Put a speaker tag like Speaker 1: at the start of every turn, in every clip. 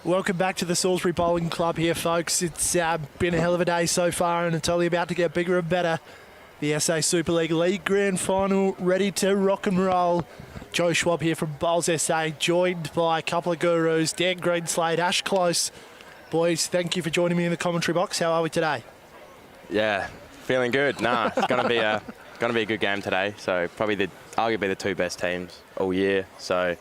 Speaker 1: Welcome back to the Salisbury Bowling Club here, folks. It's been a hell of a day so far, and it's only about to get bigger and better. The SA Super League Grand Final ready to rock and roll. Joe Schwab here from Bowls SA, joined by a couple of gurus, Dan Greenslade, Ash Close. Boys, thank you for joining me in the commentary box. How are we today?
Speaker 2: Yeah, feeling good. It's gonna be a good game today. So probably arguably the two best teams all year. So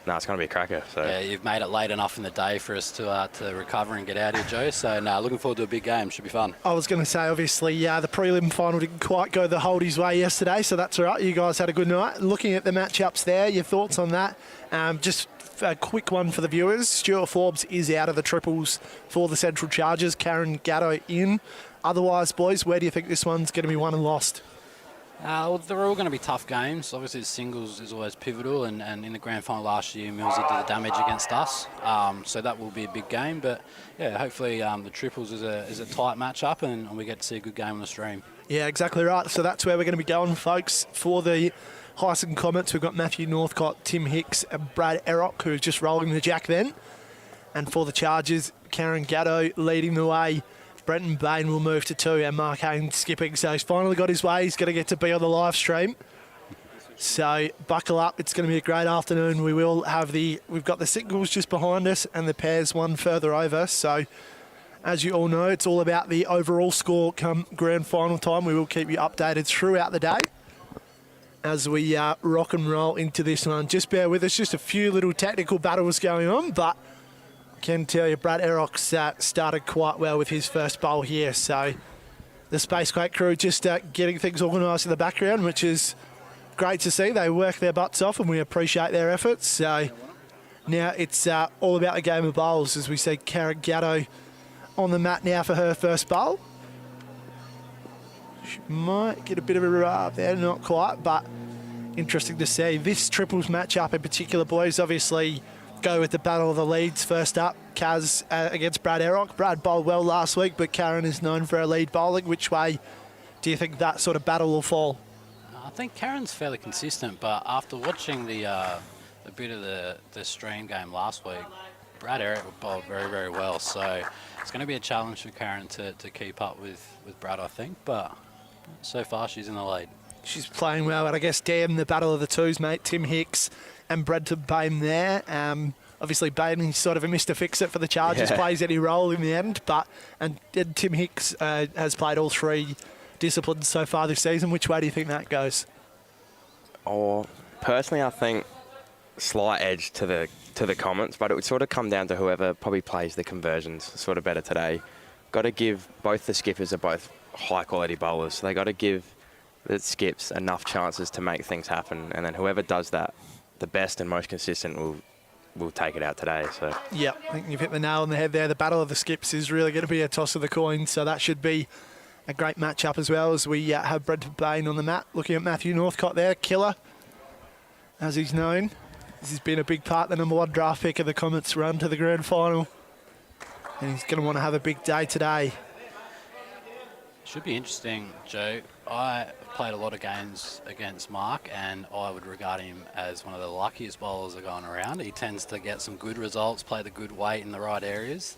Speaker 2: it's going to be a cracker. So
Speaker 3: yeah, you've made it late enough in the day for us to recover and get out here, Joe. So looking forward to a big game. Should be fun.
Speaker 1: I was going to say, obviously, the prelim final didn't quite go the Holdies' way yesterday, so that's all right. You guys had a good night. Looking at the matchups there, your thoughts on that? Just a quick one for the viewers. Stuart Forbes is out of the triples for the Central Chargers. Karen Gatto in. Otherwise, boys, where do you think this one's going to be won and lost?
Speaker 3: Well, they're all going to be tough games. Obviously, the singles is always pivotal, and in the grand final last year, Millsy did the damage against us, so that will be a big game. But yeah, hopefully the triples is a tight matchup, and we get to see a good game on the stream. Yeah,
Speaker 1: exactly right. So that's where we're going to be going, folks. For the Heysen Comets, we've got Matthew Northcott, Tim Hicks, and Brad Erock, who's just rolling the jack then. And for the Chargers, Karen Gatto leading the way. Brenton Bain will move to 2 and Mark Haynes skipping. So he's finally got his way. He's going to get to be on the live stream. So buckle up. It's going to be a great afternoon. We've got the singles just behind us and the pairs one further over. So as you all know, it's all about the overall score come grand final time. We will keep you updated throughout the day as we rock and roll into this one. Just bear with us. Just a few little technical battles going on, but can tell you Brad Erock's started quite well with his first bowl here. So the Spacequake crew just getting things organised in the background, which is great to see. They work their butts off and we appreciate their efforts. So now it's all about the game of bowls as we see Karen Gatto on the mat now for her first bowl. She might get a bit of a rub there, not quite, but interesting to see. This triples matchup in particular, boys, obviously go with the battle of the leads first up. Kaz against Brad Erock. Brad bowled well last week, but Karen is known for her lead bowling. Which way do you think that sort of battle will fall?
Speaker 3: I think Karen's fairly consistent, but after watching the bit of the stream game last week, Brad Erock bowled very, very well. So it's going to be a challenge for Karen to keep up with Brad, I think. But so far, she's in the lead.
Speaker 1: She's playing well, and I guess, Dan, the battle of the twos, mate. Tim Hicks and Brenton Bain there. Obviously, Bain is sort of a Mr. Fix-It for the Chargers, plays any role in the end. And Tim Hicks has played all three disciplines so far this season. Which way do you think that goes?
Speaker 2: Personally, I think slight edge to the Comets, but it would sort of come down to whoever probably plays the conversions sort of better today. Got to give both the skippers are both high-quality bowlers, so they got to give the skips enough chances to make things happen, and then whoever does that the best and most consistent will take it out today. So
Speaker 1: yeah, I think you've hit the nail on the head there. The battle of the skips is really going to be a toss of the coin, so that should be a great matchup as well as we have Brenton Bain on the mat. Looking at Matthew Northcott there, killer, as he's known. This has been a big part, the number 1 draft pick of the Comets run to the grand final. And he's going to want to have a big day today.
Speaker 3: Should be interesting, Joe. I played a lot of games against Mark, and I would regard him as one of the luckiest bowlers that are going around. He tends to get some good results, play the good weight in the right areas.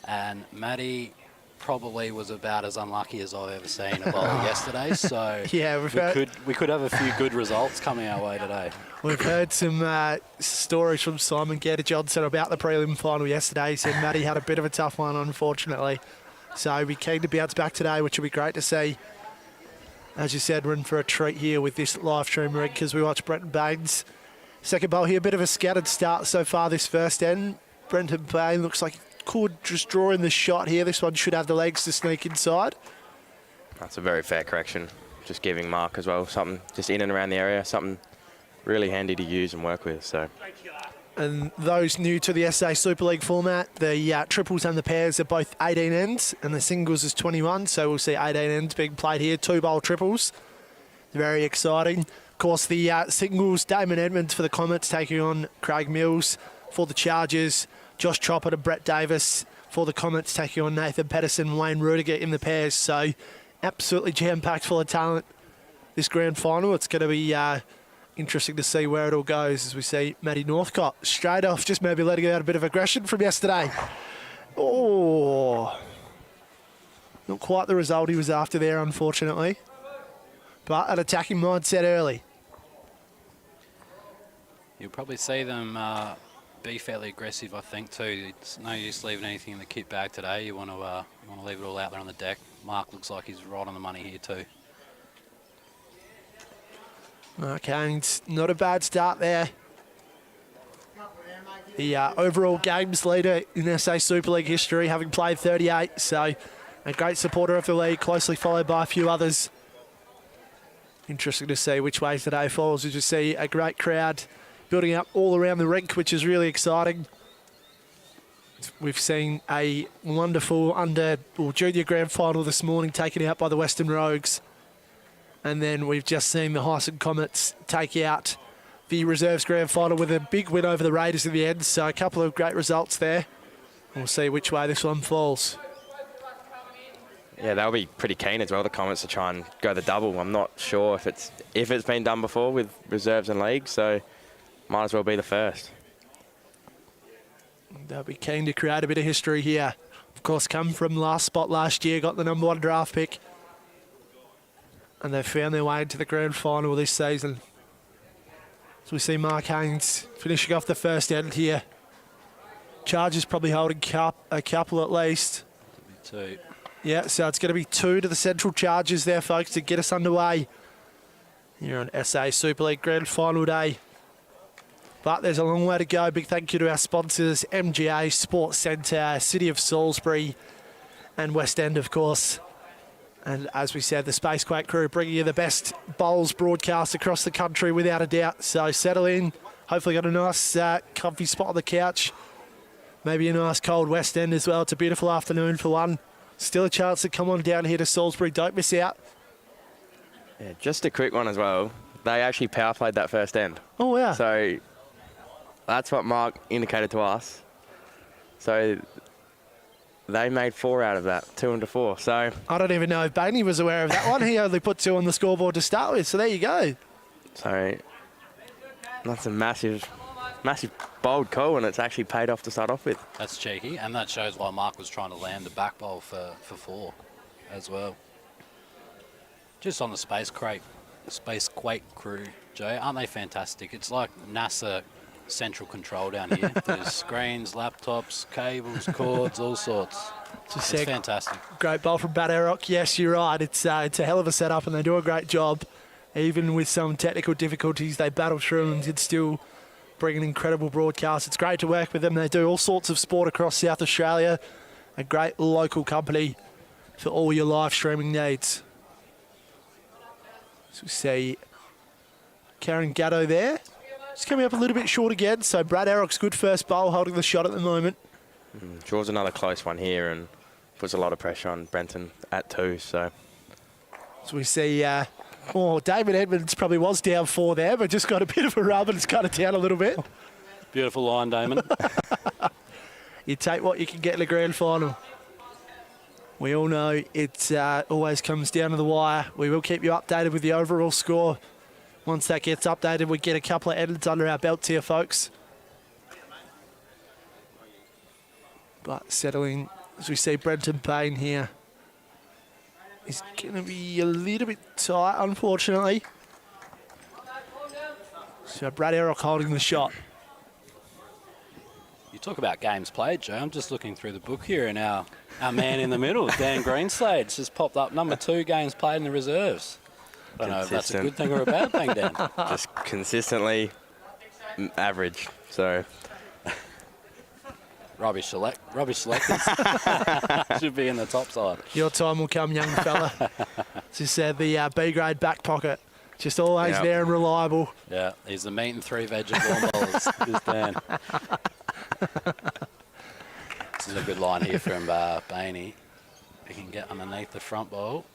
Speaker 3: And Matty probably was about as unlucky as I've ever seen a bowler yesterday. So
Speaker 1: yeah,
Speaker 3: we could have a few good results coming our way today.
Speaker 1: We've heard some stories from Simon Gator-Johnson about the prelim final yesterday. He said Matty had a bit of a tough one, unfortunately. So we're keen to bounce back today, which will be great to see. As you said, we're in for a treat here with this live stream rig because we watch Brenton Bain's second bowl here. A bit of a scattered start so far this first end. Brenton Bain looks like he could just draw in the shot here. This one should have the legs to sneak inside.
Speaker 2: That's a very fair correction. Just giving Mark as well something just in and around the area, something really handy to use and work with. So.
Speaker 1: And those new to the SA Super League format, the triples and the pairs are both 18 ends, and the singles is 21. So we'll see 18 ends being played here, 2-bowl triples. Very exciting. Of course, the singles, Damon Edmonds for the Comets taking on Craig Mills. For the Chargers, Josh Chopper and Brett Davis. For the Comets taking on Nathan Pedersen, Wayne Rudiger in the pairs. So absolutely jam-packed full of talent this grand final. It's going to be Interesting to see where it all goes as we see Matty Northcott straight off, just maybe letting out a bit of aggression from yesterday. Oh, not quite the result he was after there, unfortunately. But an attacking mindset early.
Speaker 3: You'll probably see them be fairly aggressive, I think, too. It's no use leaving anything in the kit bag today. You want to leave it all out there on the deck. Mark looks like he's right on the money here too.
Speaker 1: Okay, it's not a bad start there. The overall games leader in SA Super League history, having played 38, so a great supporter of the league, closely followed by a few others. Interesting to see which way today falls, as you see a great crowd building up all around the rink, which is really exciting. We've seen a wonderful junior grand final this morning taken out by the Western Rogues. And then we've just seen the Heysen Comets take out the reserves grand final with a big win over the Raiders in the end. So a couple of great results there. We'll see which way this one falls.
Speaker 2: Yeah, they'll be pretty keen as well, the Comets, to try and go the double. I'm not sure if it's been done before with reserves and league, so might as well be the first.
Speaker 1: They'll be keen to create a bit of history here. Of course, come from last spot last year, got the #1 draft pick. And they've found their way into the grand final this season. So we see Mark Haynes finishing off the first end here. Chargers probably holding a couple at least.
Speaker 3: Two.
Speaker 1: Yeah, so it's going to be 2 to the Central Chargers there, folks, to get us underway here on SA Super League Grand Final Day. But there's a long way to go. Big thank you to our sponsors, MGA, Sports Centre, City of Salisbury, and West End, of course. And as we said, the Spacequake crew bringing you the best bowls broadcast across the country without a doubt. So settle in. Hopefully got a nice comfy spot on the couch. Maybe a nice cold West End as well. It's a beautiful afternoon for one. Still a chance to come on down here to Salisbury. Don't miss out.
Speaker 2: Yeah, just a quick one as well. They actually power played that first end.
Speaker 1: Oh, yeah.
Speaker 2: So that's what Mark indicated to us. So they made 4 out of that, 2 into 4. So
Speaker 1: I don't even know if Bainey was aware of that one. He only put 2 on the scoreboard to start with. So there you go.
Speaker 2: So that's a massive bold call, and it's actually paid off to start off with.
Speaker 3: That's cheeky, and that shows why Mark was trying to land the back bowl for 4 as well. Just on the Spacequake crew, Joe, aren't they fantastic? It's like NASA central control down here. There's screens, laptops, cables, cords, all sorts. It's fantastic. Great
Speaker 1: bowl from Brad Erock. Yes, you're right. It's a hell of a setup, and they do a great job. Even with some technical difficulties, they battle through and did still bring an incredible broadcast. It's great to work with them. They do all sorts of sport across South Australia. A great local company for all your live streaming needs. So we see Karen Gatto there. Just coming up a little bit short again. So Brad Erock's good first bowl, holding the shot at the moment.
Speaker 2: Draws another close one here and puts a lot of pressure on Brenton at 2. So
Speaker 1: we see... David Edmonds probably was down 4 there, but just got a bit of a rub and it's cut it down a little bit.
Speaker 3: Beautiful line, Damon.
Speaker 1: You take what you can get in the grand final. We all know it always comes down to the wire. We will keep you updated with the overall score. Once that gets updated, we get a couple of edits under our belts here, folks. But settling, as we see Brenton Payne here. Is going to be a little bit tight, unfortunately. So Brad Erock holding the shot.
Speaker 3: You talk about games played, Joe. I'm just looking through the book here, and our man in the middle, Dan Greenslade's just popped up #2 games played in the reserves. I don't know if that's a good thing or a bad thing, Dan.
Speaker 2: Just consistently average. So
Speaker 3: Rubbish selectors. Should be in the top side.
Speaker 1: Your time will come, young fella. As you said, the B-grade back pocket. Just always there and reliable.
Speaker 3: Yeah, he's the meat and 3 veg of lawn bowlers. Is Dan. This is a good line here from Bainey. He can get underneath the front bowl.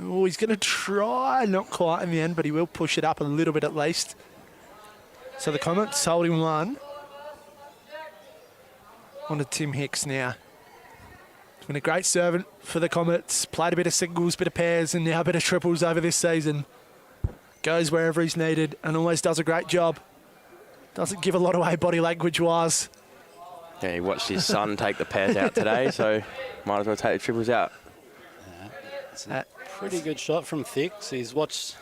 Speaker 1: Oh, he's going to try. Not quite in the end, but he will push it up a little bit at least. So the Comets holding 1. On to Tim Hicks now. He's been a great servant for the Comets. Played a bit of singles, bit of pairs, and now a bit of triples over this season. goes wherever he's needed and always does a great job. Doesn't give a lot away body language-wise.
Speaker 2: Yeah, he watched his son take the pairs out today, so might as well take the triples out.
Speaker 3: It's a pretty good shot from Thicks. He's watched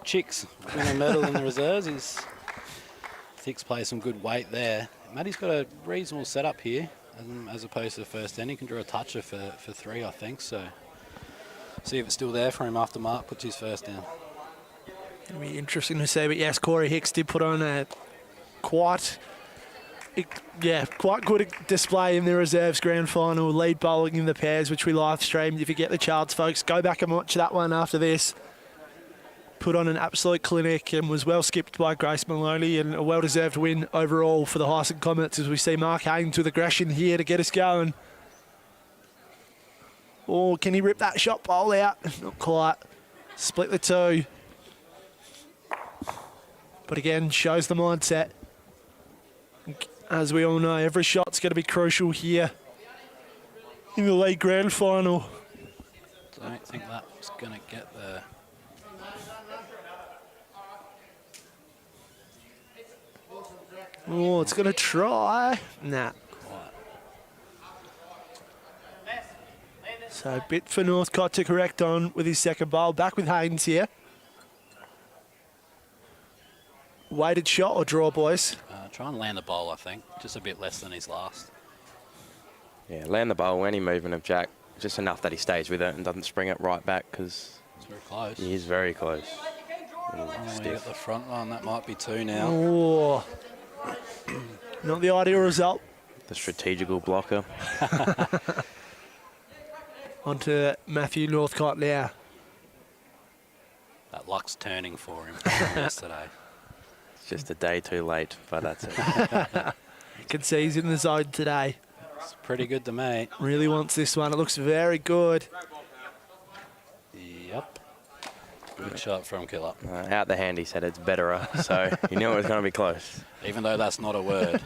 Speaker 3: Chicks win a medal in the reserves. Thicks plays some good weight there. Matty's got a reasonable setup here, as opposed to the first end. He can draw a toucher for 3, I think. So see if it's still there for him after Mark puts his first down.
Speaker 1: It'll be interesting to see. But yes, Corey Hicks did put on a quite good display in the reserves grand final, lead bowling in the pairs, which we live streamed. If you get the chance, folks, go back and watch that one after this. Put on an absolute clinic and was well skipped by Grace Maloney, and a well-deserved win overall for the Heysen Comets, as we see Mark Haynes with aggression here to get us going. Oh, can he rip that shot bowl out? Not quite. Split the 2. But again, shows the mindset. As we all know, every shot's going to be crucial here in the league grand final.
Speaker 3: Don't think that was going to get there.
Speaker 1: Oh, it's going to try. Nah. So a bit for Northcott to correct on with his second bowl. Back with Haynes here. Weighted shot or draw, boys?
Speaker 3: Try and land the bowl, I think. Just a bit less than his last.
Speaker 2: Yeah, land the bowl, any movement of Jack, just enough that he stays with it and doesn't spring it right back, because
Speaker 3: It's very close.
Speaker 2: he is very close.
Speaker 3: Oh, we get the front one. That might be 2 now.
Speaker 1: Oh. Not the ideal result.
Speaker 2: The strategical blocker.
Speaker 1: On to Matthew Northcott now.
Speaker 3: That luck's turning for him yesterday.
Speaker 2: Just a day too late, but that's it.
Speaker 1: You can see he's in the zone today.
Speaker 3: It's pretty good to me.
Speaker 1: Really wants this one. It looks very good.
Speaker 3: Yep. Good shot from Killer.
Speaker 2: Out the hand, he said it's betterer, so he knew it was going to be close.
Speaker 3: Even though that's not a word,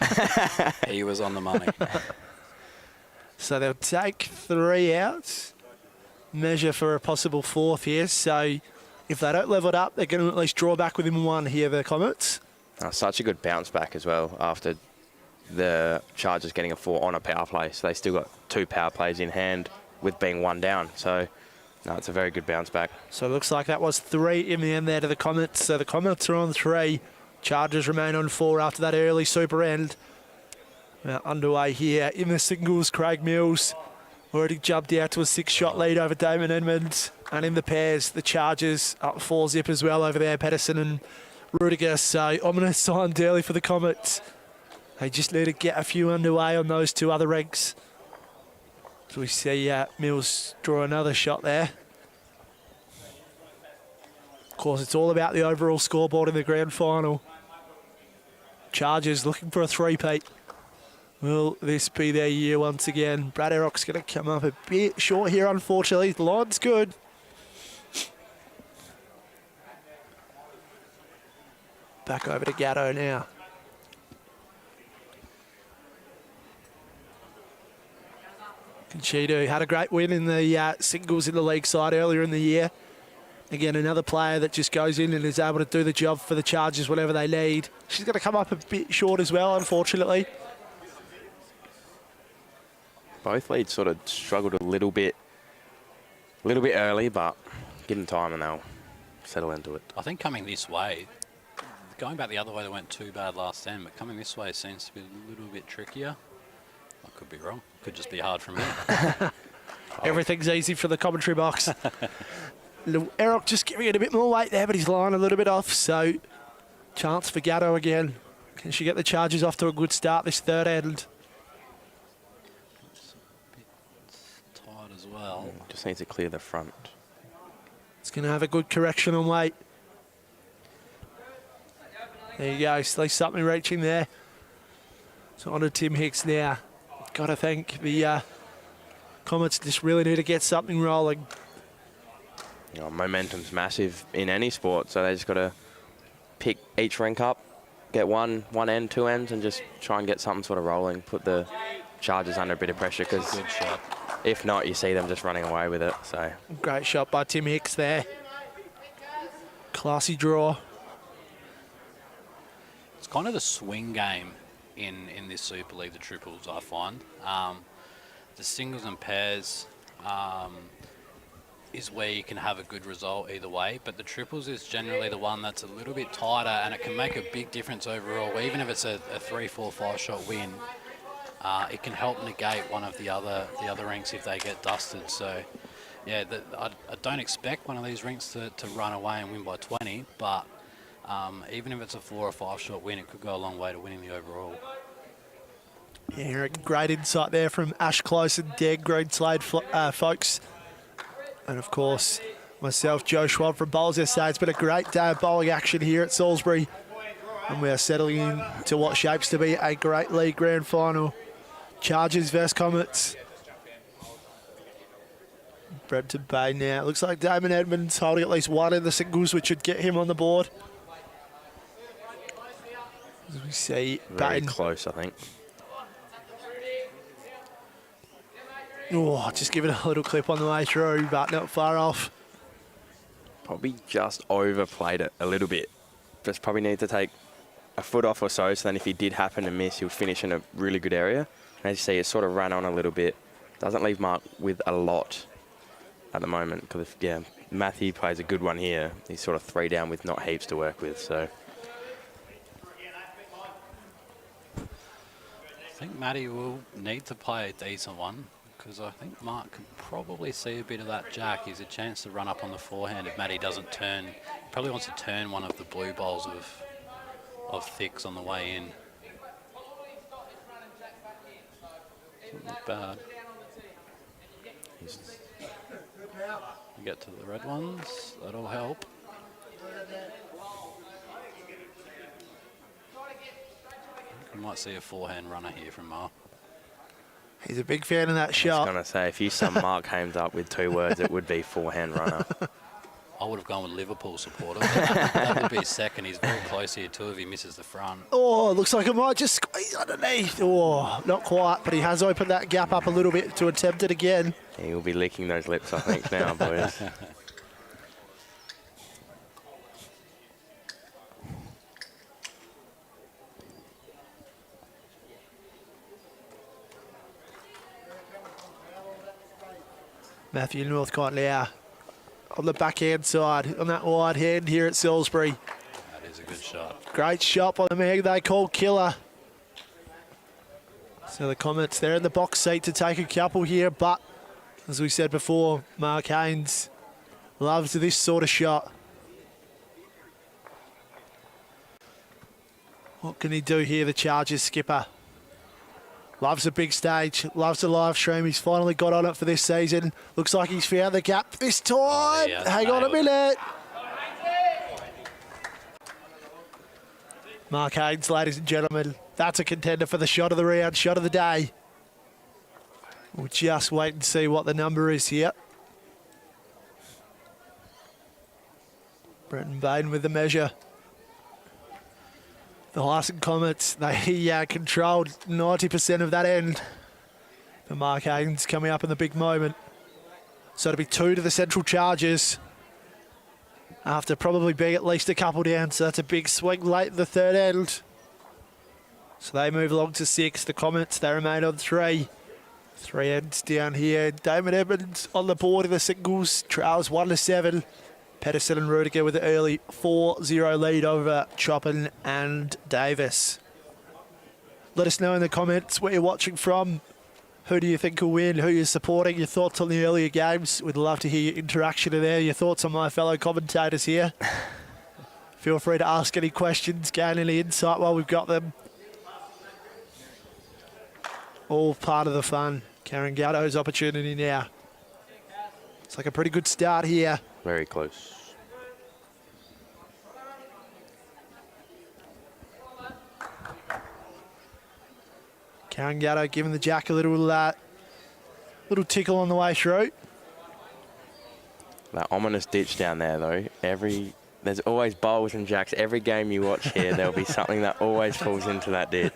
Speaker 3: he was on the money.
Speaker 1: So they'll take 3 out. Measure for a possible 4th here. So if they don't level it up, they're going to at least draw back within 1 here, the Comets.
Speaker 2: Such a good bounce back as well after the Chargers getting a 4 on a power play. So they still got 2 power plays in hand with being 1 down. So, no, it's a very good bounce back.
Speaker 1: So it looks like that was 3 in the end there to the Comets. So the Comets are on 3. Chargers remain on 4 after that early super end. Now underway here in the singles, Craig Mills already jumped out to a 6-shot lead over Damon Edmonds. And in the pairs, the Chargers up 4-zip as well over there, Pedersen and Rudiger. So ominous sign early for the Comets. They just need to get a few underway on those 2 other ranks. So we see Mills draw another shot there. Of course, it's all about the overall scoreboard in the grand final. Chargers looking for a 3-peat. Will this be their year once again? Brad Errock's going to come up a bit short here, unfortunately. The line's good. Back over to Gatto now. Conchido had a great win in the singles in the league side earlier in the year. Again, another player that just goes in and is able to do the job for the Chargers whenever they need. She's going to come up a bit short as well, unfortunately.
Speaker 2: Both leads sort of struggled a little bit early, but give them time and they'll settle into it.
Speaker 3: I think coming this way, going back the other way, they weren't too bad last end, but coming this way seems to be a little bit trickier. I could be wrong. Could just be hard for me.
Speaker 1: Everything's easy for the commentary box. Errock just giving it a bit more weight there, but he's lying a little bit off. So, chance for Gatto again. Can she get the Chargers off to a good start this third end?
Speaker 3: It's a bit tight as well.
Speaker 2: Just needs to clear the front.
Speaker 1: It's going to have a good correction on weight. There you go. At least something reaching there. So on to Tim Hicks now. Got to think the Comets just really need to get something rolling.
Speaker 2: You know, momentum's massive in any sport, so they just got to pick each rank up, get one end, 2 ends, and just try and get something sort of rolling. Put the Chargers under a bit of pressure, because
Speaker 3: Good shot.
Speaker 2: if not, you see them just running away with it. So
Speaker 1: Great shot by Tim Hicks there. Classy draw.
Speaker 3: It's kind of the swing game in this Super League, the triples, I find. The singles and pairs is where you can have a good result either way, but the triples is generally the one that's a little bit tighter, and it can make a big difference overall. Even if it's a 3, 4, 5 shot win, it can help negate one of the other rinks if they get dusted. So yeah, I don't expect one of these rinks to run away and win by 20, but even if it's a 4 or 5 shot win, it could go a long way to winning the overall.
Speaker 1: Yeah, great insight there from Ash Close and Deg Greenslade, folks. And of course, myself, Joe Schwab from Bowls SA. It's been a great day of bowling action here at Salisbury. And we are settling in to what shapes to be a great league grand final. Chargers versus Comets. Brenton Bay now. Looks like Damon Edmonds holding at least one in the singles, which should get him on the board. As we see,
Speaker 2: Very
Speaker 1: Baton.
Speaker 2: close, I think.
Speaker 1: Oh, just give it a little clip on the way through, but not far off.
Speaker 2: Probably just overplayed it a little bit. Just probably need to take a foot off or so then if he did happen to miss, he'll finish in a really good area. And as you see, it sort of ran on a little bit. Doesn't leave Mark with a lot at the moment, because, yeah, Matthew plays a good one here. He's sort of 3 down with not heaps to work with, so.
Speaker 3: I think Matty will need to play a decent one, because I think Mark can probably see a bit of that jack. He's a chance to run up on the forehand if Matty doesn't turn. He probably wants to turn one of the blue bowls of thicks on the way in. Doesn't look bad. We get to the red ones, that'll help. We might see a forehand runner here from Mark.
Speaker 1: He's a big fan of that
Speaker 2: I
Speaker 1: shot.
Speaker 2: was going to say, if you sum Mark Hames up with 2 words, it would be forehand runner.
Speaker 3: I would have gone with Liverpool supporter. That would be second. He's very close here too if he misses the front.
Speaker 1: Oh, it looks like it might just squeeze underneath. Oh, not quite, but he has opened that gap up a little bit to attempt it again.
Speaker 2: He'll be licking those lips, I think, now, boys.
Speaker 1: Matthew Northcott now on the backhand side, on that wide hand here at Salisbury.
Speaker 3: That is a good shot.
Speaker 1: Great shot by the man they call Killer. So the Comets, they're in the box seat to take a couple here, but as we said before, Mark Haynes loves this sort of shot. What can he do here, the Chargers skipper? Loves a big stage, loves the live stream. He's finally got on it for this season. Looks like he's found the gap this time.
Speaker 3: Yeah,
Speaker 1: Hang on a minute. Mark Haynes, ladies and gentlemen. That's a contender for the shot of the round, shot of the day. We'll just wait and see what the number is here. Brenton Bain with the measure. The Heysen Comets, they controlled 90% of that end. But Mark Haynes coming up in the big moment. So it'll be 2 to the Central Chargers after probably being at least a couple down. So that's a big swing late in the third end. So they move along to 6. The Comets, they remain on 3. 3 ends down here. Damon Edmonds on the board in the singles. Trails 1 to 7. Pedersen and Rudiger with an early 4-0 lead over Chopin and Davis. Let us know in the comments where you're watching from. Who do you think will win? Who you're supporting? Your thoughts on the earlier games. We'd love to hear your interaction in there. Your thoughts on my fellow commentators here. Feel free to ask any questions, gain any insight while we've got them. All part of the fun. Karen Gatto's opportunity now. It's like a pretty good start here.
Speaker 2: Very close.
Speaker 1: Karen Gatto giving the jack a little tickle on the way through.
Speaker 2: That ominous ditch down there, though. There's always bowls and jacks. Every game you watch here, there'll be something that always falls into that ditch.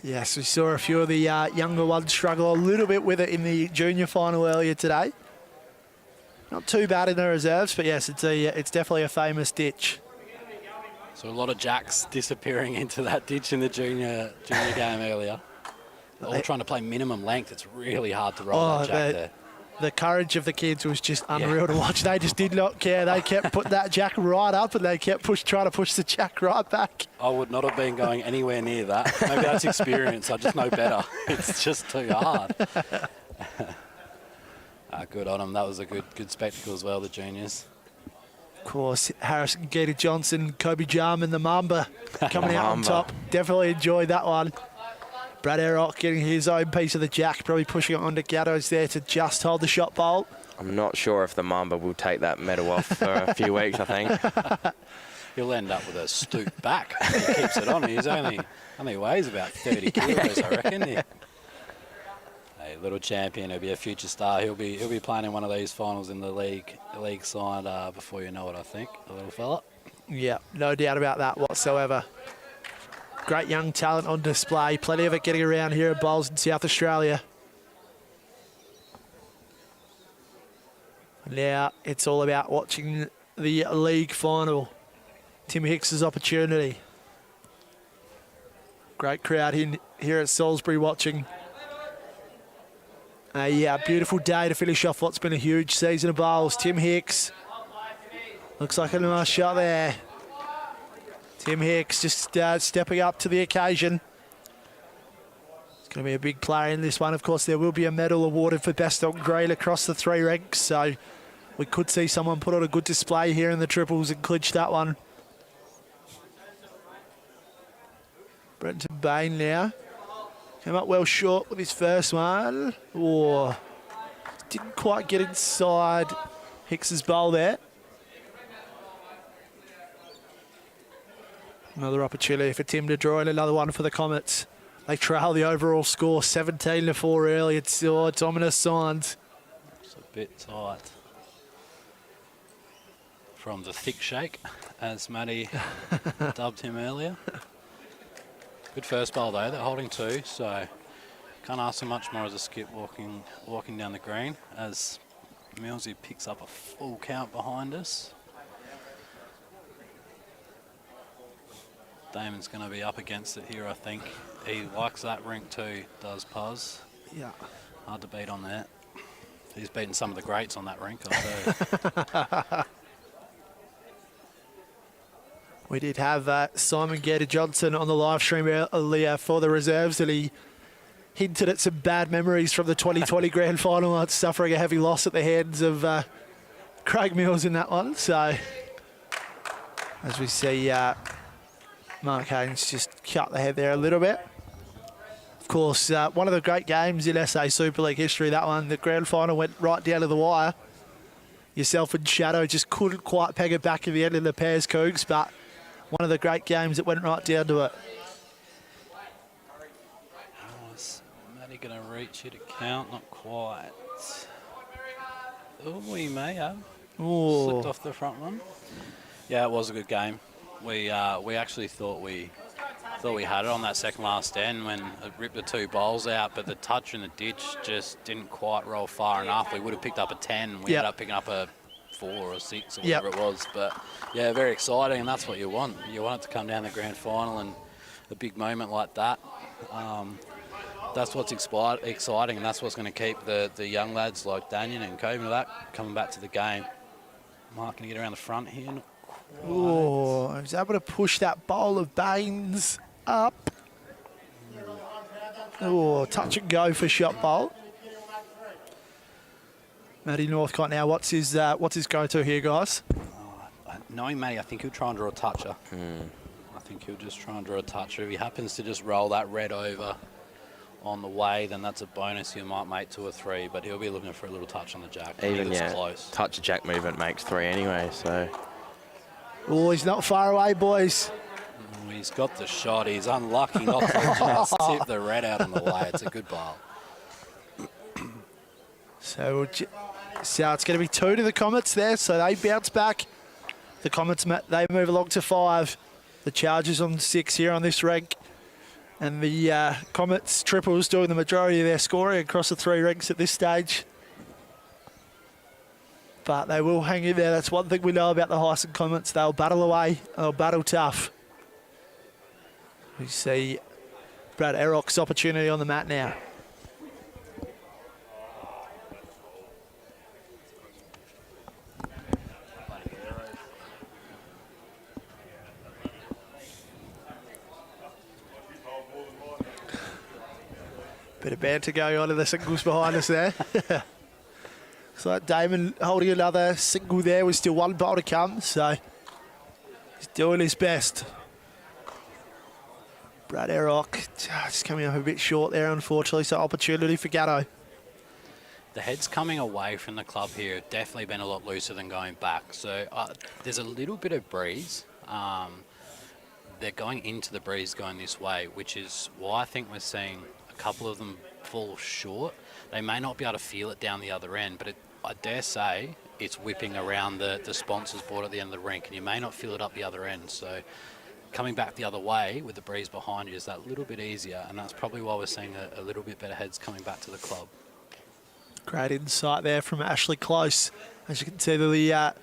Speaker 1: Yes, we saw a few of the younger ones struggle a little bit with it in the junior final earlier today. Not too bad in the reserves, but yes, it's definitely a famous ditch.
Speaker 3: So a lot of jacks disappearing into that ditch in the junior game earlier. They're all trying to play minimum length. It's really hard to roll that jack there.
Speaker 1: The courage of the kids was just unreal to watch. They just did not care. They kept putting that jack right up and they kept trying to push the jack right back.
Speaker 3: I would not have been going anywhere near that. Maybe that's experience. I just know better. It's just too hard. Good on them. That was a good spectacle as well, the juniors.
Speaker 1: Of course, Harrison Gator Johnson, Kobe Jarman, the Mamba coming out on top. Definitely enjoyed that one. Brad Errock getting his own piece of the jack, probably pushing it onto Gatto's there to just hold the shot bowl.
Speaker 2: I'm not sure if the Mamba will take that medal off for a few weeks, I think.
Speaker 3: He'll end up with a stoop back if he keeps it on. He's only weighs about 30 kilos, I reckon. A little champion, he'll be a future star. He'll be playing in one of these finals in the league side before you know it, I think, the little fella.
Speaker 1: Yeah, no doubt about that whatsoever. Great young talent on display. Plenty of it getting around here at Bowls in South Australia. Now it's all about watching the league final. Tim Hicks's opportunity. Great crowd here at Salisbury watching. A beautiful day to finish off what's been a huge season of bowls. Tim Hicks. Looks like a nice shot there. Tim Hicks just stepping up to the occasion. It's going to be a big player in this one. Of course, there will be a medal awarded for best on green across the 3 ranks, so we could see someone put on a good display here in the triples and clinch that one. Brenton Bain now. Came up well short with his first one. Oh, didn't quite get inside Hicks's bowl there. Another opportunity for Tim to draw in another one for the Comets. They trail the overall score 17-4 early. It's dominant signs.
Speaker 3: It's a bit tight. From the thick shake, as Matty dubbed him earlier. Good first bowl though, they're holding 2, so can't ask for much more as a skip walking down the green as Millsy picks up a full count behind us. Damon's going to be up against it here, I think. He likes that rink too, does Puz.
Speaker 1: Yeah.
Speaker 3: Hard to beat on that. He's beaten some of the greats on that rink, I'll tell you.
Speaker 1: We did have Simon Gator Johnson on the live stream earlier for the reserves, and he hinted at some bad memories from the 2020 grand final, suffering a heavy loss at the hands of Craig Mills in that one. So, as we see, Mark Haynes just cut the head there a little bit. Of course, one of the great games in SA Super League history, that one. The grand final went right down to the wire. Yourself and Shadow just couldn't quite peg it back in the end of the pairs Cougs, but one of the great games that went right down to it.
Speaker 3: Is Matty going to reach it to count? Not quite. Oh, he may have.
Speaker 1: Ooh.
Speaker 3: Slipped off the front one. Yeah, it was a good game. We actually thought we had it on that second last end when it ripped the 2 bowls out, but the touch in the ditch just didn't quite roll far enough. We would have picked up a 10. We ended up picking up a 4 or 6 or whatever it was. But yeah, very exciting, and that's what you want. You want it to come down the grand final and a big moment like that. That's what's exciting, and that's what's going to keep the young lads like Daniel and Kobe coming back to the game. Mark going to get around the front here.
Speaker 1: Oh, I was able to push that bowl of Baines up. Oh, touch and go for shot bowl. Matty Northcott now, what's his go-to here, guys?
Speaker 3: Knowing Matty, I think he'll try and draw a toucher. I think he'll just try and draw a toucher. If he happens to just roll that red over on the way, then that's a bonus. He might make 2 or 3, but he'll be looking for a little touch on the jack.
Speaker 2: Even,
Speaker 3: close.
Speaker 2: Touch of jack movement makes 3 anyway, so...
Speaker 1: Oh, he's not far away, boys.
Speaker 3: Oh, he's got the shot. He's unlucky not to just tip the red out on the way. It's a good bowl.
Speaker 1: So it's going to be 2 to the Comets there, so they bounce back. The Comets, they move along to 5. The Chargers on 6 here on this rank. And the Comets triples doing the majority of their scoring across the 3 ranks at this stage. But they will hang in there. That's one thing we know about the Heysen Comets. They'll battle away. They'll battle tough. We see Brad Errock's opportunity on the mat now. Bit of banter going on in the singles behind us there. So Damon holding another single there with still one bowl to come, so he's doing his best. Brad Errock just coming up a bit short there, unfortunately, so opportunity for Gatto.
Speaker 3: The heads coming away from the club here have definitely been a lot looser than going back. So there's a little bit of breeze. They're going into the breeze going this way, which is why I think we're seeing a couple of them fall short. They may not be able to feel it down the other end, but I dare say it's whipping around the sponsors board at the end of the rink, and you may not feel it up the other end. So coming back the other way with the breeze behind you is that little bit easier, and that's probably why we're seeing a little bit better heads coming back to the club.
Speaker 1: Great insight there from Ashley Close. As you can see, the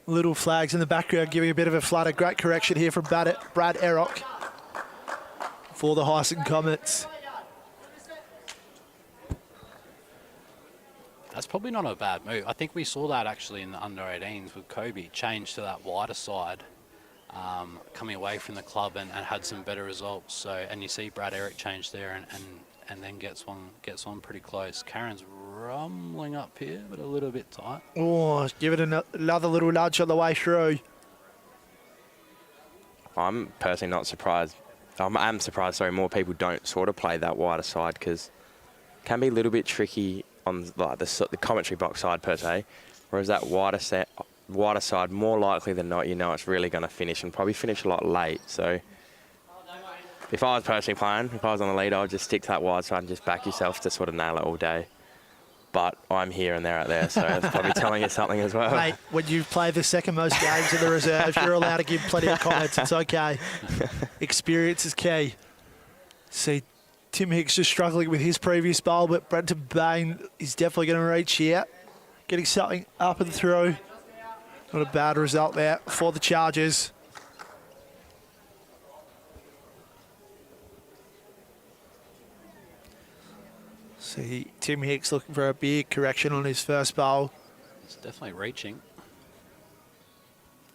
Speaker 1: little flags in the background giving a bit of a flutter. Great correction here from Brad Errock for the Heysen Comets.
Speaker 3: That's probably not a bad move. I think we saw that actually in the under-18s with Kobe, change to that wider side, coming away from the club and had some better results. So, and you see Brad Errock change there and then gets one pretty close. Karen's rumbling up here, but a little bit tight.
Speaker 1: Oh, give it another little nudge on the way through.
Speaker 2: I'm personally not surprised. I'm surprised, sorry, more people don't sort of play that wider side, because it can be a little bit tricky on like the commentary box side per se, whereas that wider side, more likely than not, you know it's really going to finish, and probably finish a lot late. So if I was personally playing, if I was on the lead, I would just stick to that wide side and just back yourself to sort of nail it all day. But I'm here and they're out there, so it's probably telling you something as well.
Speaker 1: Mate, when you play the second most games in the reserves, you're allowed to give plenty of comments. It's okay. Experience is key. See, Tim Hicks just struggling with his previous bowl, but Brenton Bain is definitely going to reach here. Getting something up and through. Not a bad result there for the Chargers. See, Tim Hicks looking for a big correction on his first bowl.
Speaker 3: It's definitely reaching.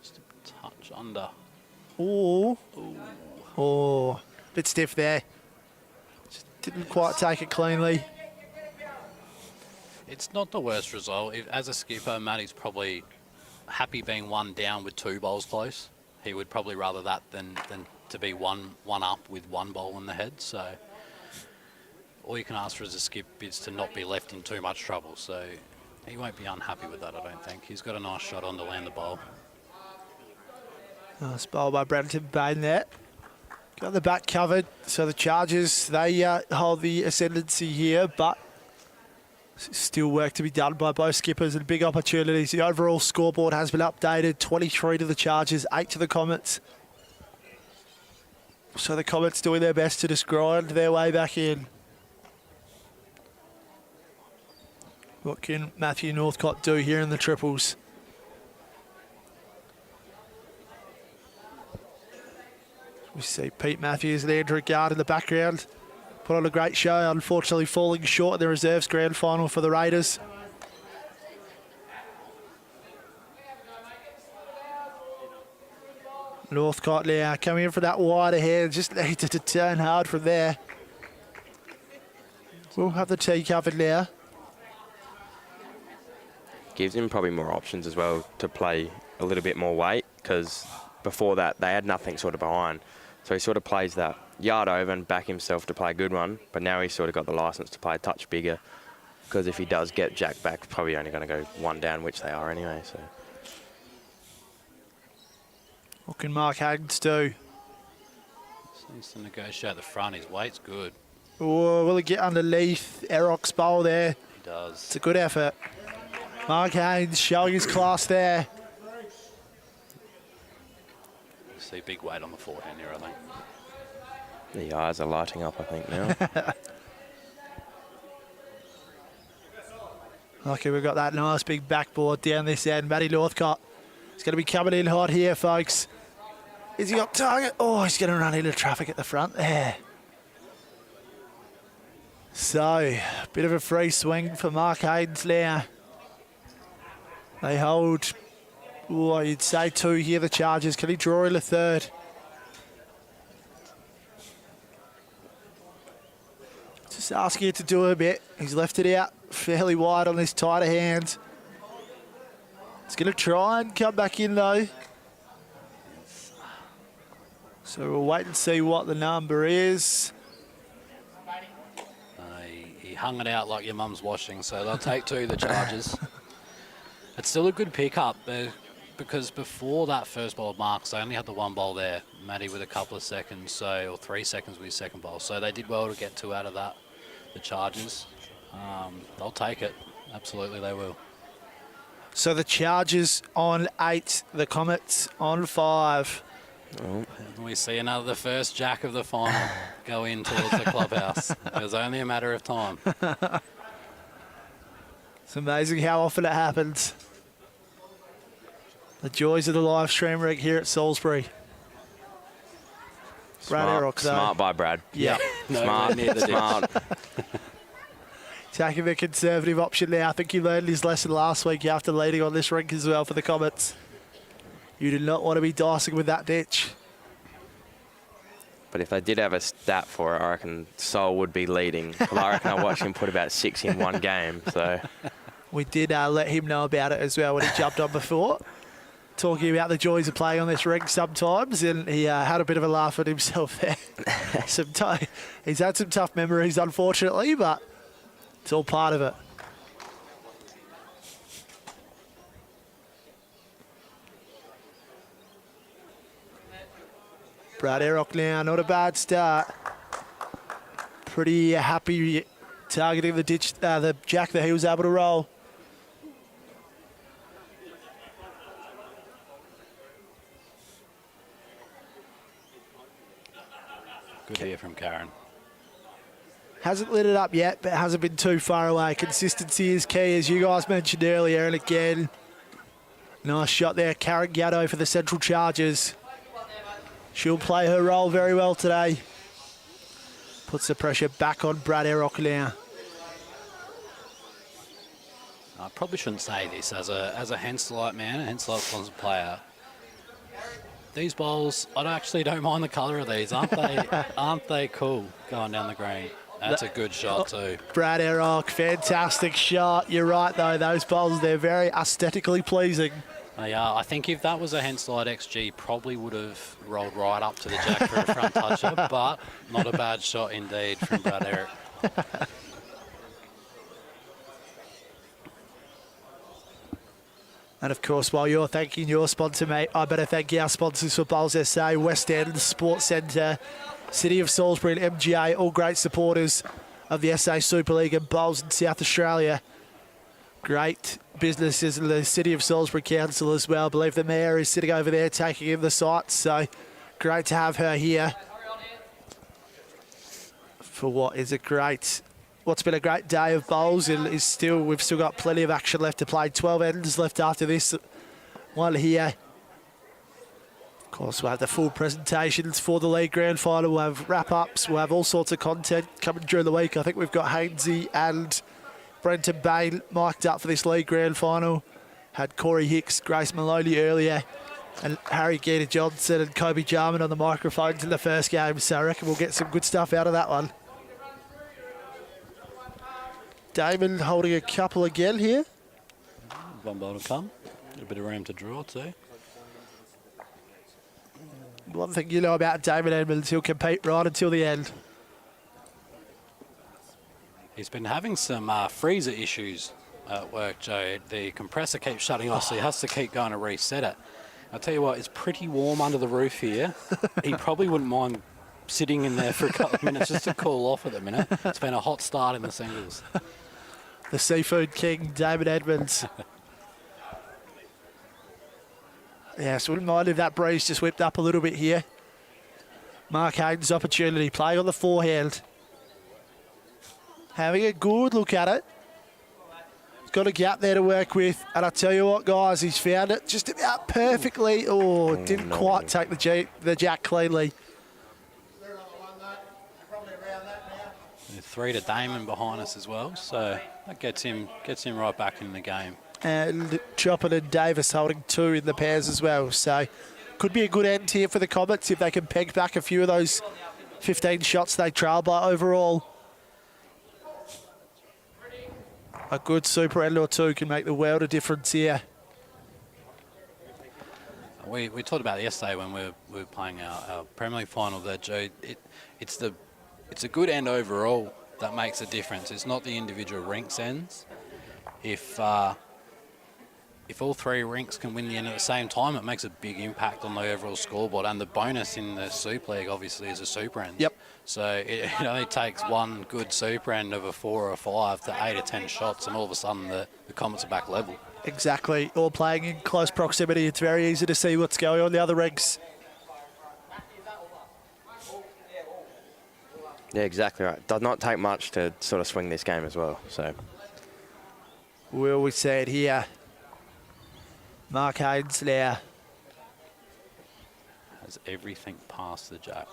Speaker 3: Just a touch under.
Speaker 1: Oh, oh, bit stiff there. Just didn't quite take it cleanly.
Speaker 3: It's not the worst result. As a skipper, Matty's probably happy being one down with two bowls close. He would probably rather that than to be one up with one bowl in the head. So all you can ask for as a skip is to not be left in too much trouble. So he won't be unhappy with that, I don't think. He's got a nice shot on to land the bowl.
Speaker 1: Nice bowl by Brenton Bain there. Got the back covered. So the Chargers, they hold the ascendancy here, but still work to be done by both skippers and big opportunities. The overall scoreboard has been updated. 23 to the Chargers, 8 to the Comets. So the Comets doing their best to just grind their way back in. What can Matthew Northcott do here in the triples? We see Pete Matthews and Andrew Gard in the background. Put on a great show, unfortunately falling short in the reserves grand final for the Raiders. Northcott now coming in for that wider head, just needed to turn hard from there. We'll have the tee covered now.
Speaker 2: Gives him probably more options as well to play a little bit more weight, because before that they had nothing sort of behind. So he sort of plays that yard over and back himself to play a good one, but now he's sort of got the license to play a touch bigger, because if he does get Jack back, probably only going to go one down, which they are anyway. So
Speaker 1: What can Mark Haggins do?
Speaker 3: Just needs to negotiate the front. His weight's good.
Speaker 1: Oh, will he get underneath Errock's bowl there?
Speaker 3: He does.
Speaker 1: It's a good effort. Mark Haynes showing his class there.
Speaker 3: See big weight on the forehand here, I think.
Speaker 2: the eyes are lighting up, I think, now.
Speaker 1: Okay, we've got that nice big backboard down this end. Matty Northcott is going to be coming in hot here, folks. Is he got target? Oh, he's going to run into traffic at the front there. So, bit of a free swing for Mark Haynes now. They hold, you'd say 2 here, the Chargers. Can he draw in a third? Just asking it to do a bit. He's left it out fairly wide on this tighter hand. He's going to try and come back in though. So we'll wait and see what the number is.
Speaker 3: He hung it out like your mum's washing, so they'll take 2, the Chargers. It's still a good pickup because before that first bowl of Marks, they only had the 1 bowl there. Matty with a couple of seconds, or 3 seconds with his second bowl. So they did well to get 2 out of that, the Chargers. They'll take it. Absolutely, they will.
Speaker 1: So the Chargers on 8, the Comets on 5.
Speaker 2: Oh.
Speaker 3: We see the first jack of the final go in towards the clubhouse. It was only a matter of time.
Speaker 1: It's amazing how often it happens. The joys of the live stream rig here at Salisbury. Brad Arock,
Speaker 2: smart by Brad.
Speaker 1: Yeah.
Speaker 3: No,
Speaker 2: Smart.
Speaker 3: near the
Speaker 2: Smart.
Speaker 1: Taking the conservative option now. I think he learned his lesson last week after leading on this rink as well for the Comets. You do not want to be dicing with that ditch.
Speaker 2: But if they did have a stat for it, I reckon Sol would be leading. I reckon I watched him put about 6 in 1 game. So
Speaker 1: We did let him know about it as well when he jumped on before, talking about the joys of playing on this rink sometimes, and he had a bit of a laugh at himself there. He's had some tough memories, unfortunately, but it's all part of it. Brad Arock now, not a bad start. Pretty happy targeting the ditch, the jack that he was able to roll.
Speaker 3: Good hear from Karen.
Speaker 1: Hasn't lit it up yet, but hasn't been too far away. Consistency is key, as you guys mentioned earlier. And again, nice shot there. Karen Gatto for the Central Chargers. She'll play her role very well today. Puts the pressure back on Brad Arock now.
Speaker 3: I probably shouldn't say this as a Henselite man, a Henselite sponsored player. These bowls, actually don't mind the colour of these, aren't they? Aren't they cool going down the green? That's a good shot too.
Speaker 1: Brad Arock, fantastic shot. You're right though, those bowls, they're very aesthetically pleasing.
Speaker 3: They are. I think if that was a Henselite XG, probably would have rolled right up to the jack for a front toucher, but not a bad shot indeed from Brad Arock.
Speaker 1: And of course, while you're thanking your sponsor, mate, I better thank our sponsors for Bowls SA, West End Sports Centre, City of Salisbury and MGA, all great supporters of the SA Super League and bowls in South Australia. Great businesses in the City of Salisbury Council as well. I believe the Mayor is sitting over there taking in the sights, so great to have her here for what's been a great day of bowls, and we've still got plenty of action left to play. 12 ends left after this one here. Of course, we'll have the full presentations for the league grand final. We'll have wrap-ups. We'll have all sorts of content coming during the week. I think we've got Hainsey and Brenton Bain mic'd up for this league grand final. Had Corey Hicks, Grace Maloney earlier, and Harry Geeta-Johnson and Kobe Jarman on the microphones in the first game. So I reckon we'll get some good stuff out of that one. Damon holding a couple again here.
Speaker 3: 1 bowl to come. A bit of room to draw too.
Speaker 1: One thing you know about Damon Edmonds, he'll compete right until the end.
Speaker 3: He's been having some freezer issues at work, Joe. The compressor keeps shutting off, so he has to keep going to reset it. I'll tell you what, it's pretty warm under the roof here. He probably wouldn't mind sitting in there for a couple of minutes just to cool off at the minute. It's been a hot start in the singles.
Speaker 1: The Seafood King, Damon Edmonds. Yes, wouldn't mind if that breeze just whipped up a little bit here. Mark Hayden's opportunity, playing on the forehand. Having a good look at it. Got a gap there to work with, and I tell you what, guys, he's found it just about perfectly. Oh, didn't quite take the jack cleanly.
Speaker 3: 3 to Damon behind us as well, so that gets him right back in the game.
Speaker 1: And Chopin and Davis holding 2 in the pairs as well. So could be a good end here for the Comets if they can peg back a few of those 15 shots they trail by overall. A good super end or two can make the world of difference here.
Speaker 3: We talked about it yesterday when we were playing our Premier League final there, Joe. It's a good end overall that makes a difference. It's not the individual rinks ends. If all 3 rinks can win the end at the same time, it makes a big impact on the overall scoreboard. And the bonus in the Super League, obviously, is a super end.
Speaker 1: Yep.
Speaker 3: So it only takes one good super end of a 4 or a 5 to 8 or 10 shots, and all of a sudden the Comets are back level.
Speaker 1: Exactly. All playing in close proximity. It's very easy to see what's going on the other rinks.
Speaker 2: Yeah, exactly right. Does not take much to sort of swing this game as well. So,
Speaker 1: Will we see it here? Mark Haynes now.
Speaker 3: Has everything past the jack.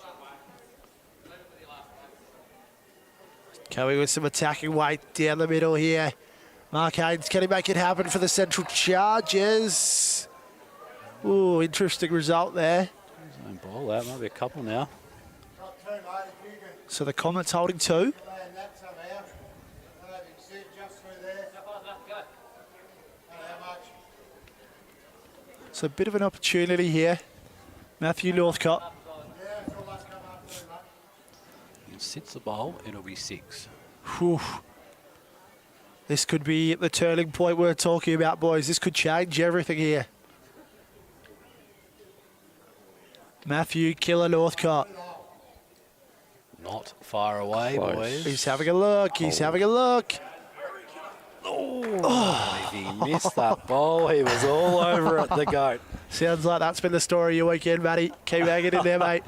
Speaker 1: Coming with some attacking weight down the middle here. Mark Haynes, can he make it happen for the Central Chargers? Ooh, interesting result there.
Speaker 3: There's no ball out, might be a couple now.
Speaker 1: So the Comets holding 2. So a bit of an opportunity here. Matthew Northcott.
Speaker 3: He sits the ball, it'll be 6.
Speaker 1: Whew. This could be the turning point we're talking about, boys. This could change everything here. Matthew Killer Northcott.
Speaker 3: Not far away,
Speaker 2: Close.
Speaker 3: boys.
Speaker 1: He's having a look. He's having a look.
Speaker 3: If he missed that ball, he was all over it, the goat.
Speaker 1: Sounds like that's been the story of your weekend, Matty. Keep hanging in there, mate.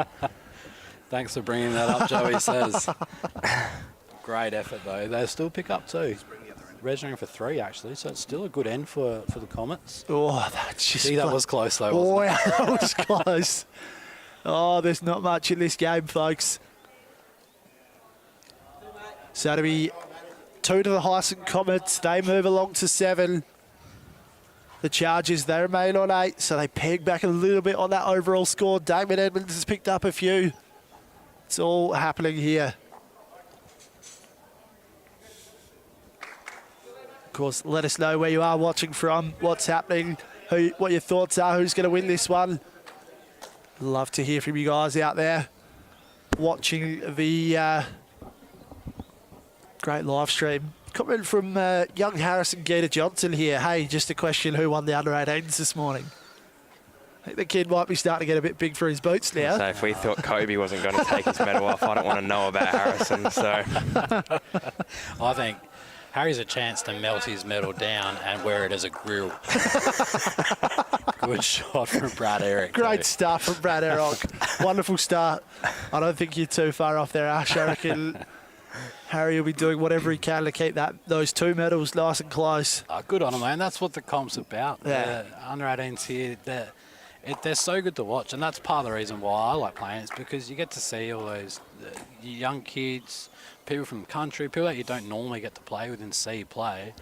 Speaker 3: Thanks for bringing that up, Joey says. Great effort, though. They still pick up 2. Registering for 3, actually, so it's still a good end for the Comets.
Speaker 1: Oh, that's just...
Speaker 3: See, that was close, though,
Speaker 1: Oh,
Speaker 3: wasn't it?
Speaker 1: that was close. Oh, there's not much in this game, folks. So to be 2 to the Heysen Comets. They move along to 7. The Chargers, they remain on 8, so they peg back a little bit on that overall score. Damon Edmonds has picked up a few. It's all happening here. Of course, let us know where you are watching from, what's happening, what your thoughts are, who's going to win this one. Love to hear from you guys out there watching the great live stream. Comment from young Harrison Gator Johnson here. Hey, just a question, who won the under-18s this morning? I think the kid might be starting to get a bit big for his boots now.
Speaker 2: So if we thought Kobe wasn't going to take his medal off, I don't want to know about Harrison. So
Speaker 3: I think Harry's a chance to melt his medal down and wear it as a grill. Good shot from Brad Eric.
Speaker 1: Great stuff from Brad Eric. Wonderful start. I don't think you're too far off there, Ash. I reckon Harry will be doing whatever he can to keep those 2 medals nice and close.
Speaker 3: Good on him, man. That's what the comp's about.
Speaker 1: Yeah.
Speaker 3: The under-18s here, they're so good to watch, and that's part of the reason why I like playing. It's because you get to see all those young kids, people from the country, people that you don't normally get to play with and see play.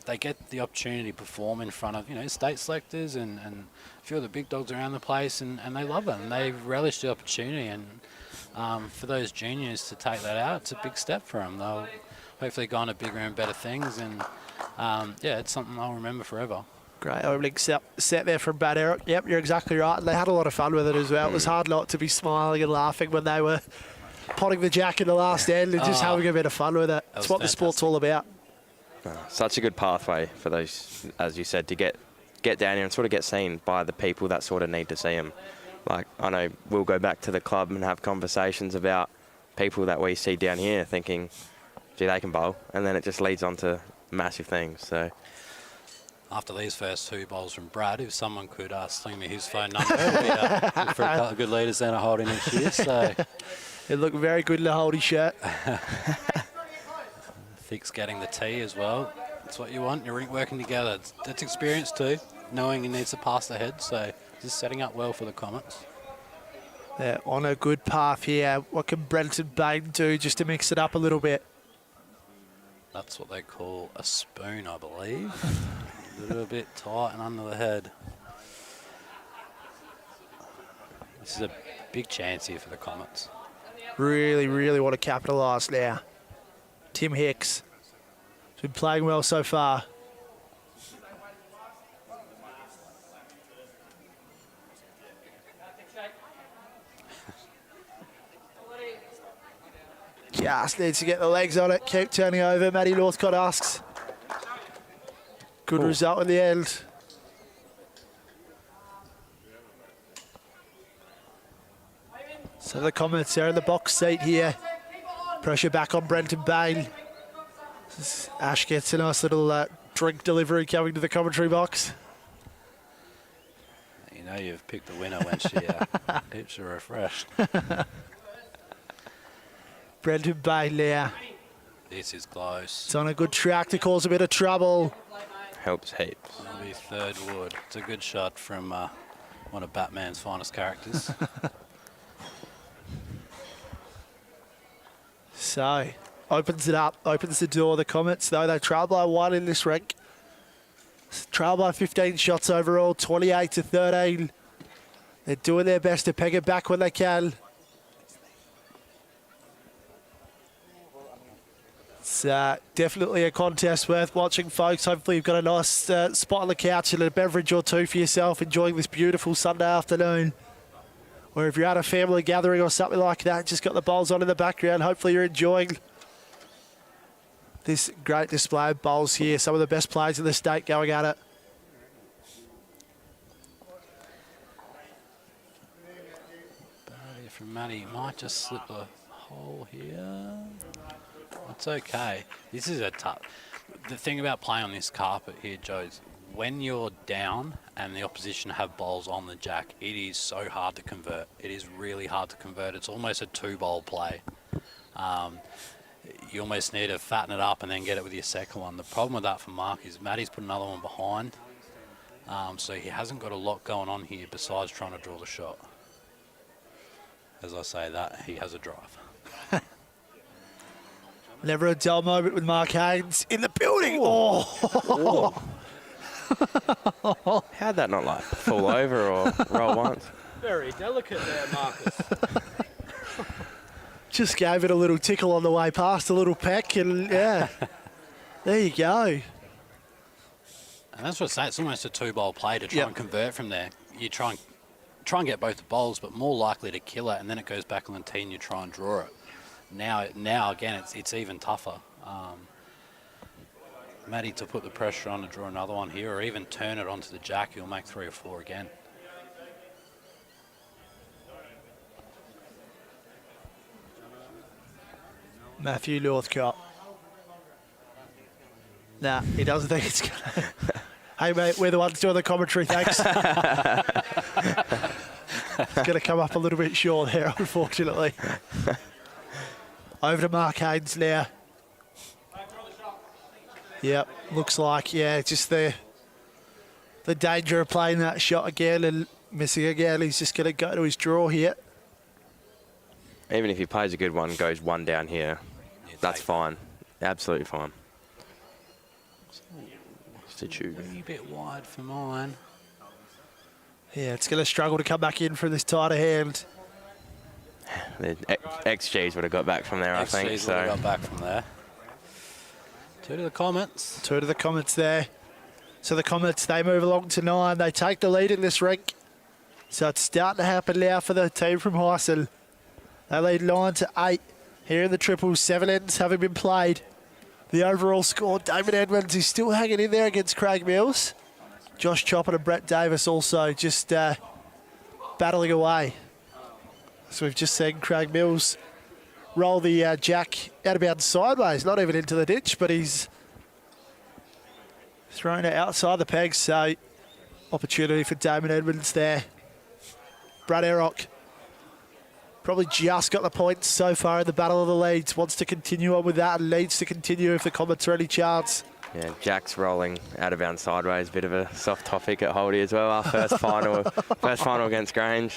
Speaker 3: They get the opportunity to perform in front of state selectors and a few of the big dogs around the place, and they love it, and they relish the opportunity. And for those juniors to take that out, it's a big step for them. They'll hopefully go on to bigger and better things, and yeah, it's something I'll remember forever.
Speaker 1: Great opening set there from Brad Eric. Yep, you're exactly right. And they had a lot of fun with it as well. It was hard not to be smiling and laughing when they were potting the jack in the last end and just having a bit of fun with it. It's what the sport's all about.
Speaker 2: such a good pathway for those, as you said, to get down here and sort of get seen by the people that sort of need to see them. Like, I know we'll go back to the club and have conversations about people that we see down here thinking, gee, they can bowl. And then it just leads on to massive things. So
Speaker 3: after these first 2 bowls from Brad, if someone could sling me his phone number, we'll be for a couple of good leaders down at Holding next year. So
Speaker 1: It looked very good in the Holding shirt.
Speaker 3: Thick's getting the tee as well. That's what you want. You're working together. That's experience too, knowing he needs to pass the head. So just setting up well for the Comets.
Speaker 1: They're on a good path here. What can Brenton Bain do just to mix it up a little bit?
Speaker 3: That's what they call a spoon, I believe. A little bit tight and under the head. This is a big chance here for the Comets.
Speaker 1: Really, really want to capitalise now. Tim Hicks has been playing well so far. Just needs to get the legs on it. Keep turning over. Matty Northcott asks. Good result in the end. So the Comets are in the box seat here. Pressure back on Brenton Bain. Ash gets a nice little drink delivery coming to the commentary box.
Speaker 3: You know you've picked the winner when she keeps her refreshed.
Speaker 1: Brenton Bain now.
Speaker 3: This is close.
Speaker 1: It's on a good track to cause a bit of trouble.
Speaker 2: Helps heaps.
Speaker 3: It'll be third wood. It's a good shot from one of Batman's finest characters.
Speaker 1: So, opens it up, opens the door. The Comets, though, they trail by 1 in this rank. Trail by 15 shots overall, 28 to 13. They're doing their best to peg it back when they can. It's definitely a contest worth watching, folks. Hopefully you've got a nice spot on the couch and a beverage or two for yourself, enjoying this beautiful Sunday afternoon. Or if you're at a family gathering or something like that, just got the bowls on in the background. Hopefully you're enjoying this great display of bowls here. Some of the best players in the state going at it.
Speaker 3: Birdie from Matty. Might just slip a hole here. It's okay. This is a tough. The thing about playing on this carpet here, Joe, is when you're down and the opposition have bowls on the jack, it is so hard to convert. It is really hard to convert. It's almost a 2-bowl play. You almost need to fatten it up and then get it with your second one. The problem with that for Mark is Matty's put another one behind. So he hasn't got a lot going on here besides trying to draw the shot. As I say that, he has a drive.
Speaker 1: Never a dull moment with Mark Haynes in the building. Oh!
Speaker 2: How'd that not like fall over or roll once?
Speaker 4: Very delicate there, Marcus.
Speaker 1: Just gave it a little tickle on the way past, a little peck, and yeah, there you go.
Speaker 3: And that's what I say. It's almost a 2-bowl play to try and convert from there. You try and get both the bowls, but more likely to kill it, and then it goes back on the tee and you try and draw it. Now again, it's even tougher. Matty to put the pressure on to draw another one here, or even turn it onto the jack, he'll make 3 or 4 again.
Speaker 1: Matthew Northcott. Nah, he doesn't think it's going to... Hey, mate, we're the ones doing the commentary, thanks. It's going to come up a little bit short there, unfortunately. Over to Mark Haynes now. Yep, looks like, just the danger of playing that shot again and missing again. He's just going to go to his draw here.
Speaker 2: Even if he plays a good one, goes 1 down here, that's fine. Absolutely fine.
Speaker 3: A wee bit wide for mine.
Speaker 1: Yeah, it's going to struggle to come back in from this tighter hand.
Speaker 2: The XGs would have got back from there, I think.
Speaker 3: XGs would have got back from there. 2 to the Comets.
Speaker 1: 2 to the Comets there. So the Comets, they move along to 9. They take the lead in this rank. So it's starting to happen now for the team from Heysen. They lead 9 to 8 here in the triples. 7 ends having been played. The overall score, Damon Edmonds is still hanging in there against Craig Mills. Josh Chopper and Brett Davis also just battling away. So we've just seen Craig Mills roll the jack out of bounds sideways, not even into the ditch, but he's thrown it outside the pegs. So opportunity for Damon Edmonds there. Brad Erock probably just got the points so far in the battle of the leads. Wants to continue on with that and needs to continue if the Comets are any chance.
Speaker 2: Yeah, Jack's rolling out of bounds sideways. Bit of a soft topic at Holdy as well. Our first final against Grange.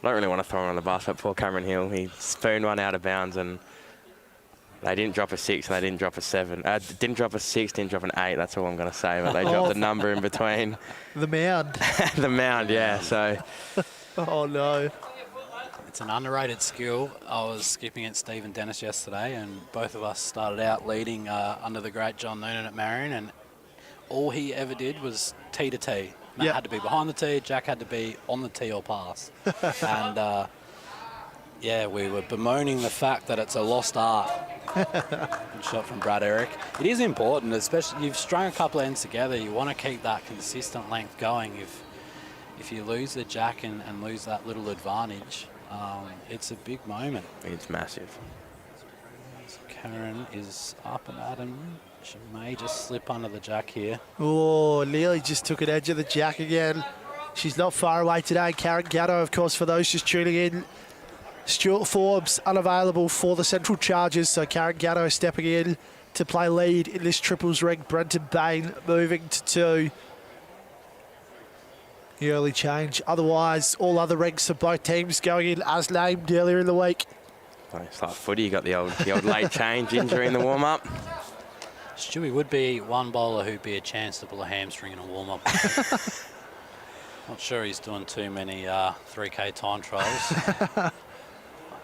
Speaker 2: I don't really want to throw him on the bus, but poor Cameron Hill, he spooned one out of bounds, and they didn't drop a 6 and they didn't drop a 7. Didn't drop a 6, didn't drop an 8. That's all I'm going to say. But they dropped the number in between.
Speaker 1: The mound.
Speaker 2: The mound, yeah. So.
Speaker 1: Oh no.
Speaker 3: It's an underrated skill. I was skipping at Stephen Dennis yesterday, and both of us started out leading under the great John Noonan at Marion, and all he ever did was tee to tee. Matt had to be behind the tee, Jack had to be on the tee or pass. And yeah, we were bemoaning the fact that it's a lost art. Good shot from Brad Eric. It is important, especially you've strung a couple of ends together. You want to keep that consistent length going. If you lose the jack and lose that little advantage, it's a big moment.
Speaker 2: It's massive.
Speaker 3: So Karen is up and at him. She may just slip under the jack here.
Speaker 1: Oh, nearly just took an edge of the jack again. She's not far away today. Karen Gatto, of course, for those just tuning in. Stuart Forbes unavailable for the Central Chargers, so Karen Gatto stepping in to play lead in this triples rig. Brenton Bain moving to 2. The early change. Otherwise, all other rigs for both teams going in as named earlier in the week.
Speaker 2: It's like footy. You got the old late change injury in the warm-up.
Speaker 3: Stewie would be one bowler who'd be a chance to pull a hamstring in a warm-up. Not sure he's doing too many 3K time trials.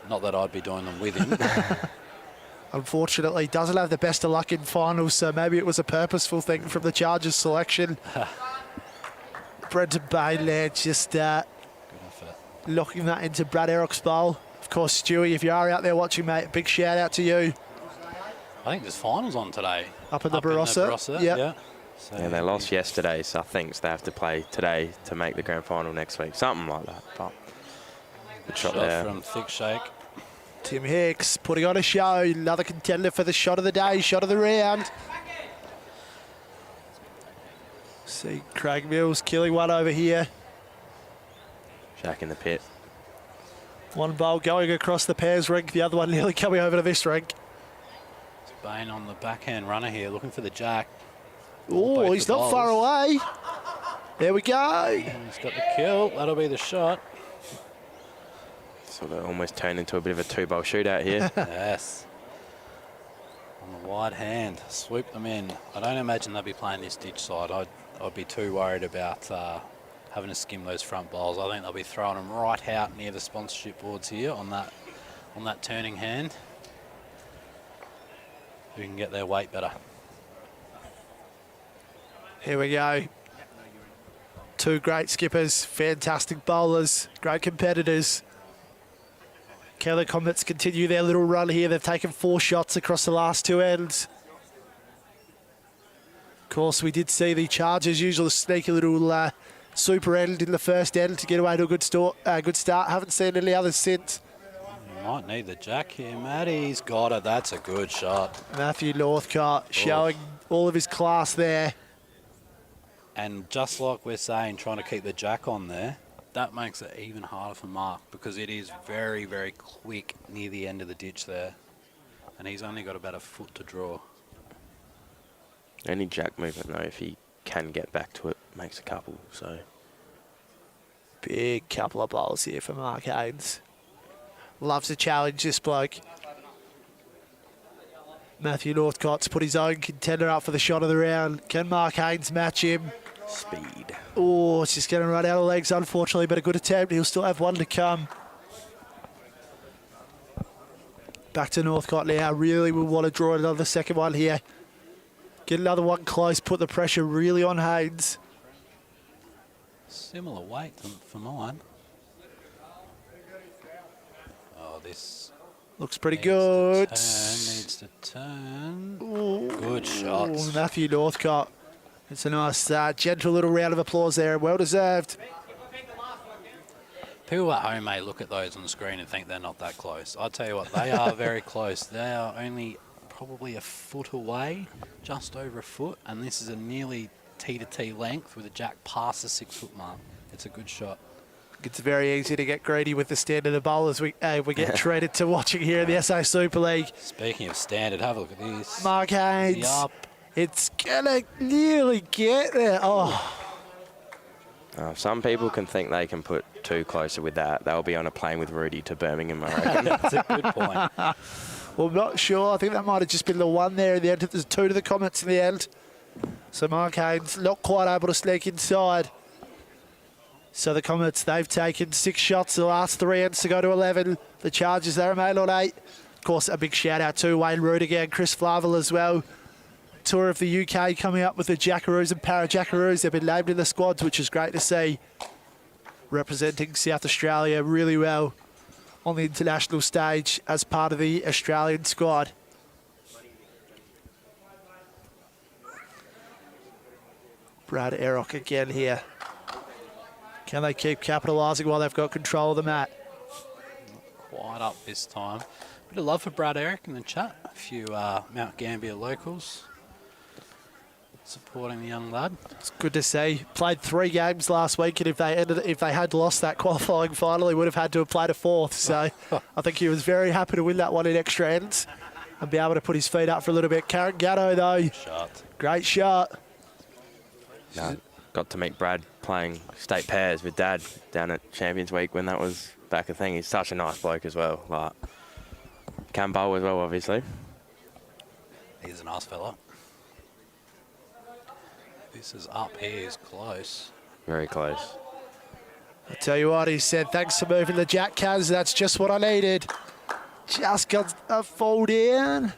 Speaker 3: Not that I'd be doing them with him.
Speaker 1: Unfortunately, doesn't have the best of luck in finals, so maybe it was a purposeful thing from the Chargers selection. Brenton Bain there just locking that into Brad Eric's bowl. Of course, Stewie, if you are out there watching, mate, big shout out to you.
Speaker 3: I think there's finals on today.
Speaker 1: Up in the Barossa. Yep.
Speaker 3: Yeah. So
Speaker 2: Yeah, they lost yesterday, so I think they have to play today to make the grand final next week. Something like that. But good shot there.
Speaker 3: From Thick Shake.
Speaker 1: Tim Hicks putting on a show. Another contender for the shot of the day, shot of the round. See Craig Mills killing one over here.
Speaker 2: Jack in the pit.
Speaker 1: One bowl going across the pairs rink, the other one nearly coming over to this rink.
Speaker 3: Bain on the backhand runner here, looking for the jack.
Speaker 1: Oh, he's not far away. There we go.
Speaker 3: And he's got the kill. That'll be the shot.
Speaker 2: Sort of almost turned into a bit of a 2-bowl shootout here.
Speaker 3: Yes. On the wide hand, swoop them in. I don't imagine they'll be playing this ditch side. I'd be too worried about having to skim those front bowls. I think they'll be throwing them right out near the sponsorship boards here on that turning hand. Who can get their weight better.
Speaker 1: Here we go. Two great skippers, fantastic bowlers, great competitors. Heysen Comets continue their little run here. They've taken 4 shots across the last 2 ends. Of course, we did see the Chargers use a sneaky little super end in the first end to get away to a good start. Haven't seen any others since.
Speaker 3: You might need the jack here, Matty's got it. That's a good shot.
Speaker 1: Matthew Northcott showing all of his class there.
Speaker 3: And just like we're saying, trying to keep the jack on there, that makes it even harder for Mark because it is very, very quick near the end of the ditch there. And he's only got about a foot to draw.
Speaker 2: Any jack movement, though, if he can get back to it, makes a couple. So
Speaker 1: big couple of bowls here for Mark Haynes. Loves to challenge this bloke. Matthew Northcott's put his own contender up for the shot of the round. Can Mark Haynes match him?
Speaker 2: speed.
Speaker 1: Oh, it's just going to run out of legs, unfortunately, but a good attempt. He'll still have one to come. Back to Northcott now. Really will want to draw another second one here. Get another one close, put the pressure really on Haynes.
Speaker 3: Similar weight for mine. Oh, this
Speaker 1: looks pretty good.
Speaker 3: Needs to turn.
Speaker 1: Ooh,
Speaker 3: good shots.
Speaker 1: Matthew Northcott. It's a nice, gentle little round of applause there. Well deserved.
Speaker 3: People at home may look at those on the screen and think they're not that close. I tell you what, they are very close. They are only probably a foot away, just over a foot, and this is a nearly tee-to-tee length with a jack past the 6 foot mark. It's a good shot.
Speaker 1: It's very easy to get greedy with the standard of bowlers we get treated to watching here in the SA Super League.
Speaker 3: Speaking of standard, have a look at this.
Speaker 1: Mark Haynes.
Speaker 3: Yup.
Speaker 1: It's gonna nearly get there. Oh,
Speaker 2: Some people can think they can put two closer with that. They'll be on a plane with Rudy to Birmingham, I reckon.
Speaker 3: That's a good point.
Speaker 1: well, I'm not sure. I think that might have just been the one there in the end. There's two to the Comets in the end. So Mark Haynes not quite able to sneak inside. So the Comets, they've taken 6 shots. The last 3 ends to go to 11. The Chargers, they remain on 8. Of course, a big shout out to Wayne Root again, Chris Flavel as well. Tour of the UK coming up with the Jackaroos and Para-Jackaroos. They've been named in the squads, which is great to see. Representing South Australia really well on the international stage as part of the Australian squad. Brad Erock again here. Can they keep capitalising while they've got control of the mat?
Speaker 3: Quite up this time. Bit of love for Brad Eric in the chat. A few Mount Gambier locals supporting the young lad.
Speaker 1: It's good to see. Played 3 games last week, and if they had lost that qualifying final, he would have had to have played a 4th. So I think he was very happy to win that one in extra ends and be able to put his feet up for a little bit. Karen Gatto, though,
Speaker 3: Shot.
Speaker 1: great shot.
Speaker 2: No, got to meet Brad playing state pairs with Dad down at Champions Week when that was back a thing. He's such a nice bloke as well. Like, can bowl as well, obviously.
Speaker 3: He's a nice fella. This is up here, is close.
Speaker 2: Very close.
Speaker 1: I tell you what, he said, thanks for moving the Jack Kaz. That's just what I needed. Just got a fall down.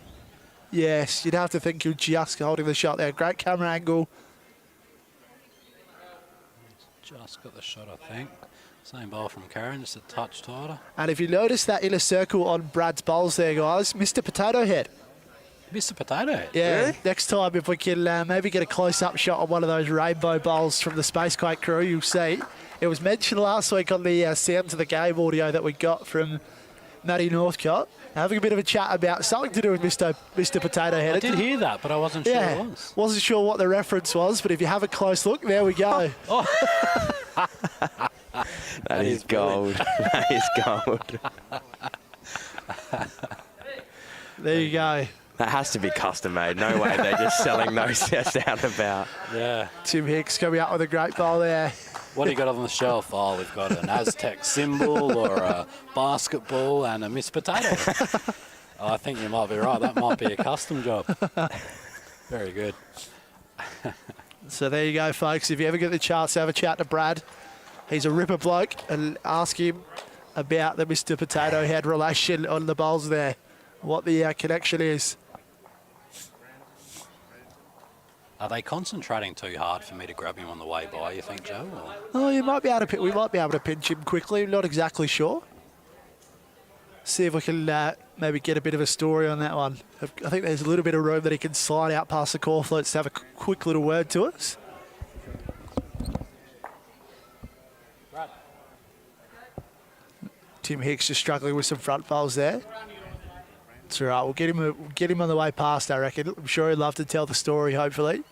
Speaker 1: Yes, you'd have to think you're just holding the shot there. Great camera angle.
Speaker 3: Just got the shot, I think. Same bowl from Karen, just a touch tighter.
Speaker 1: And if you notice that inner circle on Brad's bowls there, guys, Mr. Potato Head.
Speaker 3: Mr. Potato Head.
Speaker 1: Yeah,
Speaker 2: Really?
Speaker 1: next time if we can maybe get a close-up shot on one of those rainbow bowls from the Spacequake crew, you'll see. It was mentioned last week on the Sounds of the Game audio that we got from Matty Northcott, having a bit of a chat about something to do with Mr. Potato Head.
Speaker 3: I did hear that, but I wasn't sure
Speaker 1: Yeah,
Speaker 3: it was.
Speaker 1: wasn't sure what the reference was, but if you have a close look, there we go.
Speaker 2: That is gold. That is gold.
Speaker 1: There you go.
Speaker 2: That has to be custom made. No way they're just selling those just out and about.
Speaker 3: Yeah.
Speaker 1: Tim Hicks coming up with a great bowl there.
Speaker 3: What do you got on the shelf? Oh, we've got an Aztec symbol or a basketball and a Miss Potato. Oh, I think you might be right. That might be a custom job. Very good.
Speaker 1: So there you go, folks. If you ever get the chance to have a chat to Brad, he's a ripper bloke, and ask him about the Mr. Potato Head relation on the bowls there, what the connection is.
Speaker 3: Are they concentrating too hard for me to grab him on the way by, you think, Joe? Or?
Speaker 1: Oh, you might be able to. We might be able to pinch him quickly. Not exactly sure. See if we can maybe get a bit of a story on that one. I think there's a little bit of room that he can slide out past the core floats to have a quick little word to us. Tim Hicks just struggling with some front bowls there. It's all right. We'll get him on the way past, I reckon. I'm sure he'd love to tell the story, hopefully.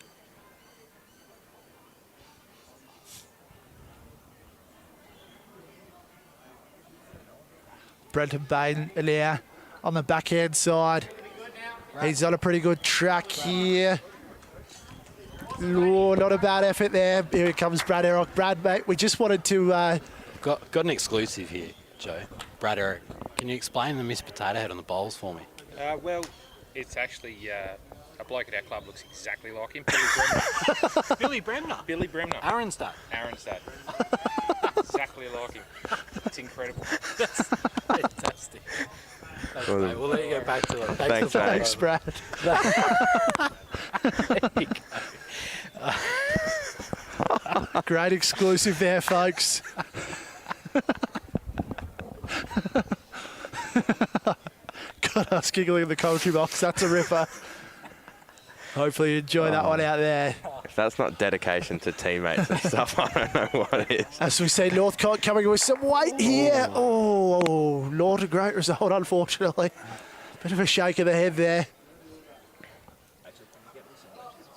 Speaker 1: Brenton Bain now on the backhand side. He's on a pretty good track here. Oh, not a bad effort there. Here comes Brad Erock. Brad, mate, we just wanted to...
Speaker 3: Got an exclusive here, Joe. Brad Eric, can you explain the Miss Potato Head on the bowls for me?
Speaker 5: Well, it's actually a bloke at our club looks exactly like him. Billy Bremner.
Speaker 3: Billy Bremner.
Speaker 5: Billy Bremner.
Speaker 3: Aaron's dad.
Speaker 5: Aaron's dad. Exactly like him. It's incredible.
Speaker 3: Fantastic. Thanks, mate. We'll let you go back to it.
Speaker 2: Thanks,
Speaker 3: for the
Speaker 2: mate.
Speaker 1: Thanks, Brad.
Speaker 3: There you go.
Speaker 1: Great exclusive there, folks. Got us giggling in the commentary box. That's a ripper. Hopefully you enjoy that one out there.
Speaker 2: If that's not dedication to teammates and stuff, I don't know what it is.
Speaker 1: As we see Northcote coming with some weight here. Oh, not a great result, unfortunately. Bit of a shake of the head there.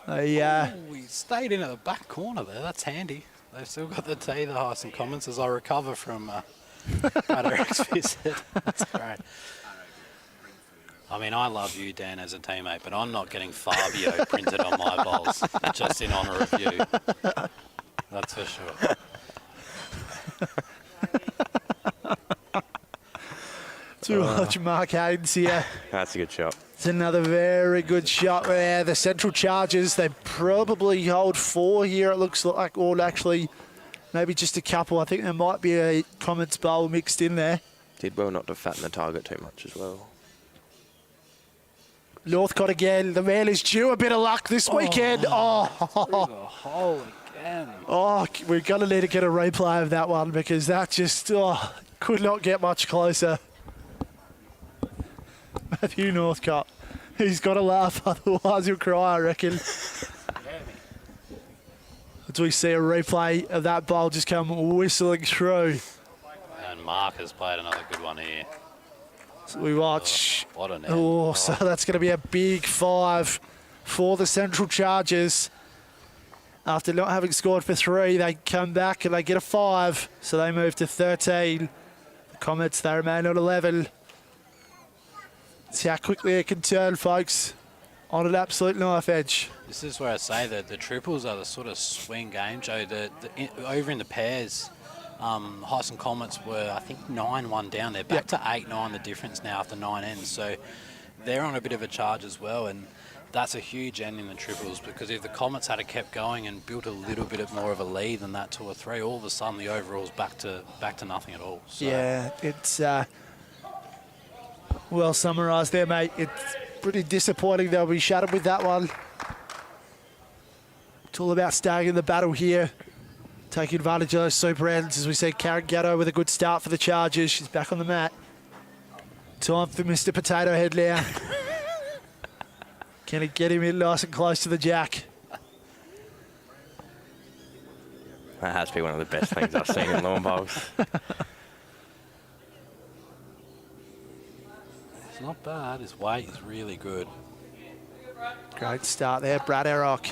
Speaker 3: We stayed in at the back corner there. That's handy. They've still got the tea, the Heysen Comets, as I recover from Brad Eric's visit. That's great. I mean, I love you, Dan, as a teammate, but I'm not getting Fabio printed on my balls just in honour of you. That's for sure.
Speaker 1: Too much Mark Haynes here.
Speaker 2: That's a good shot.
Speaker 1: It's another very good shot there. The Central Chargers, they probably hold 4 here, it looks like, or actually maybe just a couple. I think there might be a Comets bowl mixed in there.
Speaker 2: Did well not to fatten the target too much as well.
Speaker 1: Northcott again. The man is due a bit of luck this weekend.
Speaker 3: Through the hole again.
Speaker 1: Oh, we're going to need to get a replay of that one because that just could not get much closer. Matthew Northcott. He's got to laugh, otherwise he'll cry, I reckon. As we see a replay of that bowl just come whistling through.
Speaker 3: And Mark has played another good one here.
Speaker 1: So we watch.
Speaker 3: What an end.
Speaker 1: Oh, so that's going to be a big 5 for the Central Chargers. After not having scored for 3, they come back and they get a 5. So they move to 13. The Comets, they remain on 11. See how quickly it can turn, folks, on an absolute knife edge.
Speaker 3: This is where I say that the triples are the sort of swing game, Joe. Over in the pairs, Heysen Comets were, I think, 9-1 down. They're back to 8-9, the difference now after 9 ends. So they're on a bit of a charge as well, and that's a huge end in the triples because if the Comets had kept going and built a little bit more of a lead than that 2 or 3, all of a sudden the overall's back to nothing at all. So.
Speaker 1: Yeah, it's well summarised there, mate. It's pretty disappointing they'll be shattered with that one. It's all about staying in the battle here. Taking advantage of those super ends. As we see, Karen Gatto with a good start for the Chargers. She's back on the mat. Time for Mr. Potato Head now. Can he get him in nice and close to the jack?
Speaker 2: That has to be one of the best things I've seen in lawn bowls.
Speaker 3: It's not bad. His weight is really good.
Speaker 1: Great start there, Brad Erock.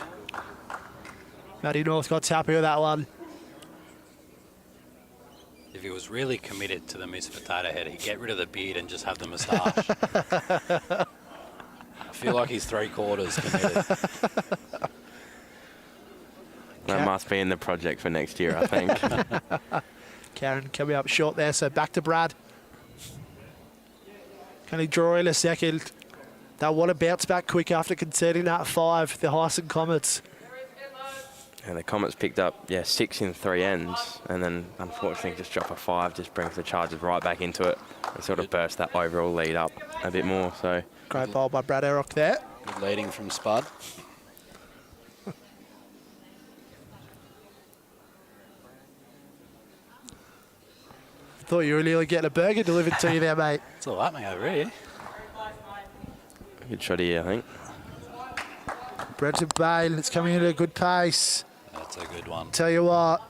Speaker 1: Matty Northcott's happy with that one.
Speaker 3: If he was really committed to the Mr. Potato Head, he'd get rid of the beard and just have the moustache. I feel like he's 3/4 committed.
Speaker 2: That must be in the project for next year, I think.
Speaker 1: Karen coming up short there, so back to Brad. Can he draw in a second? They'll want to bounce back quick after conceding that 5, the Heysen Comets.
Speaker 2: And the Comets picked up, 6 in 3 ends, and then unfortunately just drop a 5, just brings the Chargers right back into it and sort of burst that overall lead up a bit more. So
Speaker 1: Great bowl by Brad Erock there.
Speaker 3: Good leading from Spud.
Speaker 1: Thought you were nearly getting a burger delivered to you there, mate.
Speaker 3: It's all right, mate, over here.
Speaker 2: good shot here, I think.
Speaker 1: Brenton Bale, it's coming in at a good pace.
Speaker 3: That's a good one.
Speaker 1: Tell you what,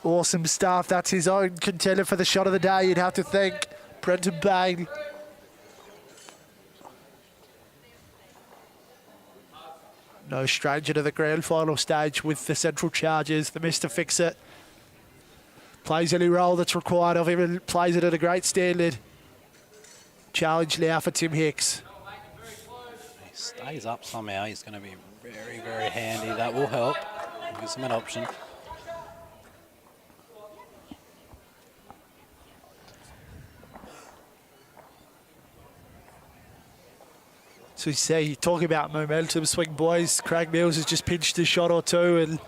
Speaker 1: awesome stuff. That's his own contender for the shot of the day, you'd have to think. Brenton Bale. No stranger to the grand final stage with the Central Chargers, the Mr. Fix-It. Plays any role that's required of him and plays it at a great standard. Challenge now for Tim Hicks.
Speaker 3: He stays up somehow. He's going to be very, very handy. That will help. Gives him an option.
Speaker 1: So you see, talking about momentum swing, boys. Craig Mills has just pinched a shot or two, and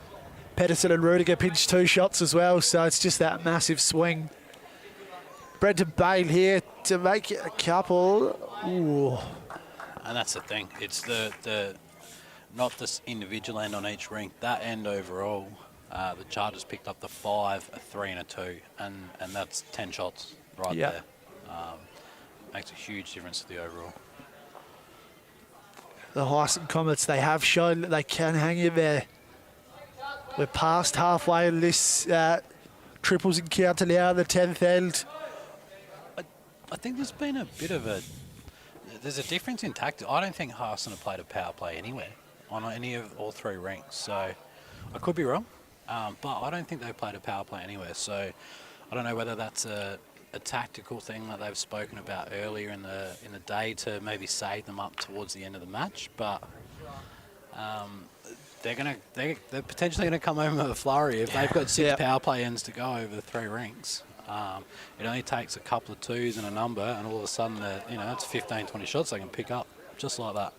Speaker 1: Pedersen and Rudiger pinched 2 shots as well. So it's just that massive swing. Brenton Bale here to make it a couple. Ooh.
Speaker 3: And that's the thing. It's the not this individual end on each rink. That end overall, the Chargers picked up the 5, a 3, and a 2, and that's 10 shots right there. Makes a huge difference to the overall.
Speaker 1: The Heysen Comets, they have shown that they can hang in there. We're past halfway in this triples encounter now, the 10th end.
Speaker 3: I think there's been a bit of a... There's a difference in tactics. I don't think Heysen have played a power play anywhere on any of all 3 rinks. So I could be wrong, but I don't think they've played a power play anywhere. So I don't know whether that's a a tactical thing that they've spoken about earlier in the day to maybe save them up towards the end of the match, but they're potentially gonna come home with a flurry if they've got 6 power play ends to go over the 3 rings. It only takes a couple of twos and a number, and all of a sudden, it's 15, 20 shots they can pick up just like that.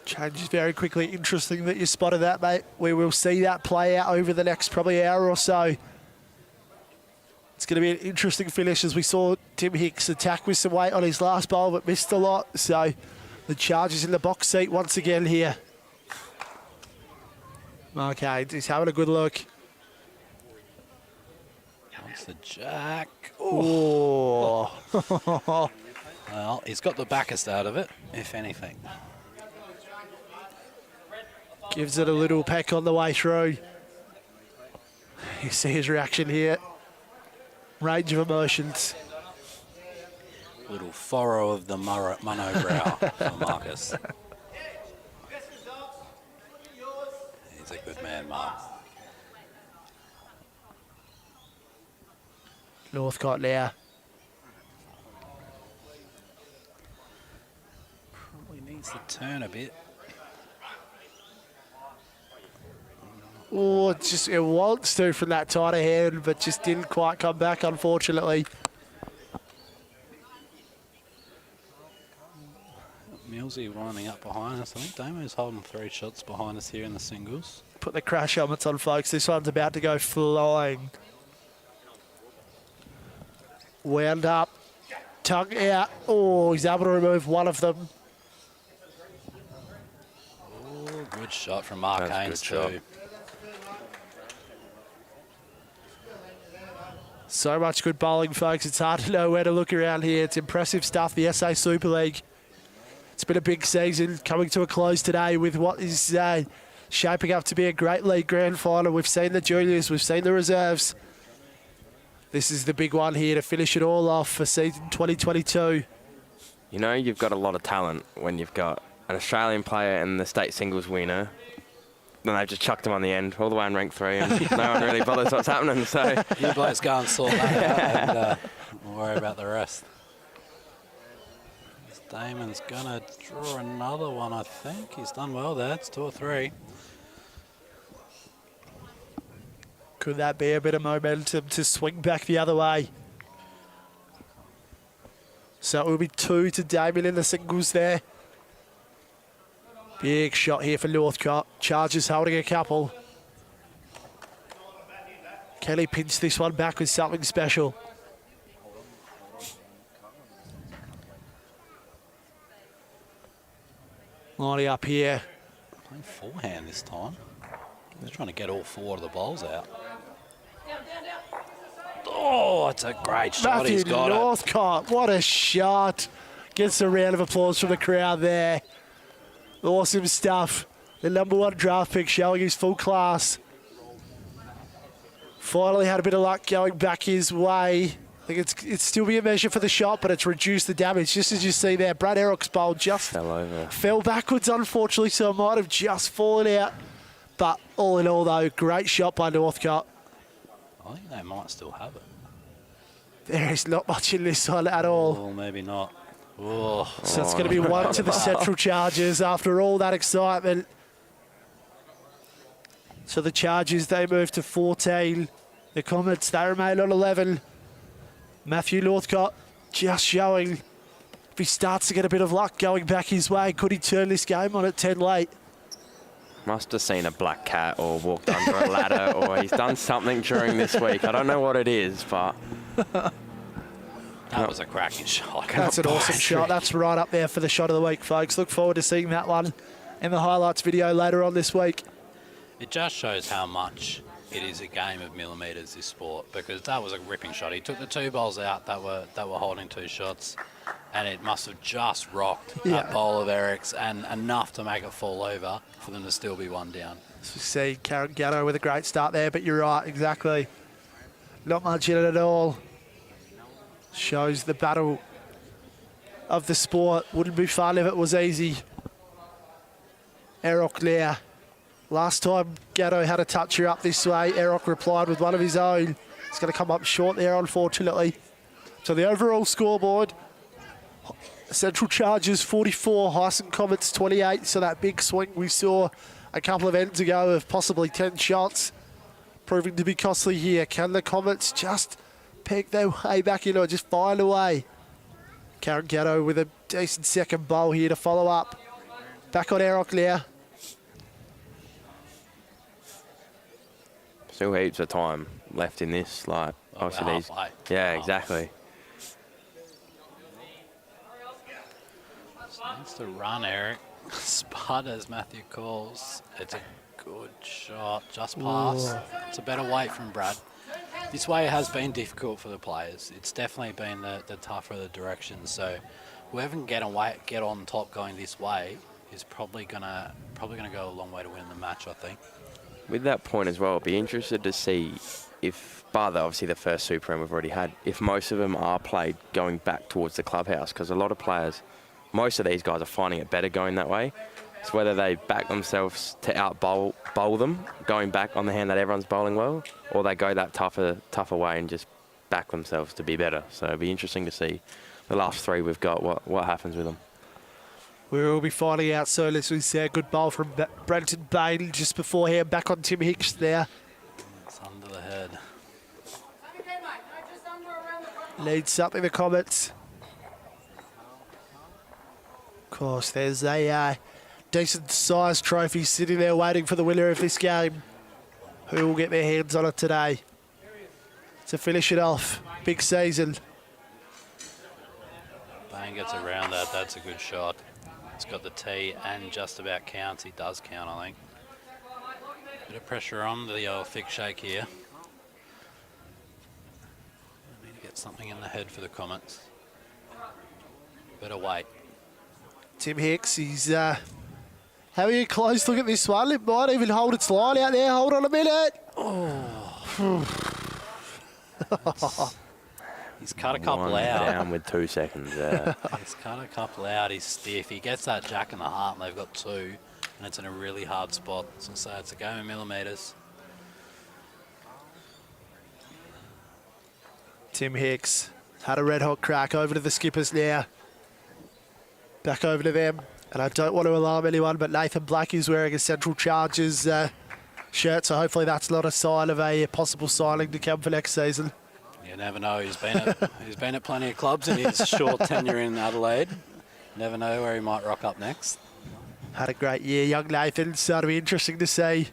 Speaker 1: Changes very quickly. Interesting that you spotted that, mate. We will see that play out over the next probably hour or so. It's going to be an interesting finish, as we saw Tim Hicks attack with some weight on his last bowl but missed a lot. So the Chargers in the box seat once again here. Okay, he's having a good look.
Speaker 3: That's the jack.
Speaker 1: Oh.
Speaker 3: Well, he's got the backest out of it, if anything.
Speaker 1: Gives it a little peck on the way through. You see his reaction here. Range of emotions.
Speaker 3: Little furrow of the monobrow for Marcus. He's a good man, Mark.
Speaker 1: Northcott now.
Speaker 3: Probably needs to turn a bit.
Speaker 1: Oh, it wants to from that tighter hand, but just didn't quite come back, unfortunately.
Speaker 3: Millsy winding up behind us. I think Damo's holding 3 shots behind us here in the singles.
Speaker 1: Put the crash helmets on, folks. This one's about to go flying. Wound up. Tongue out. Oh, he's able to remove one of them.
Speaker 3: Oh, good shot from Mark Haynes too.
Speaker 1: So much good bowling, folks. It's hard to know where to look around here. It's impressive stuff, the SA Super League. It's been a big season coming to a close today with what is shaping up to be a great league grand final. We've seen the juniors, we've seen the reserves. This is the big one here to finish it all off for season 2022.
Speaker 2: You know, you've got a lot of talent when you've got an Australian player and the state singles winner. Then they've just chucked him on the end, all the way in rank 3, and no one really bothers what's happening. So
Speaker 3: you blokes go and sort that out and we'll worry about the rest. Damon's gonna draw another one, I think. He's done well there. It's 2 or 3.
Speaker 1: Could that be a bit of momentum to swing back the other way? So it will be 2 to Damon in the singles there. Big shot here for Northcott. Chargers holding a couple. Can he pinch this one back with something special? Lining up here.
Speaker 3: Playing forehand this time. He's trying to get all 4 of the bowls out. Oh, it's a great shot.
Speaker 1: Matthew
Speaker 3: He's got
Speaker 1: Northcott, what a shot. Gets a round of applause from the crowd there. Awesome stuff. The #1 draft pick showing his full class. Finally had a bit of luck going back his way. I think it's still be a measure for the shot, but it's reduced the damage. Just as you see there, Brad Errock's bowl just fell backwards, unfortunately, so it might have just fallen out. But all in all, though, great shot by Northcott.
Speaker 3: I think they might still have it.
Speaker 1: There is not much in this one at all.
Speaker 3: Oh, maybe not. Oh.
Speaker 1: So it's going to be 1 to the Central Chargers after all that excitement. So the Chargers, they move to 14. The Comets, they remain on 11. Matthew Northcott just showing if he starts to get a bit of luck going back his way. Could he turn this game on at 10 late?
Speaker 2: Must have seen a black cat or walked under a ladder, or he's done something during this week. I don't know what it is, but...
Speaker 3: That was a cracking shot.
Speaker 1: That's an awesome shot. That's right up there for the shot of the week, folks. Look forward to seeing that one in the highlights video later on this week.
Speaker 3: It just shows how much it is a game of millimetres, this sport, because that was a ripping shot. He took the 2 bowls out that were holding 2 shots, and it must have just rocked that bowl of Eric's and enough to make it fall over for them to still be 1 down.
Speaker 1: So you see Karen Gatto with a great start there, but you're right, exactly. Not much in it at all. Shows the battle of the sport. Wouldn't be fun if it was easy. Errock now. Last time Gatto had a toucher up this way, Errock replied with one of his own. It's going to come up short there, unfortunately. So the overall scoreboard, Central Chargers 44, Heysen Comets 28. So that big swing we saw a couple of ends ago of possibly 10 shots proving to be costly here. Can the Comets just peg their way back in or just find a way? Karen Gatto with a decent second bowl here to follow up. Back on Arock now.
Speaker 2: Still heaps of time left in this. Like, obviously these.
Speaker 3: halfway.
Speaker 2: Yeah, exactly.
Speaker 3: Needs to run, Eric. Spud, as Matthew calls. It's a good shot. Just pass. It's a better weight from Brad. This way has been difficult for the players. It's definitely been the tougher of the directions. So whoever can get on top going this way is probably gonna go a long way to win the match, I think.
Speaker 2: With that point as well, I'd be interested to see if, obviously the first Super M we've already had, if most of them are played going back towards the clubhouse, because a lot of players, most of these guys are finding it better going that way. It's whether they back themselves to out-bowl them, going back on the hand that everyone's bowling well, or they go that tougher way and just back themselves to be better. So it'd be interesting to see the last three we've got, what happens with them.
Speaker 1: We will be finding out soon, as we said. Good bowl from Brenton Bain just beforehand. Back on Tim Hicks there.
Speaker 3: It's under the head.
Speaker 1: Needs something, the Comets. Of course, there's a decent sized trophy sitting there waiting for the winner of this game. Who will get their hands on it today to finish it off? Big season.
Speaker 3: Bain gets around that. That's a good shot. It's got the tee and just about counts. He does count, I think. Bit of pressure on the old thick shake here. Need to get something in the head for the Comets. Better wait.
Speaker 1: Tim Hicks, he's having a close look at this one. It might even hold its line out there. Hold on a minute.
Speaker 3: He's cut a couple
Speaker 2: One
Speaker 3: out.
Speaker 2: down with 2 seconds.
Speaker 3: He's cut a couple out. He's stiff. He gets that jack in the heart, and they've got two, and it's in a really hard spot. So it's a game of millimetres.
Speaker 1: Tim Hicks had a red hot crack. Over to the skippers now. Back over to them. And I don't want to alarm anyone, but Nathan Black is wearing a Central Chargers shirt, so hopefully that's not a sign of a possible signing to come for next season.
Speaker 3: You never know. He's been at plenty of clubs in his short tenure in Adelaide. Never know where he might rock up next.
Speaker 1: Had a great year, young Nathan, so it'll be interesting to see.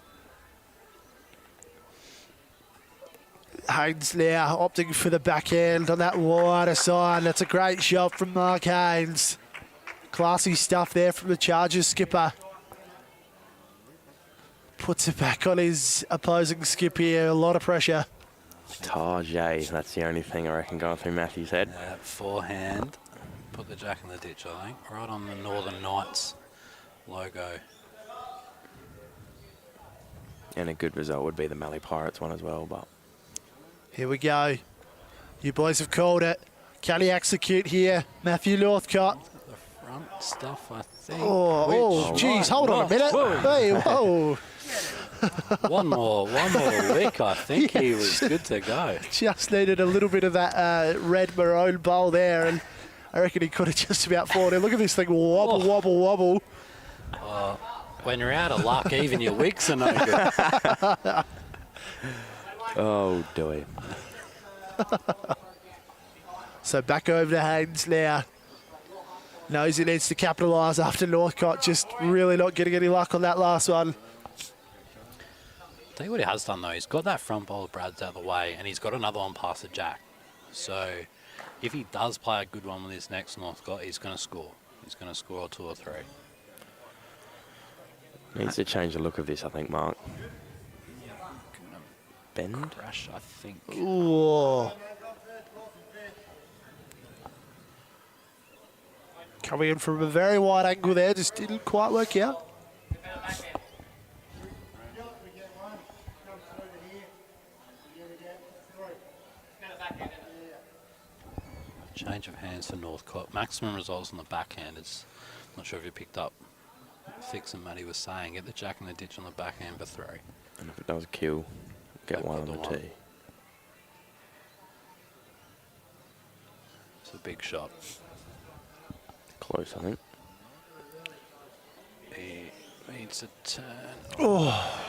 Speaker 1: Haynes now opting for the backhand on that wider side. That's a great shot from Mark Haynes. Classy stuff there from the Chargers skipper. Puts it back on his opposing skip here. A lot of pressure.
Speaker 2: Tajay, that's the only thing I reckon going through Matthew's head.
Speaker 3: Forehand. Put the jack in the ditch, I think. Right on the Northern Knights logo.
Speaker 2: And a good result would be the Mallee Pirates one as well, but
Speaker 1: Here we go. You boys have called it. Can he execute here? Matthew Northcott.
Speaker 3: The front stuff, I think.
Speaker 1: Geez, hold on a minute.
Speaker 3: Whoa.
Speaker 1: Hey, whoa.
Speaker 3: One more wick, I think he was good to go.
Speaker 1: Just needed a little bit of that red maroon bowl there, and I reckon he could have just about fallen in. Look at this thing wobble, wobble, wobble.
Speaker 3: When you're out of luck, even your wicks are no good.
Speaker 2: oh, do it.
Speaker 1: So back over to Haynes now. Knows he needs to capitalise after Northcott just really not getting any luck on that last one.
Speaker 3: Tell you what he has done though, he's got that front bowl of Brad's out of the way and he's got another one past the jack. So if he does play a good one with this next Northcott, he's going to score. He's going to score 2 or 3.
Speaker 2: Needs to change the look of this, I think, Mark. Bend?
Speaker 3: Crash, I think.
Speaker 1: Ooh. Coming in from a very wide angle there, just didn't quite work out.
Speaker 3: Change of hands for Northcott. Maximum results on the backhand is, not sure if you picked up. Fix and Matty was saying, get the jack in the ditch on the backhand for 3.
Speaker 2: And if it does kill, get
Speaker 3: They've
Speaker 2: one on
Speaker 3: got
Speaker 2: the
Speaker 3: the
Speaker 2: tee.
Speaker 3: It's a big shot.
Speaker 2: Close, I think.
Speaker 3: He needs a turn.
Speaker 1: Oh,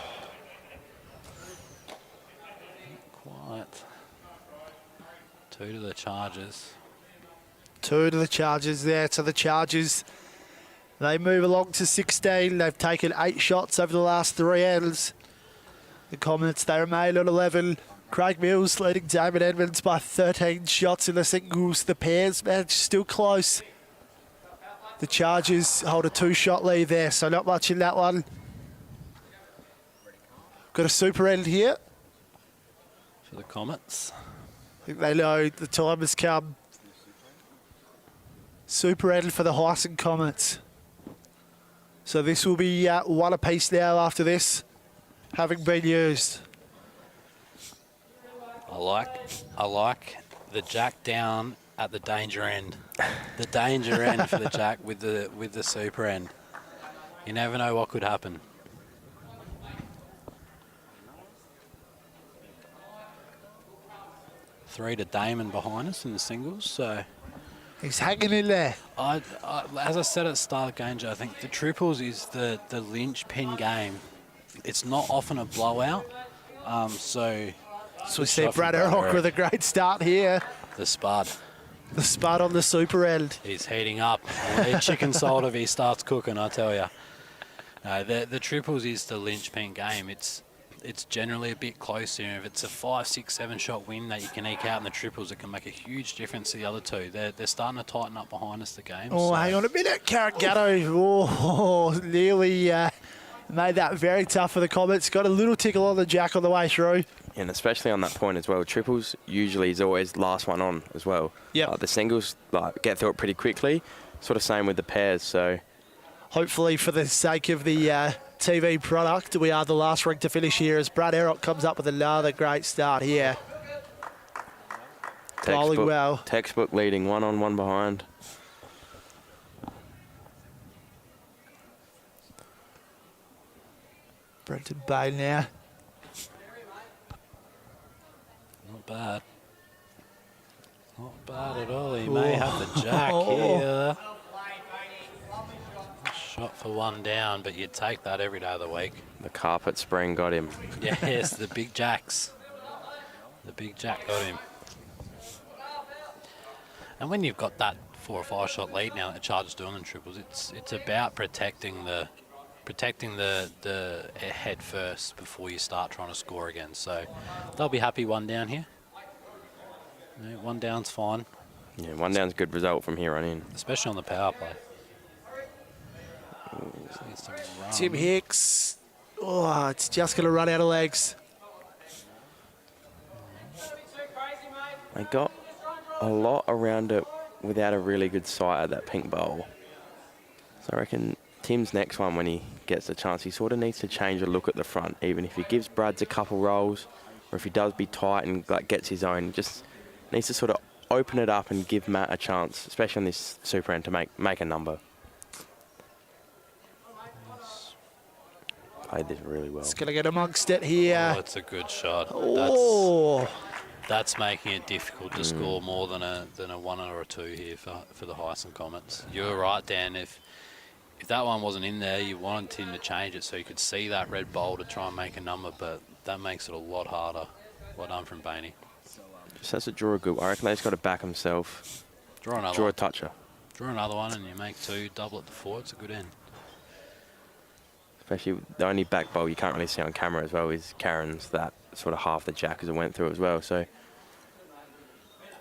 Speaker 3: Quite. 2 to the Chargers.
Speaker 1: 2 to the Chargers there. So the Chargers, they move along to 16. They've taken 8 shots over the last 3 ends. The Comets, they remain on 11. Craig Mills leading Damon Edmonds by 13 shots in the singles. The pairs, man, still close. The Chargers hold a 2-shot lead there, so not much in that one. Got a super end here.
Speaker 3: For the Comets.
Speaker 1: I think they know the time has come. Super end for the Heysen Comets. So this will be 1 apiece now after this, having been used.
Speaker 3: I like the jack down at the danger end. The danger end for the jack with the super end. You never know what could happen. Three to Damon behind us in the singles, so
Speaker 1: He's hanging in there.
Speaker 3: as I said at the start of the game, Joe, I think the triples is the linchpin game. It's not often a blowout, so
Speaker 1: We see Brad Erock with a great start here.
Speaker 3: the spud.
Speaker 1: The spud on the super end.
Speaker 3: He's heating up. Well, chicken salt if he starts cooking, I tell you. No, the triples is the linchpin game. It's generally a bit closer. If it's a 5, 6, 7 shot win that you can eke out in the triples, it can make a huge difference to the other two. They're starting to tighten up behind us the game.
Speaker 1: Oh,
Speaker 3: so.
Speaker 1: hang on a minute. Karen Gatto nearly made that very tough for the Comets. Got a little tickle on the jack on the way through.
Speaker 2: And especially on that point as well, triples usually is always last one on as well.
Speaker 1: Yep.
Speaker 2: The singles get through it pretty quickly. Sort of same with the pairs. So
Speaker 1: Hopefully, for the sake of the TV product, we are the last ring to finish here as Brad Erock comes up with another great start here. Bowling well.
Speaker 2: Textbook leading, 1 on, 1 behind.
Speaker 1: Brenton Bay now.
Speaker 3: Not bad. Not bad at all. He may have the jack here. Shot for 1 down, but you'd take that every day of the week.
Speaker 2: The carpet spring got him.
Speaker 3: Yes, the big jacks. The big jack got him. And when you've got that 4 or 5 shot lead now that the Chargers doing in triples, it's about protecting the head first before you start trying to score again. So they'll be happy 1 down here. Yeah, 1 down's fine.
Speaker 2: Yeah, 1 down's a good result from here on in.
Speaker 3: Especially on the power play.
Speaker 1: Tim Hicks. Oh, it's just going to run out of legs.
Speaker 2: They got a lot around it without a really good sight at that pink bowl. So I reckon Tim's next one, when he gets the chance, he sort of needs to change a look at the front. Even if he gives Brad's a couple rolls, or if he does be tight and gets his own, just needs to sort of open it up and give Matt a chance, especially on this super end, to make a number. Played this really well.
Speaker 1: It's going to get amongst it here.
Speaker 3: Oh, it's a good shot.
Speaker 1: Oh,
Speaker 3: That's making it difficult to score more than a 1 or a 2 here for the Heysen Comets. You're right, Dan. If that one wasn't in there, you wanted him to change it so you could see that red bowl to try and make a number, but that makes it a lot harder. Well done from Bainey.
Speaker 2: Just has to draw a good. I reckon he's got to back himself.
Speaker 3: Draw another
Speaker 2: Draw
Speaker 3: one.
Speaker 2: a toucher.
Speaker 3: Draw another one and you make 2, double it to 4. It's a good end.
Speaker 2: Especially the only back bowl you can't really see on camera as well is Karen's, that sort of half the jack as it went through as well. So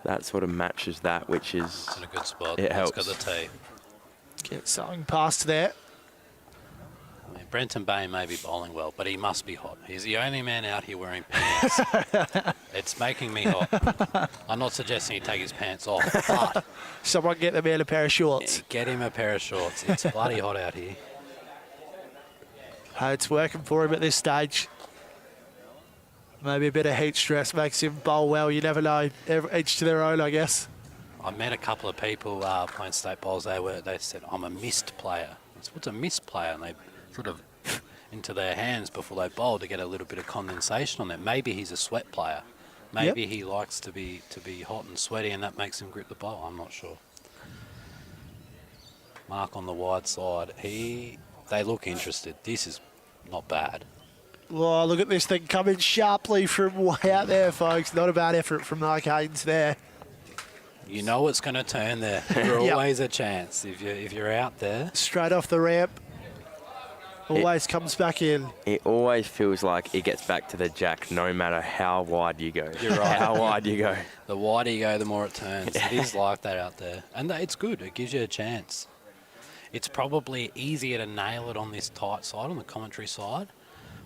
Speaker 2: that sort of matches that, which is...
Speaker 3: It's in a good spot.
Speaker 2: It helps.
Speaker 3: It's got the tee.
Speaker 1: get something past there.
Speaker 3: I mean, Brenton Bain may be bowling well, but he must be hot. He's the only man out here wearing pants. It's making me hot. I'm not suggesting he take his pants off, but
Speaker 1: Someone get the man a pair of shorts.
Speaker 3: get him a pair of shorts. It's bloody hot out here.
Speaker 1: It's working for him at this stage. Maybe a bit of heat stress makes him bowl well. You never know. Each to their own, I guess.
Speaker 3: I met a couple of people playing state bowls. They said, I'm a missed player. I said, what's a missed player? And they sort of into their hands before they bowl to get a little bit of condensation on them. Maybe he's a sweat player. Maybe he likes to be hot and sweaty, and that makes him grip the bowl. I'm not sure. Mark on the wide side. They look interested. This is not bad.
Speaker 1: Oh, look at this thing coming sharply from way out there, folks. Not a bad effort from Mike Haynes there.
Speaker 3: You know it's going to turn there. There's always a chance if you're out there.
Speaker 1: Straight off the ramp. Always comes back in.
Speaker 2: It always feels like it gets back to the jack no matter how wide you go.
Speaker 3: You're right.
Speaker 2: How wide you go.
Speaker 3: The wider you go, the more it turns. It is like that out there. And it's good. It gives you a chance. It's probably easier to nail it on this tight side, on the commentary side,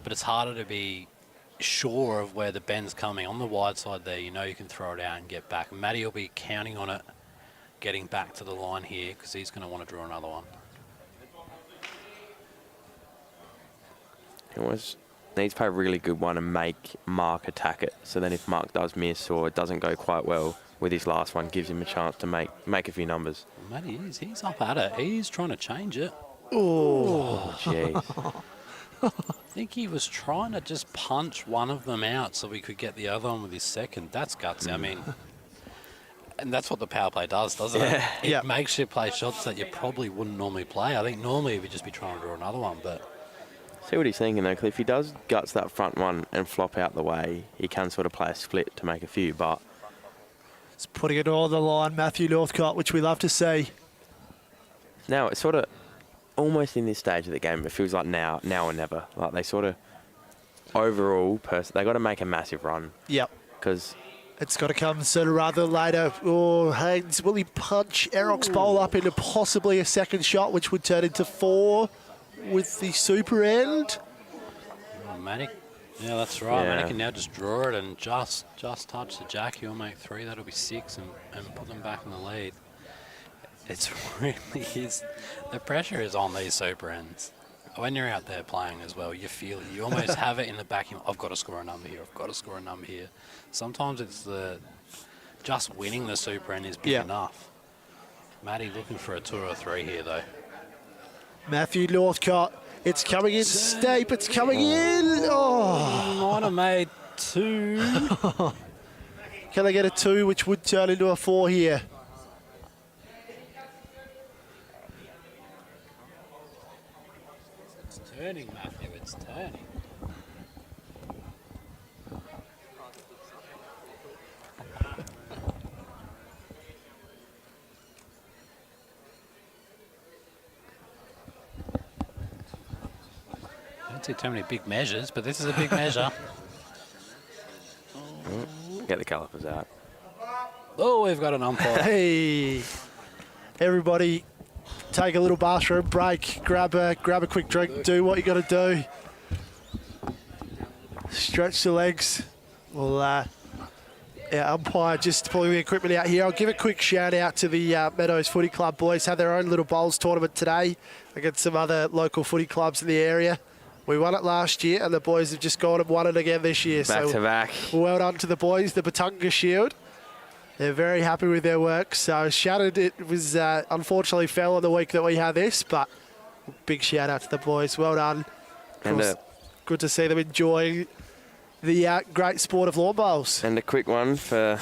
Speaker 3: but it's harder to be sure of where the bend's coming. On the wide side there, you know you can throw it out and get back. Matty will be counting on it, getting back to the line here, because he's going to want to draw another one.
Speaker 2: It needs to play a really good one and make Mark attack it. So then if Mark does miss or it doesn't go quite well with his last one, gives him a chance to make a few numbers.
Speaker 3: Well, Matty he's up at it. He's trying to change it.
Speaker 2: Oh, jeez.
Speaker 3: I think he was trying to just punch one of them out so we could get the other one with his second. That's gutsy. I mean, and that's what the power play does, doesn't it? It makes you play shots that you probably wouldn't normally play. I think normally we'd just be trying to draw another one, but...
Speaker 2: See what he's thinking though, because if he does guts that front one and flop out the way, he can sort of play a split to make a few, but...
Speaker 1: It's putting it all on the line, Matthew Northcott, which we love to see.
Speaker 2: Now, it's sort of almost in this stage of the game, it feels like now or never. Like they sort of, overall, they got to make a massive run.
Speaker 1: Yep.
Speaker 2: Because...
Speaker 1: It's got to come sooner rather than later. Oh, Haynes, will he punch Eric's bowl up into possibly a second shot, which would turn into 4 with the super end?
Speaker 3: Oh, Matty. Yeah, that's right. Yeah. Matty can now just draw it and just touch the jack. He'll make 3. That'll be 6 and put them back in the lead. It's really is. The pressure is on these super ends. When you're out there playing as well, you feel it. You almost have it in the back. I've got to score a number here. I've got to score a number here. Sometimes it's just winning the super end is big enough. Matty looking for a 2 or a 3 here though.
Speaker 1: Matthew Northcott, it's coming in steep. It's coming in. Oh,
Speaker 3: might have made 2.
Speaker 1: Can they get a 2, which would turn into a 4 here?
Speaker 3: It's turning, Matthew. It's turning. Don't see too many big measures, but this is a big measure.
Speaker 2: Get the calipers out.
Speaker 3: Oh, we've got an umpire.
Speaker 1: Hey, everybody, take a little bathroom break, grab a quick drink, do what you got to do. Stretch the legs. Well, umpire just pulling the equipment out here. I'll give a quick shout out to the Meadows Footy Club boys. Had their own little bowls tournament today against some other local footy clubs in the area. We won it last year, and the boys have just gone and won it again this year.
Speaker 2: Back to back.
Speaker 1: Well done to the boys, the Batunga Shield. They're very happy with their work. So Shattered, it was unfortunately fell on the week that we had this, but big shout out to the boys. Well done.
Speaker 2: And
Speaker 1: good to see them enjoying the great sport of lawn bowls.
Speaker 2: And a quick one for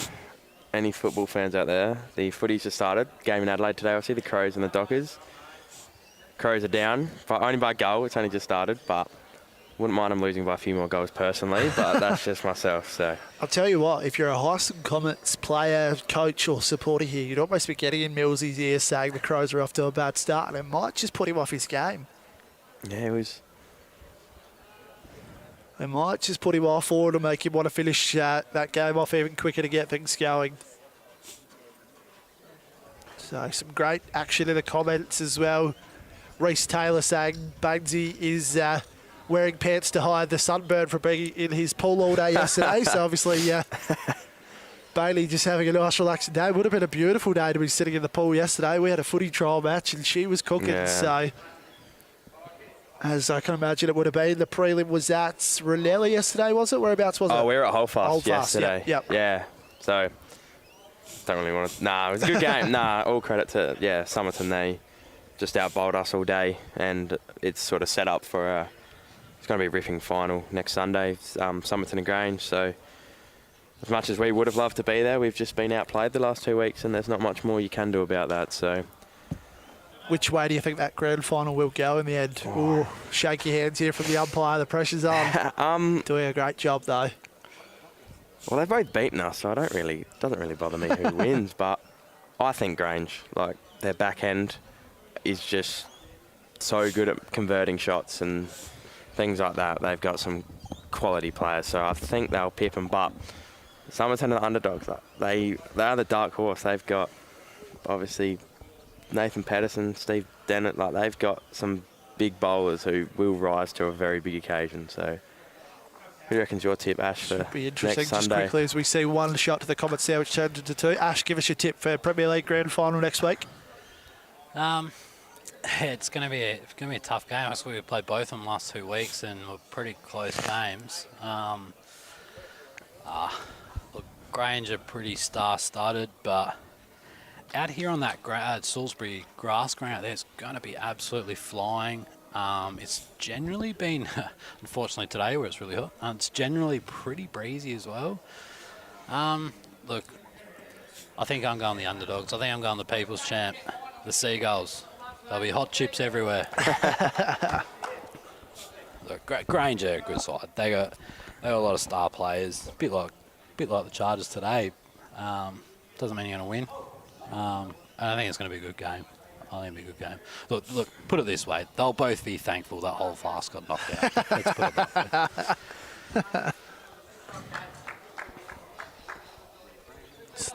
Speaker 2: any football fans out there. The footies just started. Game in Adelaide today. I see the Crows and the Dockers. Crows are down, but only by a goal. It's only just started, but wouldn't mind them losing by a few more goals personally, but that's just myself. So
Speaker 1: I'll tell you what, if you're a Heysen Comets player, coach or supporter here, you'd almost be getting in Millsy's ear saying the Crows are off to a bad start, and it might just put him off his game.
Speaker 2: Yeah, it was.
Speaker 1: It might just put him off, or it'll make him want to finish that game off even quicker to get things going. So some great action in the comments as well. Reece Taylor saying Bainesy is wearing pants to hide the sunburn from being in his pool all day yesterday. So obviously Bailey just having a nice relaxing day. Would have been a beautiful day to be sitting in the pool yesterday. We had a footy trial match and she was cooking.
Speaker 2: Yeah.
Speaker 1: So as I can imagine it would have been. The prelim was at Ranelli yesterday, was it? Whereabouts was it?
Speaker 2: Oh, we were at Holdfast
Speaker 1: Holdfast
Speaker 2: yesterday.
Speaker 1: Yep.
Speaker 2: Yeah. So don't really want to. Nah, it was a good game. All credit to Somerton. They just out-bowled us all day, and it's sort of set up for it's going to be a ripping final next Sunday, Somerton and Grange. So as much as we would have loved to be there, we've just been outplayed the last 2 weeks, and there's not much more you can do about that. So,
Speaker 1: Which way do you think that grand final will go in the end? Ooh, shake your hands here from the umpire. The pressure's on. Doing a great job, though.
Speaker 2: Well, they've both beaten us, so doesn't really bother me who wins. But I think Grange, like their back end, is just so good at converting shots and things like that. They've got some quality players, so I think they'll pip them. But Somerton are the underdogs. They are the dark horse. They've got obviously Nathan Pedersen, Steve Dennett. Like they've got some big bowlers who will rise to a very big occasion. So. Who reckon's your tip, Ash, for
Speaker 1: Should be interesting.
Speaker 2: next
Speaker 1: Just
Speaker 2: Sunday?
Speaker 1: quickly as we see one shot to the Comets there, which turned into two. Ash, give us your tip for Premier League Grand Final next week.
Speaker 3: It's going to be a tough game. I we played both of them last 2 weeks and were pretty close games. Look, Grange are pretty star-studded, but out here on that Salisbury grass ground, there's going to be absolutely flying. It's generally been, unfortunately today where it's really hot, it's generally pretty breezy as well. Look, I think I'm going the underdogs. I think I'm going the People's Champ, the Seagulls. There'll be hot chips everywhere. Look, Grange are a good side. They got a lot of star players, a bit like the Chargers today. Doesn't mean you're going to win. And I think it's going to be a good game. I think it'll be a good game. Look, put it this way. They'll both be thankful that whole flask got knocked out. Let's put it that way.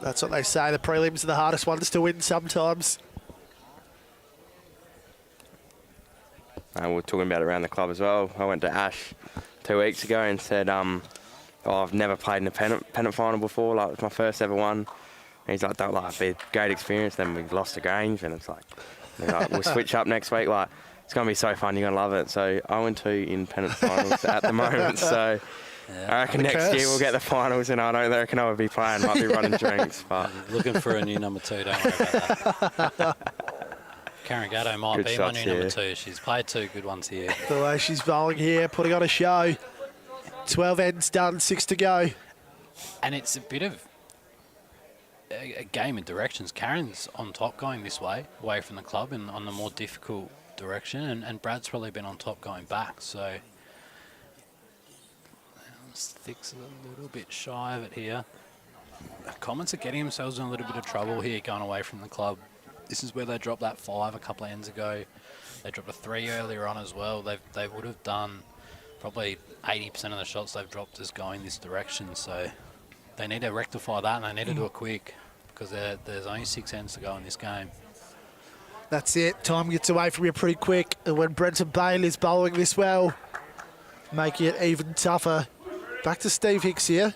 Speaker 1: That's what they say. The prelims are the hardest ones to win sometimes.
Speaker 2: We were talking about it around the club as well. I went to Ash 2 weeks ago and said, I've never played in a pennant final before. Like, it's my first ever one. And he's like, don't like, it'd be a great experience. Then we lost to Grange, and it's like, we'll switch up next week. Like, it's going to be so fun. You're going to love it. So I went to in pennant finals at the moment. So I reckon next year we'll get the finals, and I don't reckon I would be playing. Might be running drinks. But
Speaker 3: Looking for a new number 2, don't worry about that. Karen Gatto might
Speaker 2: Good
Speaker 3: be my
Speaker 2: shots
Speaker 3: new number
Speaker 2: here.
Speaker 3: 2. She's played 2 good ones here.
Speaker 1: The way she's bowling here, putting on a show. 12 ends done, 6 to go.
Speaker 3: And it's a bit of a game in directions. Karen's on top going this way, away from the club, and on the more difficult direction. And Brad's probably been on top going back. So Stick's a little bit shy of it here. The Comets are getting themselves in a little bit of trouble here going away from the club. This is where they dropped that 5 a couple of ends ago. They dropped a 3 earlier on as well. They would have done probably 80% of the shots they've dropped is going this direction. So they need to rectify that, and they need to do it quick because there's only 6 ends to go in this game.
Speaker 1: That's it. Time gets away from you pretty quick. And when Brenton Bale is bowling this well, making it even tougher. Back to Steve Hicks here.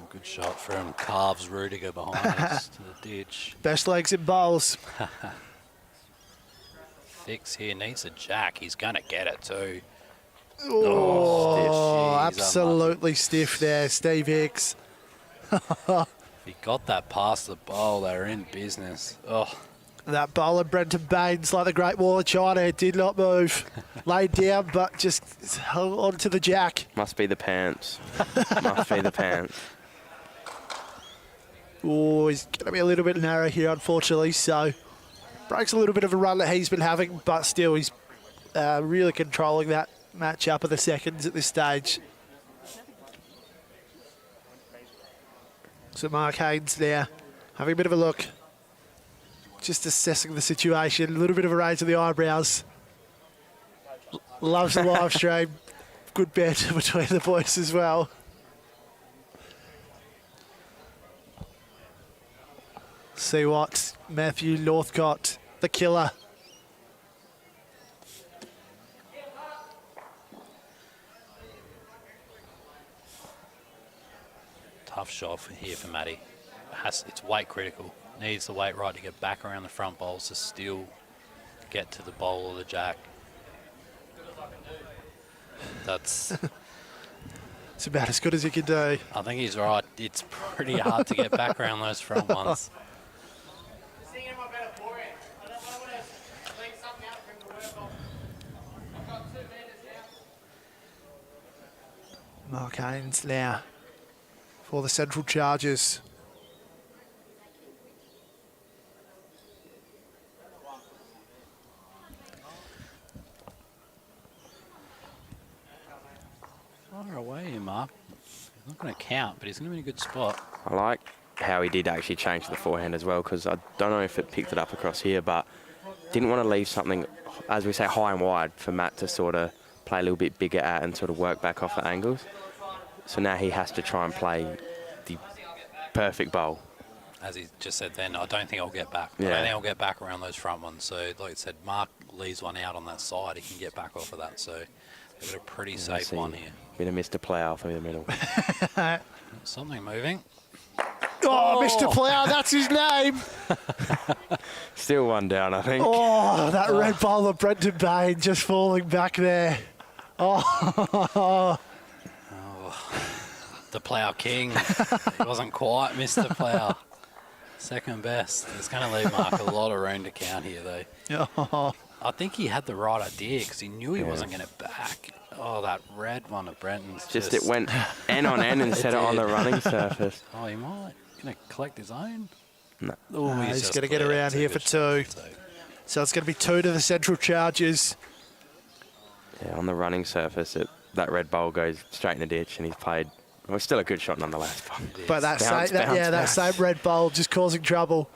Speaker 3: Good shot from Carves Rudiger behind us to the ditch.
Speaker 1: Best legs in bowls.
Speaker 3: Fix here needs a jack. He's going to get it too.
Speaker 1: Oh,
Speaker 3: Jeez,
Speaker 1: absolutely stiff there, Steve Hicks.
Speaker 3: If he got that past the bowl, they were in business. Oh,
Speaker 1: That bowler, Brenton Baines, like the Great Wall of China, did not move. Laid down, but just held on to the jack.
Speaker 2: must be the pants. Must be the pants.
Speaker 1: Oh, he's going to be a little bit narrow here, unfortunately. So, breaks a little bit of a run that he's been having, but still, he's really controlling that match up at the seconds at this stage. So, Mark Haynes now having a bit of a look. Just assessing the situation. A little bit of a raise to the eyebrows. Loves the live stream. Good banter between the boys as well. See what Matthew Northcott, the killer.
Speaker 3: tough shot here for Matty. It's weight critical. Needs the weight right to get back around the front bowls to still get to the bowl or the jack. That's...
Speaker 1: It's about as good as you can do.
Speaker 3: I think he's right. It's pretty hard to get back around those front ones.
Speaker 1: Mark Haynes now for the Central Chargers.
Speaker 3: Far away, Mark. He's not going to count, but he's going to be in a good spot.
Speaker 2: I like how he did actually change the forehand as well, because I don't know if it picked it up across here, but didn't want to leave something, as we say, high and wide for Matt to sort of play a little bit bigger at and sort of work back off the angles. So now he has to try and play the perfect bowl.
Speaker 3: As he just said then, I don't think I'll get back.
Speaker 2: Yeah.
Speaker 3: I don't think I'll get back around those front ones. So, like I said, Mark leaves one out on that side. He can get back off of that. So, they've got a pretty safe
Speaker 2: See,
Speaker 3: one here.
Speaker 2: Bit of Mr. Plough through the middle.
Speaker 3: Something moving.
Speaker 1: Oh, Mr. Plough, that's his name.
Speaker 2: Still one down, I think.
Speaker 1: Oh, that red ball of Brenton Bain just falling back there. Oh.
Speaker 3: The Plough King. He wasn't quite Mr. Plough. Second best. It's going to leave Mark a lot of room to count here, though.
Speaker 1: Oh.
Speaker 3: I think he had the right idea because he knew he wasn't going to back. Oh, that red one of Brenton's
Speaker 2: Just it went end on end instead of on the running surface.
Speaker 3: Oh, he might. Going to collect his own?
Speaker 2: No.
Speaker 3: Oh,
Speaker 1: He's
Speaker 3: just
Speaker 1: going to get
Speaker 3: clear.
Speaker 1: around here for two. So it's going to be 2 to the Central Chargers.
Speaker 2: Yeah, on the running surface, that red bowl goes straight in the ditch, and he's played. Well, still a good shot nonetheless.
Speaker 1: But that
Speaker 2: Bounce.
Speaker 1: same red bowl just causing trouble.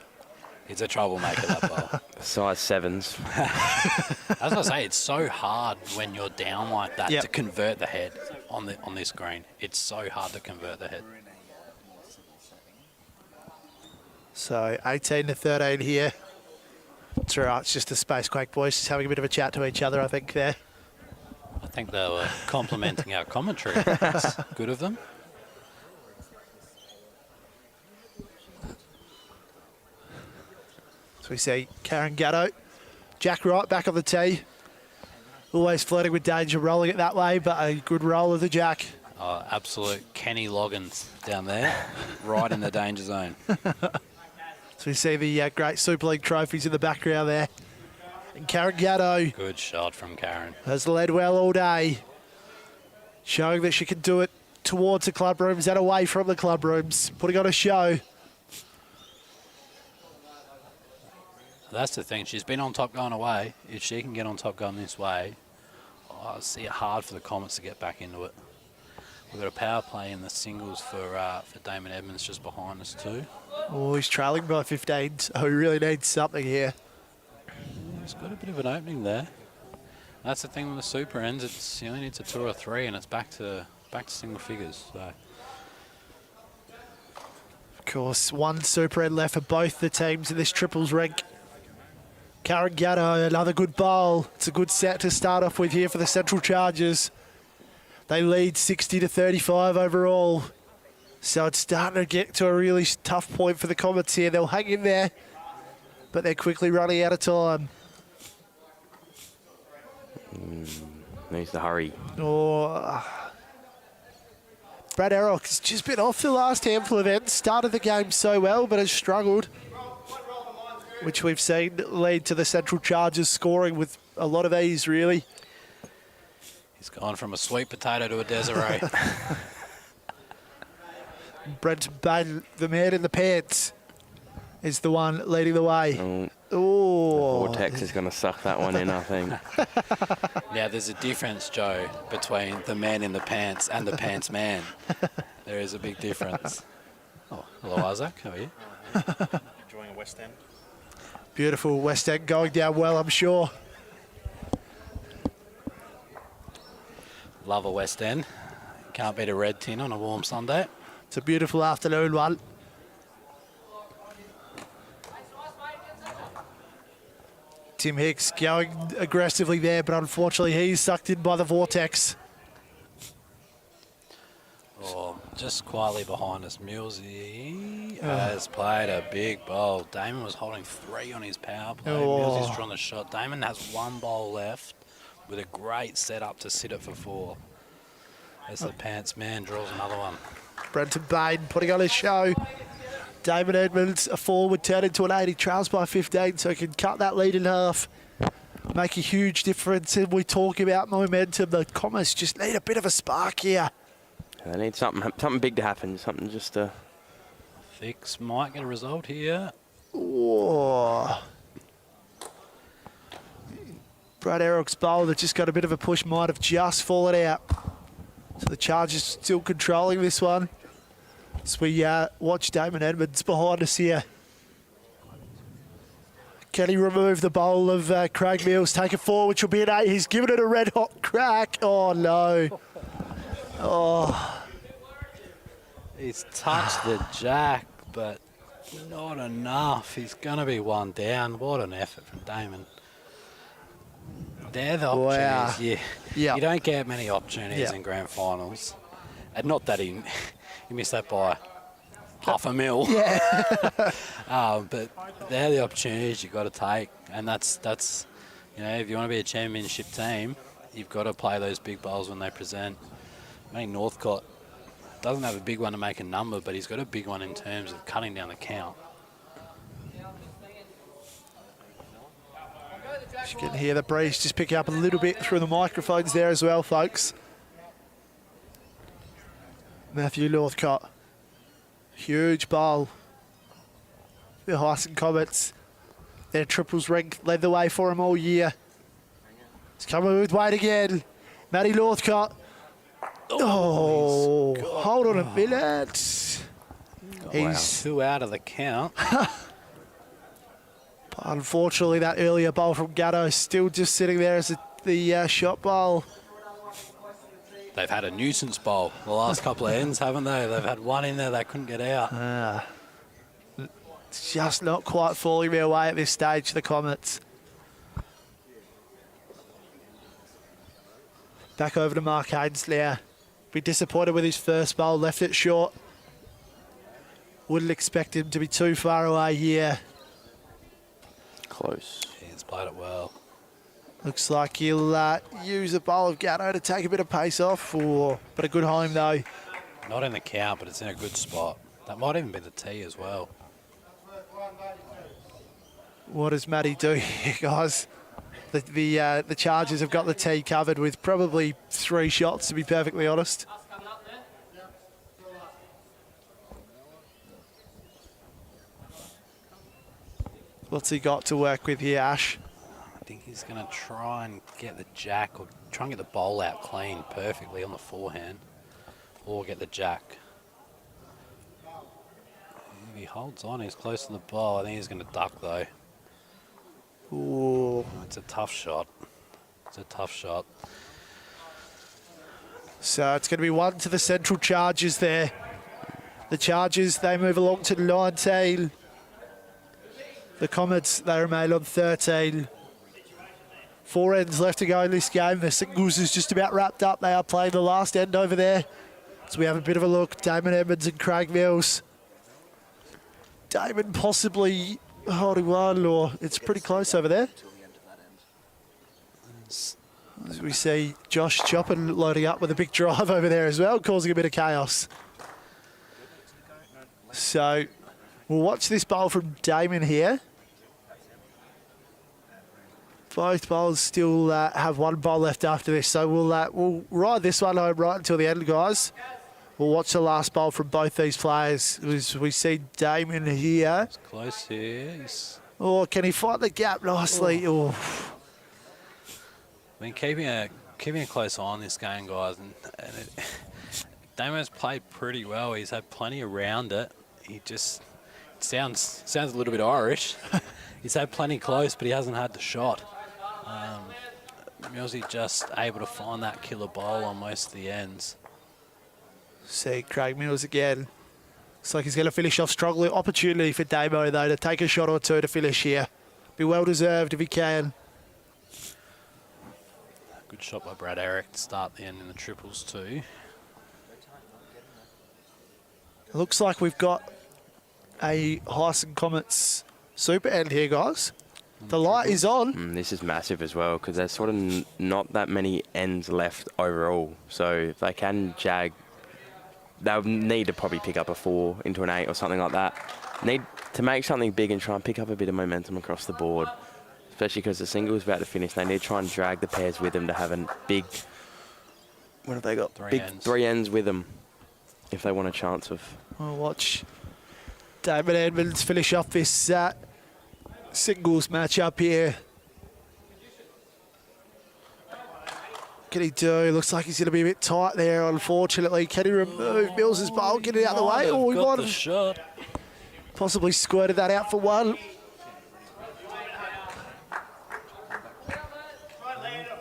Speaker 3: He's a troublemaker, that ball.
Speaker 2: Size 7s.
Speaker 3: As I say, it's so hard when you're down like that
Speaker 1: Yep.
Speaker 3: to convert the head on this green. It's so hard to convert the head.
Speaker 1: So 18 to 13 here. It's all right. It's just the Space Quake boys just having a bit of a chat to each other, I think, there.
Speaker 3: I think they were complimenting our commentary. That's good of them.
Speaker 1: So we see Karen Gatto, Jack Wright back on the tee. Always flirting with danger, rolling it that way, but a good roll of the Jack.
Speaker 3: Oh, absolute Kenny Loggins down there, right in the danger zone.
Speaker 1: So we see the great Super League trophies in the background there. And Karen Gatto
Speaker 3: Good shot from Karen.
Speaker 1: has led well all day, showing that she can do it towards the club rooms and away from the club rooms, putting on a show.
Speaker 3: That's the thing. She's been on top going away. If she can get on top going this way, I see it hard for the Comets to get back into it. We've got a power play in the singles for Damon Edmonds just behind us too.
Speaker 1: Oh, he's trailing by 15, so he really needs something here.
Speaker 3: He's got a bit of an opening there. That's the thing with the super ends. It's he only needs a 2 or 3, and it's back to single figures. So
Speaker 1: Of course, one super end left for both the teams in this triples rink. Karen Gatto, another good bowl. It's a good set to start off with here for the Central Chargers. They lead 60 to 35 overall. So it's starting to get to a really tough point for the Comets here. They'll hang in there, but they're quickly running out of time.
Speaker 2: Needs to hurry.
Speaker 1: Oh, Brad Errock has just been off the last handful of ends. Started the game so well, but has struggled, which we've seen lead to the Central Chargers scoring with a lot of ease, really.
Speaker 3: he's gone from a sweet potato to a Desiree.
Speaker 1: Brent Bain, the man in the pants, is the one leading the way.
Speaker 2: Oh,
Speaker 1: Oh,
Speaker 2: Vortex is going to suck that one in, I think.
Speaker 3: Now, there's a difference, Joe, between the man in the pants and the pants man. There is a big difference. Oh, hello, Isaac. How are you?
Speaker 4: Enjoying a West End.
Speaker 1: beautiful West End going down well, I'm sure.
Speaker 3: Love a West End. Can't beat a red tin on a warm Sunday.
Speaker 1: It's a beautiful afternoon one. Tim Hicks going aggressively there, but unfortunately he's sucked in by the vortex.
Speaker 3: Oh, just quietly behind us, Millsy has played a big bowl. Damon was holding 3 on his power play.
Speaker 1: Oh.
Speaker 3: Millsy's drawn the shot. Damon has 1 bowl left with a great setup to sit it for 4. As the pants man draws another one.
Speaker 1: Brenton Bain putting on his show. Damon Edmonds, a forward, turn into an 8. He trails by 15, so he can cut that lead in half. Make a huge difference. And we talk about momentum. The Comets just need a bit of a spark here.
Speaker 2: They need something big to happen, something just to...
Speaker 3: Fix might get a result here.
Speaker 1: Oh. Brad Errock's bowl that just got a bit of a push might have just fallen out. So the Chargers still controlling this one. As we watch Damon Edmonds behind us here. Can he remove the bowl of Craig Mills? Take it forward, which will be an 8. He's given it a red hot crack. Oh, no. Oh.
Speaker 3: He's touched the jack, but not enough. He's going to be one down. What an effort from Damon. They're the opportunities.
Speaker 1: Yeah.
Speaker 3: You don't get many opportunities in grand finals. And not that he missed that by half a mil.
Speaker 1: Yeah.
Speaker 3: But they're the opportunities you've got to take. And that's if you want to be a championship team, you've got to play those big bowls when they present. I think Northcott doesn't have a big one to make a number, but he's got a big one in terms of cutting down the count.
Speaker 1: You can hear the breeze just pick up a little bit through the microphones there as well, folks. Matthew Northcott. Huge bowl. The Heysen Comets. Their triples rank led the way for him all year. He's coming with weight again. Matty Northcott. Oh, hold on a minute. He's
Speaker 3: 2 out of the count.
Speaker 1: unfortunately, that earlier bowl from Gatto still just sitting there as the shot bowl.
Speaker 3: They've had a nuisance bowl the last couple of ends, haven't they? They've had one in there they couldn't get out.
Speaker 1: It's just not quite falling their way at this stage, the Comets. Back over to Mark Haynes now. Be disappointed with his first bowl, left it short. Wouldn't expect him to be too far away here.
Speaker 2: Close.
Speaker 3: He's played it well.
Speaker 1: Looks like he'll use a bowl of Gatto to take a bit of pace off, but a good home though.
Speaker 3: Not in the count, but it's in a good spot. That might even be the tee as well.
Speaker 1: What does Matty do here, guys? The Chargers have got the tee covered with probably 3 shots, to be perfectly honest. What's he got to work with here, Ash?
Speaker 3: I think he's going to try and get the jack or try and get the bowl out clean perfectly on the forehand or get the jack. If he holds on, he's close to the bowl. I think he's going to duck though.
Speaker 1: Ooh.
Speaker 3: It's a tough shot. It's a tough shot.
Speaker 1: So it's going to be 1 to the Central Chargers there. The Chargers, they move along to 19. The Comets, they remain on 13. 4 ends left to go in this game. The singles is just about wrapped up. They are playing the last end over there. So we have a bit of a look. Damon Edmonds and Craig Mills. Damon possibly holding one, or it's pretty close over there. As we see Josh Choppin loading up with a big drive over there as well, causing a bit of chaos. So we'll watch this bowl from Damon here. Both bowls still have 1 bowl left after this, so we'll ride this one home right until the end, guys. We'll watch the last bowl from both these players. As we see Damon here.
Speaker 3: It's close here.
Speaker 1: Oh, can he fight the gap nicely? Oh.
Speaker 3: I mean, keeping a close eye on this game, guys, and Damon's played pretty well. He's had plenty around it. He just sounds a little bit Irish. He's had plenty close, but he hasn't had the shot. Millsy just able to find that killer bowl on most of the ends.
Speaker 1: See Craig Mills again. Looks like he's going to finish off strongly. Opportunity for Damo, though, to take a shot or 2 to finish here. Be well deserved if he can.
Speaker 3: Good shot by Brad Eric to start the end in the triples too.
Speaker 1: It looks like we've got a Heysen Comets super end here, guys. The light is on.
Speaker 2: This is massive as well because there's sort of not that many ends left overall. So if they can jag, they'll need to probably pick up a 4 into an 8 or something like that. Need to make something big and try and pick up a bit of momentum across the board, especially because the single's about to finish. They need to try and drag the pairs with them to have a big... What have they got?
Speaker 3: 3
Speaker 2: big
Speaker 3: ends.
Speaker 2: 3 ends with them. if they want a chance of.
Speaker 1: We'll watch David Edmonds finish off this singles matchup here. Can he do? Looks like he's going to be a bit tight there, unfortunately. Can he remove Mills's bowl, get it out of the way? Oh, he might have
Speaker 3: shot.
Speaker 1: possibly squirted that out for one.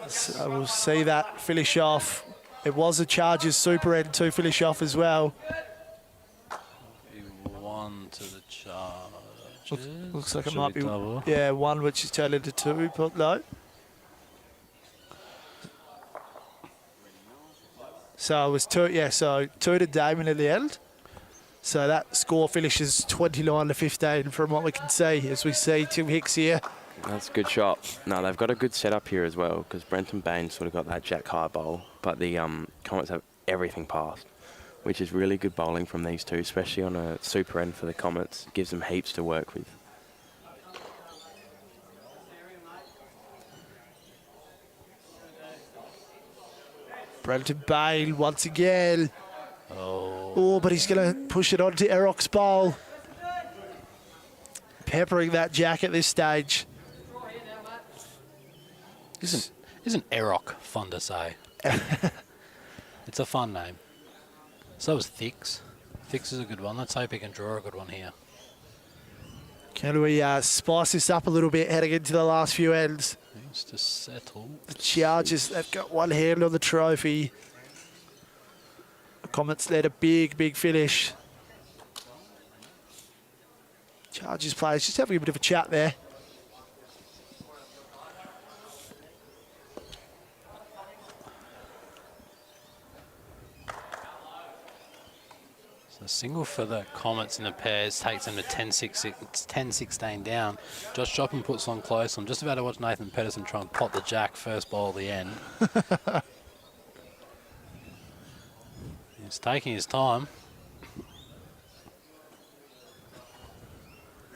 Speaker 1: So we'll see that finish off. It was a Chargers super end to finish off as well.
Speaker 3: He won to the Chargers.
Speaker 1: Looks like it
Speaker 3: Should
Speaker 1: might be,
Speaker 3: double.
Speaker 1: yeah, one which is turned into two, but no. So it was two, yeah, so 2 to Damon at the end. So that score finishes 29 to 15 from what we can see as we see Tim Hicks here.
Speaker 2: That's a good shot. No, they've got a good setup here as well because Brenton Baines sort of got that jack high bowl, but the Comets have everything passed, which is really good bowling from these two, especially on a super end for the Comets. Gives them heaps to work with.
Speaker 1: Brenton Bain once again.
Speaker 3: Oh,
Speaker 1: But he's going to push it onto Eroc's bowl. Peppering that jack at this stage.
Speaker 3: isn't Erock fun to say? It's a fun name. So is Thix. Thix is a good one. Let's hope he can draw a good one here.
Speaker 1: Can we spice this up a little bit heading into the last few ends?
Speaker 3: Needs to settle.
Speaker 1: The Chargers, they've got one hand on the trophy. The Comets led a big, big finish. Chargers players just having a bit of a chat there.
Speaker 3: So single for the Comets in the pairs takes them to 10-16 down. Josh Joplin puts on close. I'm just about to watch Nathan Pedersen try and pot the jack first ball at the end. He's taking his time.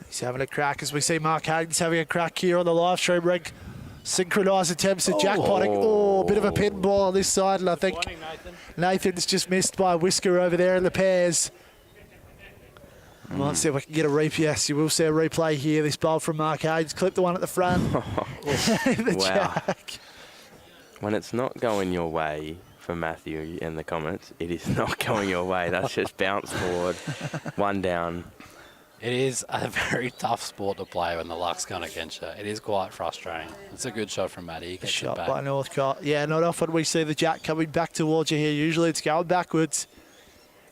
Speaker 1: He's having a crack as we see Mark Hayden's having a crack here on the live stream rig. Synchronised attempts at jackpotting. Oh, a bit of a pinball on this side, and I think Nathan's just missed by a whisker over there in the pairs. Might see if we can get a replay. Yes, you will see a replay here. This bowl from Mark Haynes. Clip the one at the front. The
Speaker 2: Wow.
Speaker 1: jack.
Speaker 2: When it's not going your way for Matthew in the Comets, it is not going your way. That's just bounce forward, one down.
Speaker 3: It is a very tough sport to play when the luck's gone against you. It is quite frustrating. It's a good shot from Matty. He gets it
Speaker 1: Shot
Speaker 3: back.
Speaker 1: by Northcott. Yeah, not often we see the jack coming back towards you here. Usually it's going backwards.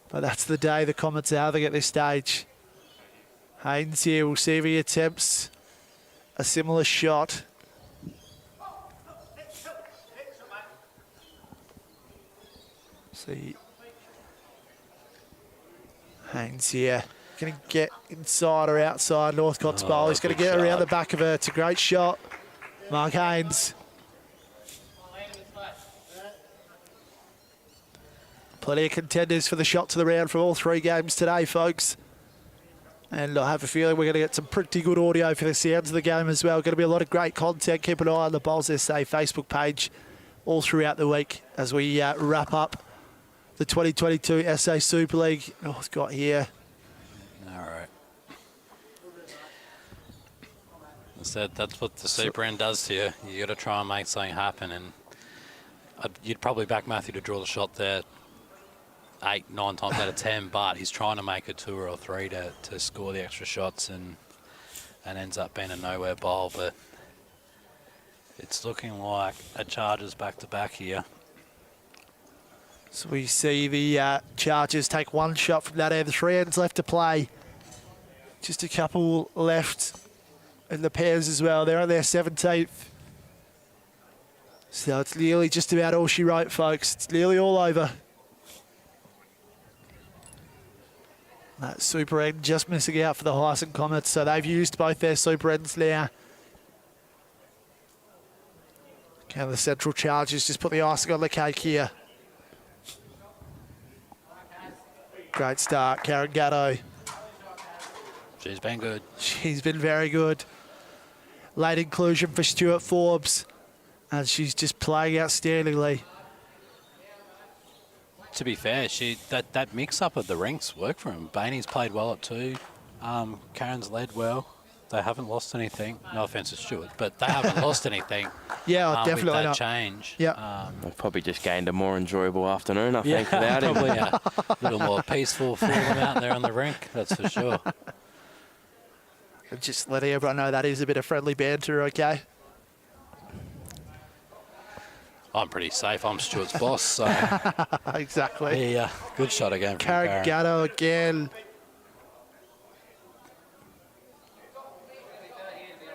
Speaker 1: But that's the day the Comets are having at this stage. Haynes here. We'll see if he attempts a similar shot. See. Haynes here. Going to get inside or outside Northcott's bowl. He's going to
Speaker 3: good
Speaker 1: get around
Speaker 3: shot.
Speaker 1: the back of her. It's a great shot. Mark Haynes. Plenty of contenders for the shot to the round from all three games today, folks. And I have a feeling we're going to get some pretty good audio for the sounds of the game as well. Going to be a lot of great content. Keep an eye on the Bowls SA Facebook page all throughout the week as we wrap up the 2022 SA Super League. Northcott here.
Speaker 3: All right. That's what the Super End does to you. You got to try and make something happen, and you'd probably back Matthew to draw the shot there 8, 9 times out of 10, but he's trying to make a 2 or a 3 to score the extra shots, and ends up being a nowhere bowl. But it's looking like a Chargers back-to-back here.
Speaker 1: So we see the Chargers take one shot from that end. 3 ends left to play. Just a couple left in the pairs as well. They're on their 17th. So it's nearly just about all she wrote, folks. It's nearly all over. That super end just missing out for the Heysen Comets. So they've used both their super ends now. Can the Central Chargers just put the icing on the cake here? Great start, Karen Gatto.
Speaker 3: She's been good.
Speaker 1: She's been very good. Late inclusion for Stuart Forbes. And she's just playing outstandingly.
Speaker 3: to be fair, that mix-up of the ranks worked for him. Bainey's played well at 2. Karen's led well. They haven't lost anything. No offence to Stuart, but they haven't lost anything.
Speaker 1: Yeah,
Speaker 3: with
Speaker 1: definitely
Speaker 3: that
Speaker 1: not.
Speaker 3: change.
Speaker 1: Yeah.
Speaker 2: They've probably just gained a more enjoyable afternoon, I think, without him.
Speaker 3: Probably a little more peaceful for them out there on the rink, that's for sure.
Speaker 1: And just letting everyone know that is a bit of friendly banter, okay?
Speaker 3: I'm pretty safe. I'm Stuart's boss, so
Speaker 1: Exactly.
Speaker 3: yeah, good shot again from
Speaker 1: Karen
Speaker 3: Karen.
Speaker 1: Gatto again.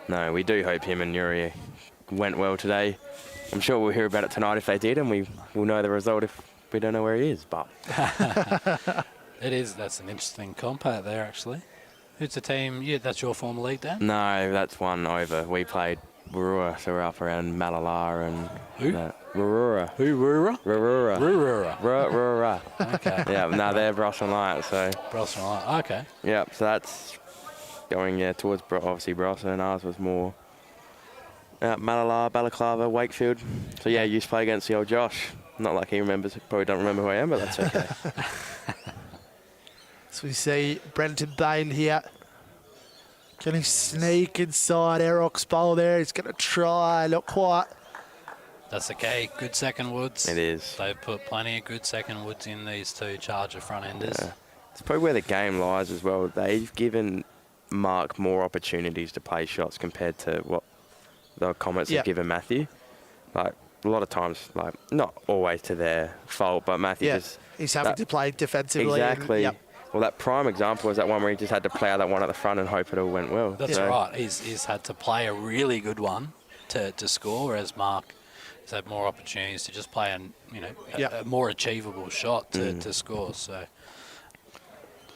Speaker 2: No, we do hope him and Yuri went well today. I'm sure we'll hear about it tonight if they did, and we'll know the result if we don't know where he is. But
Speaker 3: That's an interesting comp out there, actually. Who's the team? Yeah, that's your former league, Dan?
Speaker 2: no, that's one over. We played Warura, so we're up around Malala and
Speaker 3: Who?
Speaker 2: Warura.
Speaker 3: Who, Rura?
Speaker 2: Warura.
Speaker 3: Rura.
Speaker 2: Warura.
Speaker 3: Okay.
Speaker 2: Yeah, no, they're Brush and Light, so
Speaker 3: Brosnan, right. Okay.
Speaker 2: yeah, so that's going towards obviously Bross, and ours was more Malala, Balaclava, Wakefield. So yeah, you used to play against the old Josh. Not like he remembers, probably don't remember who I am, but that's okay.
Speaker 1: So we see Brenton Bain here. Can he sneak inside Eroc's bowl there? He's going to try, not quite.
Speaker 3: That's okay. Good second woods.
Speaker 2: It is.
Speaker 3: They've put plenty of good second woods in these 2 Charger front enders.
Speaker 2: Yeah. It's probably where the game lies as well. They've given Mark more opportunities to play shots compared to what the Comets have given Matthew. Like a lot of times, like not always to their fault, but Matthew just
Speaker 1: he's having to play defensively.
Speaker 2: exactly.
Speaker 1: And,
Speaker 2: Well, that prime example was that one where he just had to plough that one at the front and hope it all went well.
Speaker 3: That's right. He's had to play a really good one to score, whereas Mark has had more opportunities to just play a more achievable shot to score. So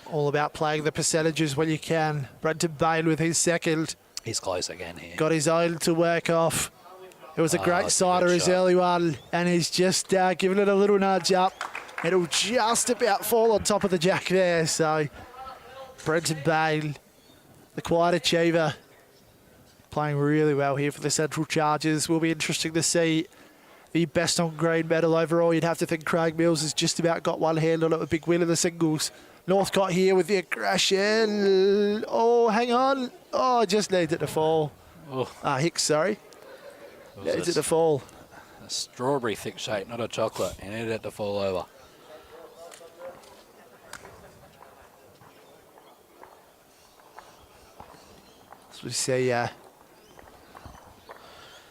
Speaker 1: all about playing the percentages when you can. Brenton Bain with his second.
Speaker 3: he's close again here.
Speaker 1: Got his own to work off. It was a great
Speaker 3: it's a
Speaker 1: sider,
Speaker 3: good
Speaker 1: his
Speaker 3: shot.
Speaker 1: early one, and he's just giving it a little nudge up. It'll just about fall on top of the jack there. So Brenton Bain, the quiet achiever, playing really well here for the Central Chargers. Will be interesting to see the best on green medal overall. You'd have to think Craig Mills has just about got one hand on it, a big win in the singles. Northcott here with the aggression. Oh, hang on. Oh, just needs it to fall.
Speaker 3: Oh,
Speaker 1: Hicks, sorry.
Speaker 3: was
Speaker 1: Needs it to fall.
Speaker 3: a strawberry thick shake, not a chocolate. He needed it to fall over.
Speaker 1: So we see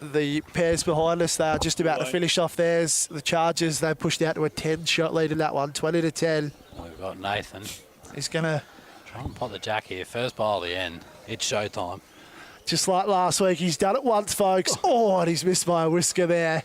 Speaker 1: the pairs behind us, they are just about to finish off theirs. The Chargers, they pushed out to a 10-shot lead in that one, 20-10.
Speaker 3: We've got Nathan.
Speaker 1: He's going to,
Speaker 3: Try and pot the jack here. First ball of the end. It's showtime.
Speaker 1: just like last week, he's done it once, folks. Oh, and he's missed by a whisker there.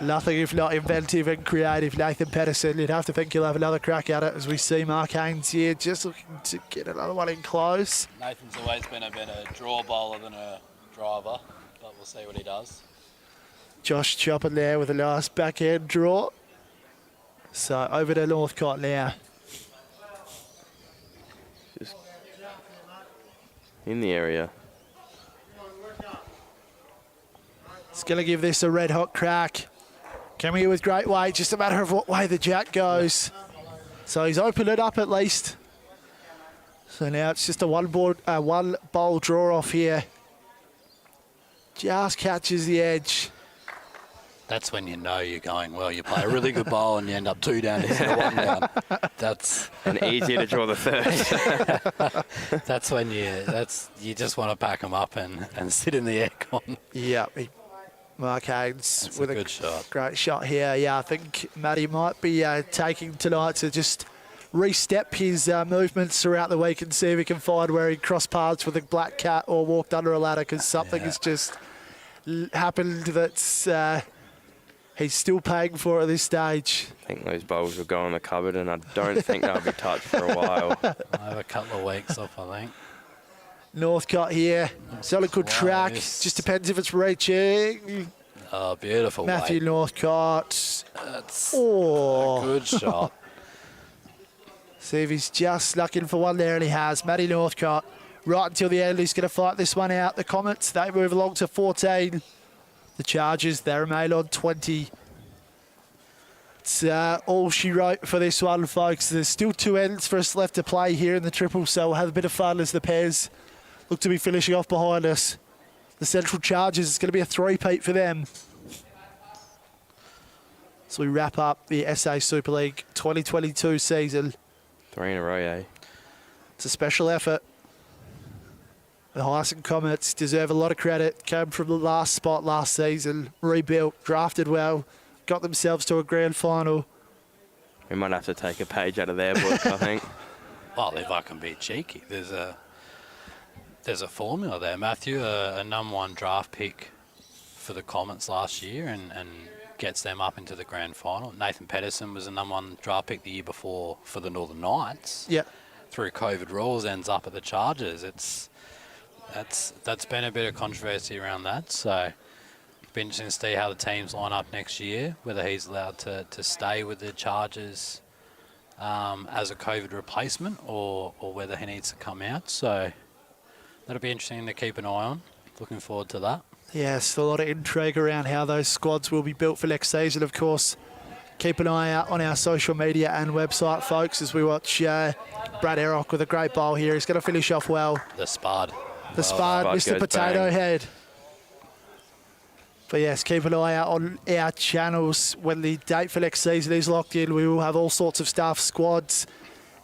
Speaker 1: Nothing if not inventive and creative. Nathan Pedersen, you'd have to think he'll have another crack at it as we see Mark Haynes here just looking to get another one in close.
Speaker 3: Nathan's always been a better draw bowler than a driver, but we'll see what he does.
Speaker 1: Josh chopping there with a nice backhand draw. So over to Northcott now.
Speaker 2: Just in the area.
Speaker 1: It's going to give this a red hot crack. Coming in with great weight, just a matter of what way the jack goes. So he's opened it up at least. So now it's just a one bowl draw off here. Just catches the edge.
Speaker 3: That's when you know you're going well. You play a really good bowl and you end up 2 down instead of 1 down. That's
Speaker 2: And easier to draw the third.
Speaker 3: that's when you just want to pack them up and sit in the aircon.
Speaker 1: Yeah, Mark Haynes
Speaker 3: That's
Speaker 1: with
Speaker 3: a good shot.
Speaker 1: great shot here. Yeah, I think Matty might be taking tonight to just re-step his movements throughout the week and see if he can find where he crossed paths with a black cat or walked under a ladder, because something has just happened that's he's still paying for at this stage.
Speaker 2: I think those bowls will go in the cupboard, and I don't think they'll be touched for a while.
Speaker 3: I have a couple of weeks off, I think.
Speaker 1: Northcott here. Solid good track.
Speaker 3: Close.
Speaker 1: Just depends if it's reaching.
Speaker 3: Oh, beautiful
Speaker 1: Matthew
Speaker 3: weight.
Speaker 1: Northcott.
Speaker 3: That's
Speaker 1: Oh.
Speaker 3: a good shot.
Speaker 1: See if he's just snuck in for one there, and he has. Matty Northcott, right until the end, he's going to fight this one out. The Comets, they move along to 14. The Chargers, they remain on 20. It's all she wrote for this one, folks. There's still 2 ends for us left to play here in the triple, so we'll have a bit of fun as the pairs look to be finishing off behind us. The Central Chargers, it's going to be a 3-peat for them. So we wrap up the SA Super League 2022 season.
Speaker 2: 3 in a row, eh?
Speaker 1: It's a special effort. The Heysen Comets deserve a lot of credit. Came from the last spot last season, rebuilt, drafted well, got themselves to a grand final.
Speaker 2: We might have to take a page out of their book, I think.
Speaker 3: Well, if I can be cheeky, there's a formula there, Matthew. A number 1 draft pick for the Comets last year and gets them up into the grand final. Nathan Pedersen was a number 1 draft pick the year before for the Northern Knights.
Speaker 1: Yeah.
Speaker 3: Through COVID rules, ends up at the Chargers. That's been a bit of controversy around that. So it'll be interesting to see how the teams line up next year, whether he's allowed to stay with the Chargers as a COVID replacement or whether he needs to come out. So that'll be interesting to keep an eye on. Looking forward to that.
Speaker 1: Yes, a lot of intrigue around how those squads will be built for next season, of course. Keep an eye out on our social media and website, folks, as we watch Brad Erock with a great bowl here. He's going to finish off well.
Speaker 3: The Spud.
Speaker 1: The Spud,
Speaker 2: Spud
Speaker 1: Mr.
Speaker 2: goes
Speaker 1: Potato
Speaker 2: bang.
Speaker 1: Head. But yes, keep an eye out on our channels. When the date for next season is locked in, we will have all sorts of stuff, squads,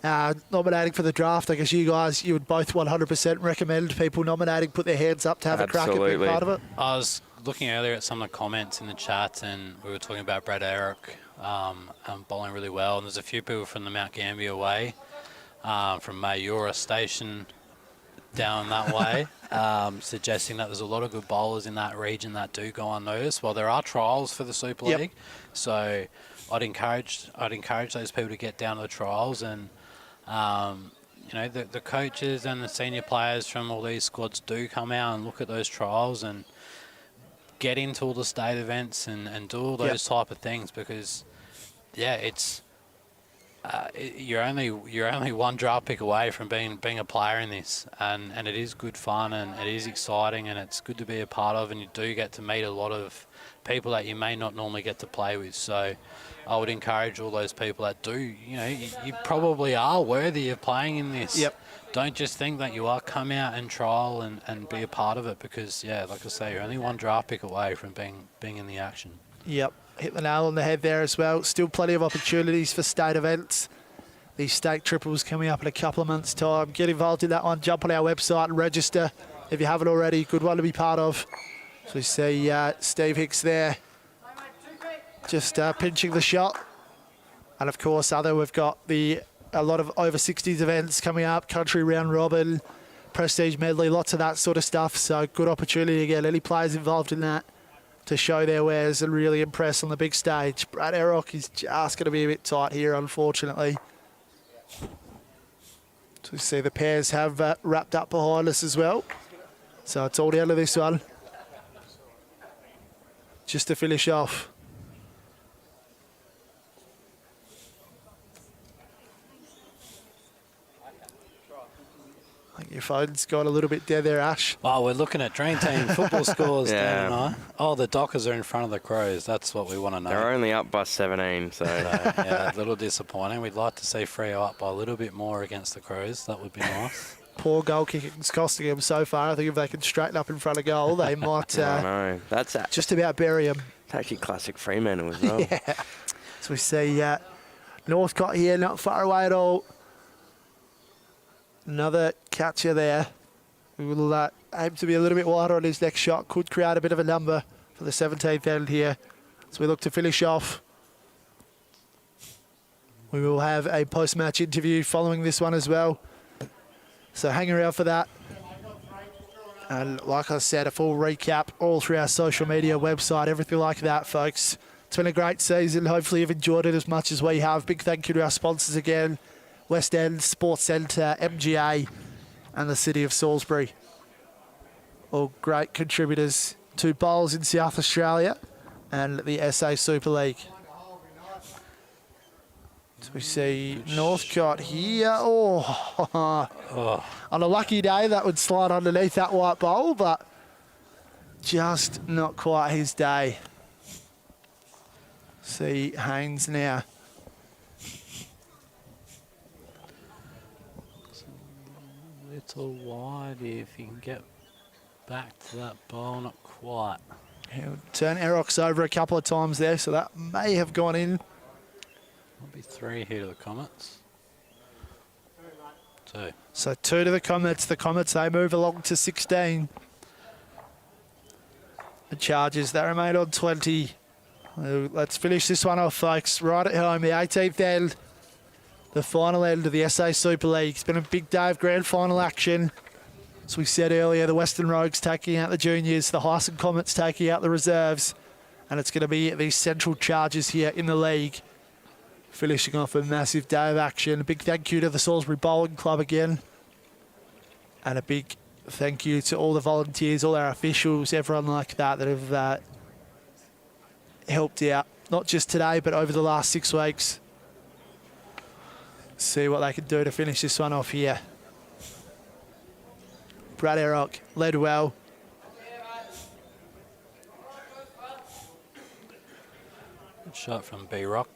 Speaker 1: nominating for the draft. I guess you would both 100% recommend people nominating, put their hands up to have a crack at being part of it.
Speaker 3: I was looking earlier at some of the comments in the chat, and we were talking about Brad Eric bowling really well. And there's a few people from the Mount Gambier way, from Mayura Station down that way, suggesting that there's a lot of good bowlers in that region that do go unnoticed. Well, there are trials for the Super League, so I'd encourage those people to get down to the trials and. The coaches and the senior players from all these squads do come out and look at those trials and get into all the state events and do all those type of things because, it's you're only 1 draft pick away from being a player in this, and it is good fun and it is exciting and it's good to be a part of, and you do get to meet a lot of people that you may not normally get to play with. So I would encourage all those people that do, you probably are worthy of playing in this.
Speaker 1: Yep.
Speaker 3: Don't just think that you are. Come out and trial and be a part of it because, like I say, you're only 1 draft pick away from being in the action.
Speaker 1: Yep, hit the nail on the head there as well. Still plenty of opportunities for state events. These state triples coming up in a couple of months' time. Get involved in that one. Jump on our website and register if you haven't already. Good one to be part of. So we see Steve Hicks there. Just pinching the shot. And of course, we've got a lot of over 60s events coming up, country round robin, prestige medley, lots of that sort of stuff. So good opportunity to get any players involved in that to show their wares and really impress on the big stage. Brad Erock is just going to be a bit tight here, unfortunately. So we see the pairs have wrapped up behind us as well. So it's all down to this one. Just to finish off. I think your phone's got a little bit dead there, Ash.
Speaker 3: Oh, we're looking at Dream Team football scores, Dan and I. Oh, the Dockers are in front of the Crows. That's what we want to know.
Speaker 2: They're only up by 17, so...
Speaker 3: a little disappointing. We'd like to see Freo up by a little bit more against the Crows. That would be nice.
Speaker 1: Poor goal kicking's costing them so far. I think if they can straighten up in front of goal, they might
Speaker 2: I know. That's
Speaker 1: just about bury them.
Speaker 2: It's actually classic Fremantle as well.
Speaker 1: Yeah. So we see Northcott here, not far away at all. Another catcher there. We will aim to be a little bit wider on his next shot. Could create a bit of a number for the 17th end here. So we look to finish off. We will have a post-match interview following this one as well. So hang around for that. And like I said, a full recap all through our social media, website, everything like that, folks. It's been a great season. Hopefully you've enjoyed it as much as we have. Big thank you to our sponsors again. West End Sports Centre, MGA, and the City of Salisbury. All great contributors to bowls in South Australia and the SA Super League. So we see Northcott here. On a lucky day, that would slide underneath that white bowl, but just not quite his day. See Haynes now.
Speaker 3: Little wide if you can get back to that ball, not quite.
Speaker 1: He'll turn Erox over a couple of times there, so that may have gone in.
Speaker 3: Might be 3 here to the Comets. 2.
Speaker 1: So 2 to the Comets. The Comets, they move along to 16. The Chargers, they remain on 20. Let's finish this one off, folks. Right at home, the 18th end. The final end of the SA Super League. It's been a big day of grand final action. As we said earlier, the Western Rogues taking out the juniors, the Heysen Comets taking out the reserves, and it's going to be these Central Chargers here in the league, finishing off a massive day of action. A big thank you to the Salisbury Bowling Club again, and a big thank you to all the volunteers, all our officials, everyone like that have helped out, not just today, but over the last 6 weeks. See what they can do to finish this one off here. Brad Erock led well.
Speaker 3: Good shot from B-Rock.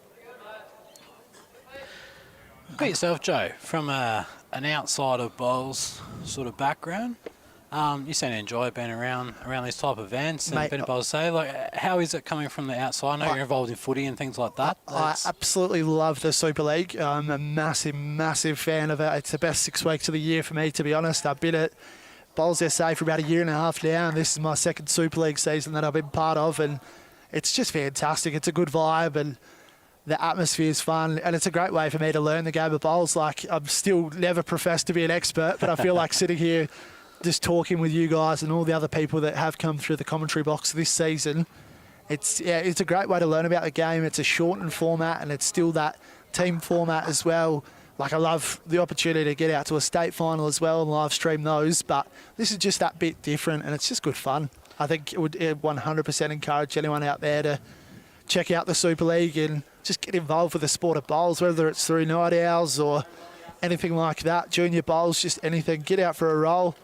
Speaker 3: Look at yourself, Joe, from an outside of bowls sort of background. You seem to enjoy being around these type of events and
Speaker 1: Mate,
Speaker 3: being able to say, like, how is it coming from the outside? I know you're involved in footy and things like that.
Speaker 1: I absolutely love the Super League. I'm a massive, massive fan of it. It's the best 6 weeks of the year for me, to be honest. I've been at Bowls SA for about 1.5 years now, and this is my 2nd Super League season that I've been part of, and it's just fantastic. It's a good vibe, and the atmosphere is fun, and it's a great way for me to learn the game of bowls. Like, I'm still never professed to be an expert, but I feel like sitting here just talking with you guys and all the other people that have come through the commentary box this season, it's a great way to learn about the game. It's a shortened format, and it's still that team format as well. Like, I love the opportunity to get out to a state final as well and live stream those, but this is just that bit different, and it's just good fun. I think it would 100% encourage anyone out there to check out the Super League and just get involved with the sport of bowls, whether it's through night owls or anything like that, junior bowls, just anything. Get out for a roll.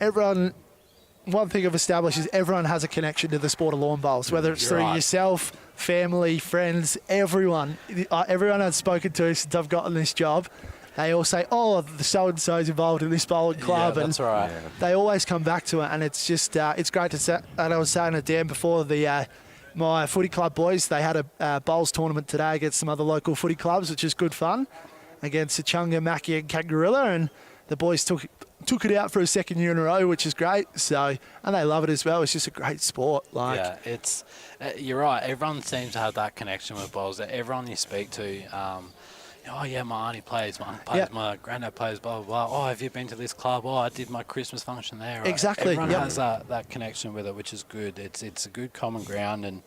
Speaker 1: Everyone, one thing I've established is everyone has a connection to the sport of lawn bowls, whether it's through yourself, family, friends, everyone. Everyone I've spoken to since I've gotten this job, they all say, oh, the so-and-so's involved in this bowling club.
Speaker 3: Yeah, that's
Speaker 1: and
Speaker 3: right.
Speaker 1: They always come back to it, and it's just, it's great to say. And I was saying to Dan before, my footy club boys, they had a bowls tournament today against some other local footy clubs, which is good fun, against Sachunga, Mackie and Kangarilla, and the boys took it out for a 2nd year in a row, which is great. So, and they love it as well. It's just a great sport. Like,
Speaker 3: yeah, it's you're right. Everyone seems to have that connection with bowls. Everyone you speak to, oh yeah, my auntie plays, my uncle plays, my granddad plays, blah blah blah. Oh, have you been to this club? Oh, I did my Christmas function there. Right?
Speaker 1: Exactly.
Speaker 3: Everyone has that connection with it, which is good. It's a good common ground, and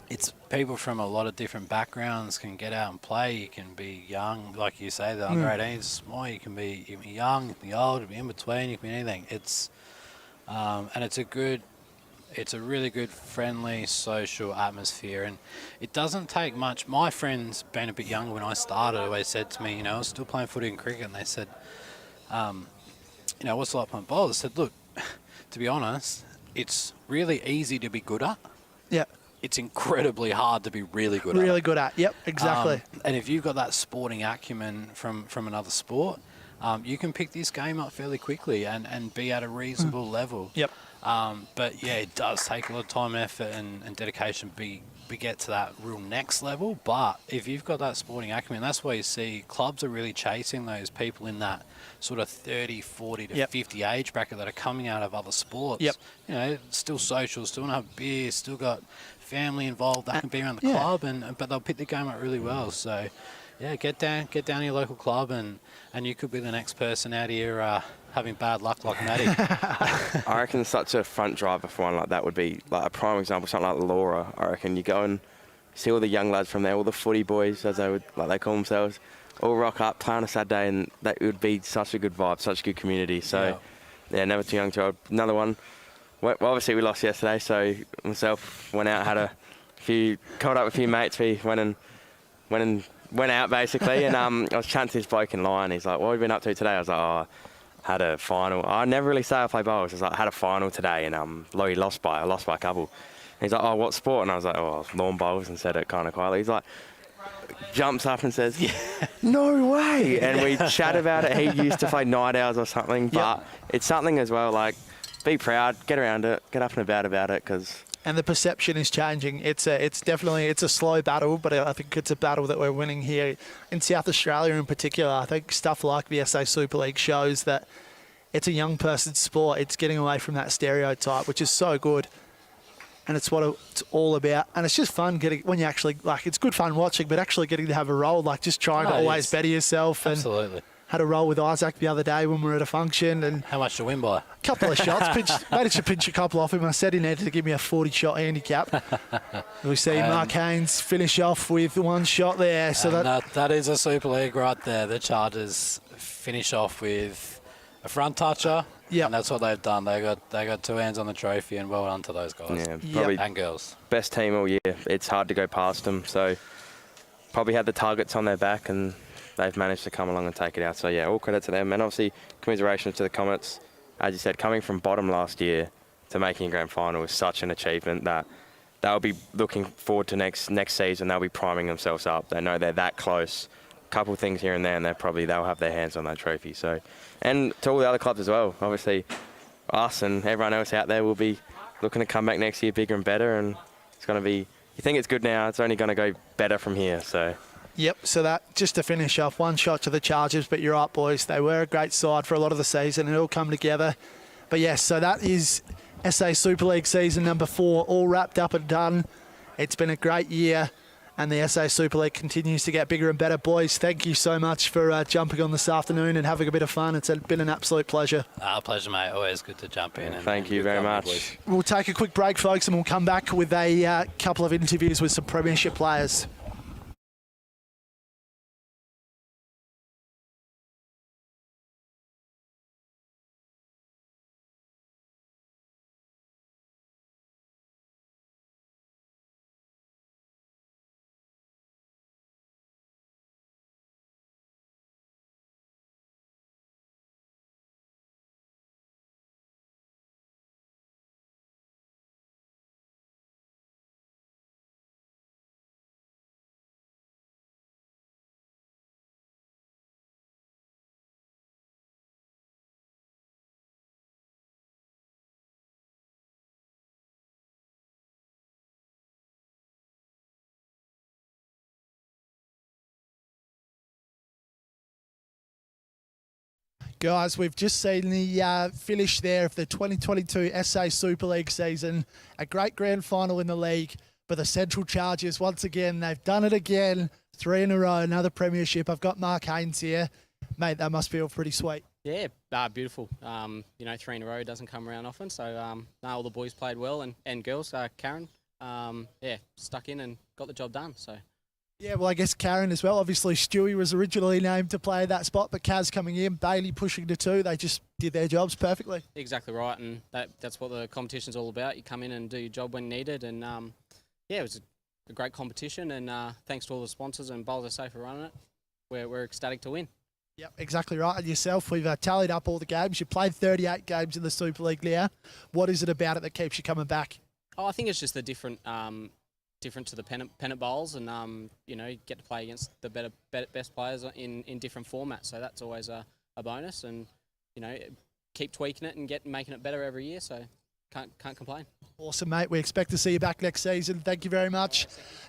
Speaker 3: it's people from a lot of different backgrounds can get out and play. You can be young, like you say, the under 18s, small. You can be young, you can be old, you can be in between, you can be anything. It's and it's a really good, friendly, social atmosphere, and it doesn't take much. My friends, being a bit younger when I started, always said to me, I was still playing footy and cricket, and they said, what's it like playing bowls? I said, look, to be honest, it's really easy to be good at.
Speaker 1: Yeah.
Speaker 3: It's incredibly hard to be really good at.
Speaker 1: Really good at. Yep, exactly.
Speaker 3: And if you've got that sporting acumen from another sport, you can pick this game up fairly quickly and be at a reasonable level.
Speaker 1: Yep.
Speaker 3: But yeah, it does take a lot of time, effort, and dedication to get to that real next level. But if you've got that sporting acumen, that's why you see clubs are really chasing those people in that sort of 30, 40 to 50 age bracket that are coming out of other sports.
Speaker 1: Yep.
Speaker 3: Still social, still want to have beer, still got family involved that can be around the club, but they'll pick the game up really well. So yeah, get down to your local club, and you could be the next person out here having bad luck like Matty.
Speaker 2: I reckon such a front driver for one like that would be like a prime example, something like Laura. I reckon you go and see all the young lads from there, all the footy boys, as they call themselves, all rock up, play on a Saturday, and that would be such a good vibe, such a good community. So yeah, never too young to. Another one. Well, obviously we lost yesterday, so myself went out, had called up a few mates. We went out basically, and I was chatting to this bloke in line. He's like, "What have you been up to today?" I was like, "Oh, had a final." I never really say I play bowls. I was like, "I had a final today, and I lost by a couple." He's like, oh, what sport? And I was like, oh, lawn bowls, and said it kind of quietly. He's like, jumps up and says, no way. And we chat about it. He used to play night hours or something, but it's something as well, like, be proud, get around it, get up and about it, because...
Speaker 1: And the perception is changing. It's definitely a slow battle, but I think it's a battle that we're winning here in South Australia in particular. I think stuff like the SA Super League shows that it's a young person's sport. It's getting away from that stereotype, which is so good. And it's what it's all about. And it's just fun when you actually, like, it's good fun watching, but actually getting to have a role, like just trying to always better yourself.
Speaker 3: Absolutely.
Speaker 1: And had a roll with Isaac the other day when we were at a function. And
Speaker 3: how much to win by?
Speaker 1: A couple of shots. Managed to pinch a couple off him. I said he needed to give me a 40-shot handicap. We see Mark Haynes finish off with one shot there. So
Speaker 3: that is a Super League right there. The Chargers finish off with a front toucher. Yeah, and that's what they've done. They got two hands on the trophy, and well done to those guys.
Speaker 2: Yeah, probably
Speaker 3: and girls.
Speaker 2: Best team all year. It's hard to go past them. So probably had the targets on their back, and they've managed to come along and take it out. So, yeah, all credit to them. And obviously, commiserations to the Comets. As you said, coming from bottom last year to making a grand final is such an achievement that they'll be looking forward to next season. They'll be priming themselves up. They know they're that close. A couple of things here and there, and they'll have their hands on that trophy. So, and to all the other clubs as well. Obviously, us and everyone else out there will be looking to come back next year bigger and better. And it's going to be, you think it's good now, it's only going to go better from here. So.
Speaker 1: Yep, so that, just to finish off, one shot to the Chargers, but you're right, boys. They were a great side for a lot of the season. It all come together. But yes, so that is SA Super League season number 4, all wrapped up and done. It's been a great year, and the SA Super League continues to get bigger and better. Boys, thank you so much for jumping on this afternoon and having a bit of fun. It's been an absolute pleasure.
Speaker 3: Pleasure, mate. Always good to jump in.
Speaker 2: Thank you very much.
Speaker 1: We'll take a quick break, folks, and we'll come back with a couple of interviews with some premiership players. Guys, we've just seen the finish there of the 2022 SA Super League season. A great grand final in the league, but the Central Chargers, once again, they've done it again. 3 in a row, another premiership. I've got Mark Haynes here. Mate, that must feel pretty sweet.
Speaker 6: Yeah, beautiful. 3 in a row doesn't come around often. So, all the boys played well, and girls, Karen, stuck in and got the job done. So.
Speaker 1: Yeah, well, I guess Karen as well. Obviously, Stewie was originally named to play that spot, but Kaz coming in, Bailey pushing to 2. They just did their jobs perfectly.
Speaker 6: Exactly right, and that's what the competition's all about. You come in and do your job when needed, and it was a great competition, and thanks to all the sponsors and Bowls SA for running it. We're ecstatic to win.
Speaker 1: Yep, exactly right. And yourself, we've tallied up all the games. You played 38 games in the Super League now. What is it about it that keeps you coming back?
Speaker 6: I think it's just the different to the pennant bowls, and you get to play against the best players in different formats. So that's always a bonus, and keep tweaking it and making it better every year. So can't complain.
Speaker 1: Awesome, mate. We expect to see you back next season. Thank you very much.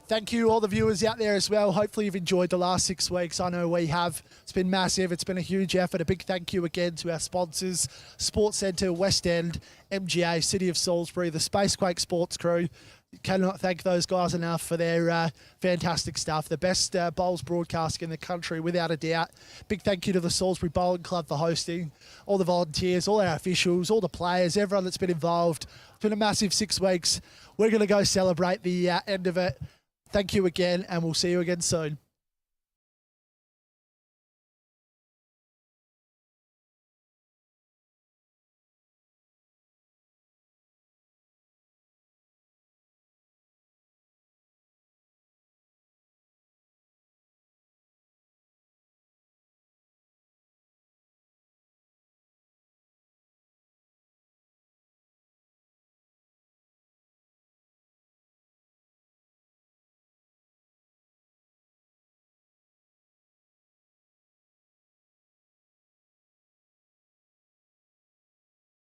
Speaker 1: Thank you, all the viewers out there as well. Hopefully you've enjoyed the last 6 weeks. I know we have. It's been massive. It's been a huge effort. A big thank you again to our sponsors, Sports Centre, West End, MGA, City of Salisbury, the Spacequake Sports crew. Cannot thank those guys enough for their fantastic stuff. The best bowls broadcasting in the country, without a doubt. Big thank you to the Salisbury Bowling Club for hosting, all the volunteers, all our officials, all the players, everyone that's been involved. It's been a massive 6 weeks. We're going to go celebrate the end of it. Thank you again, and we'll see you again soon.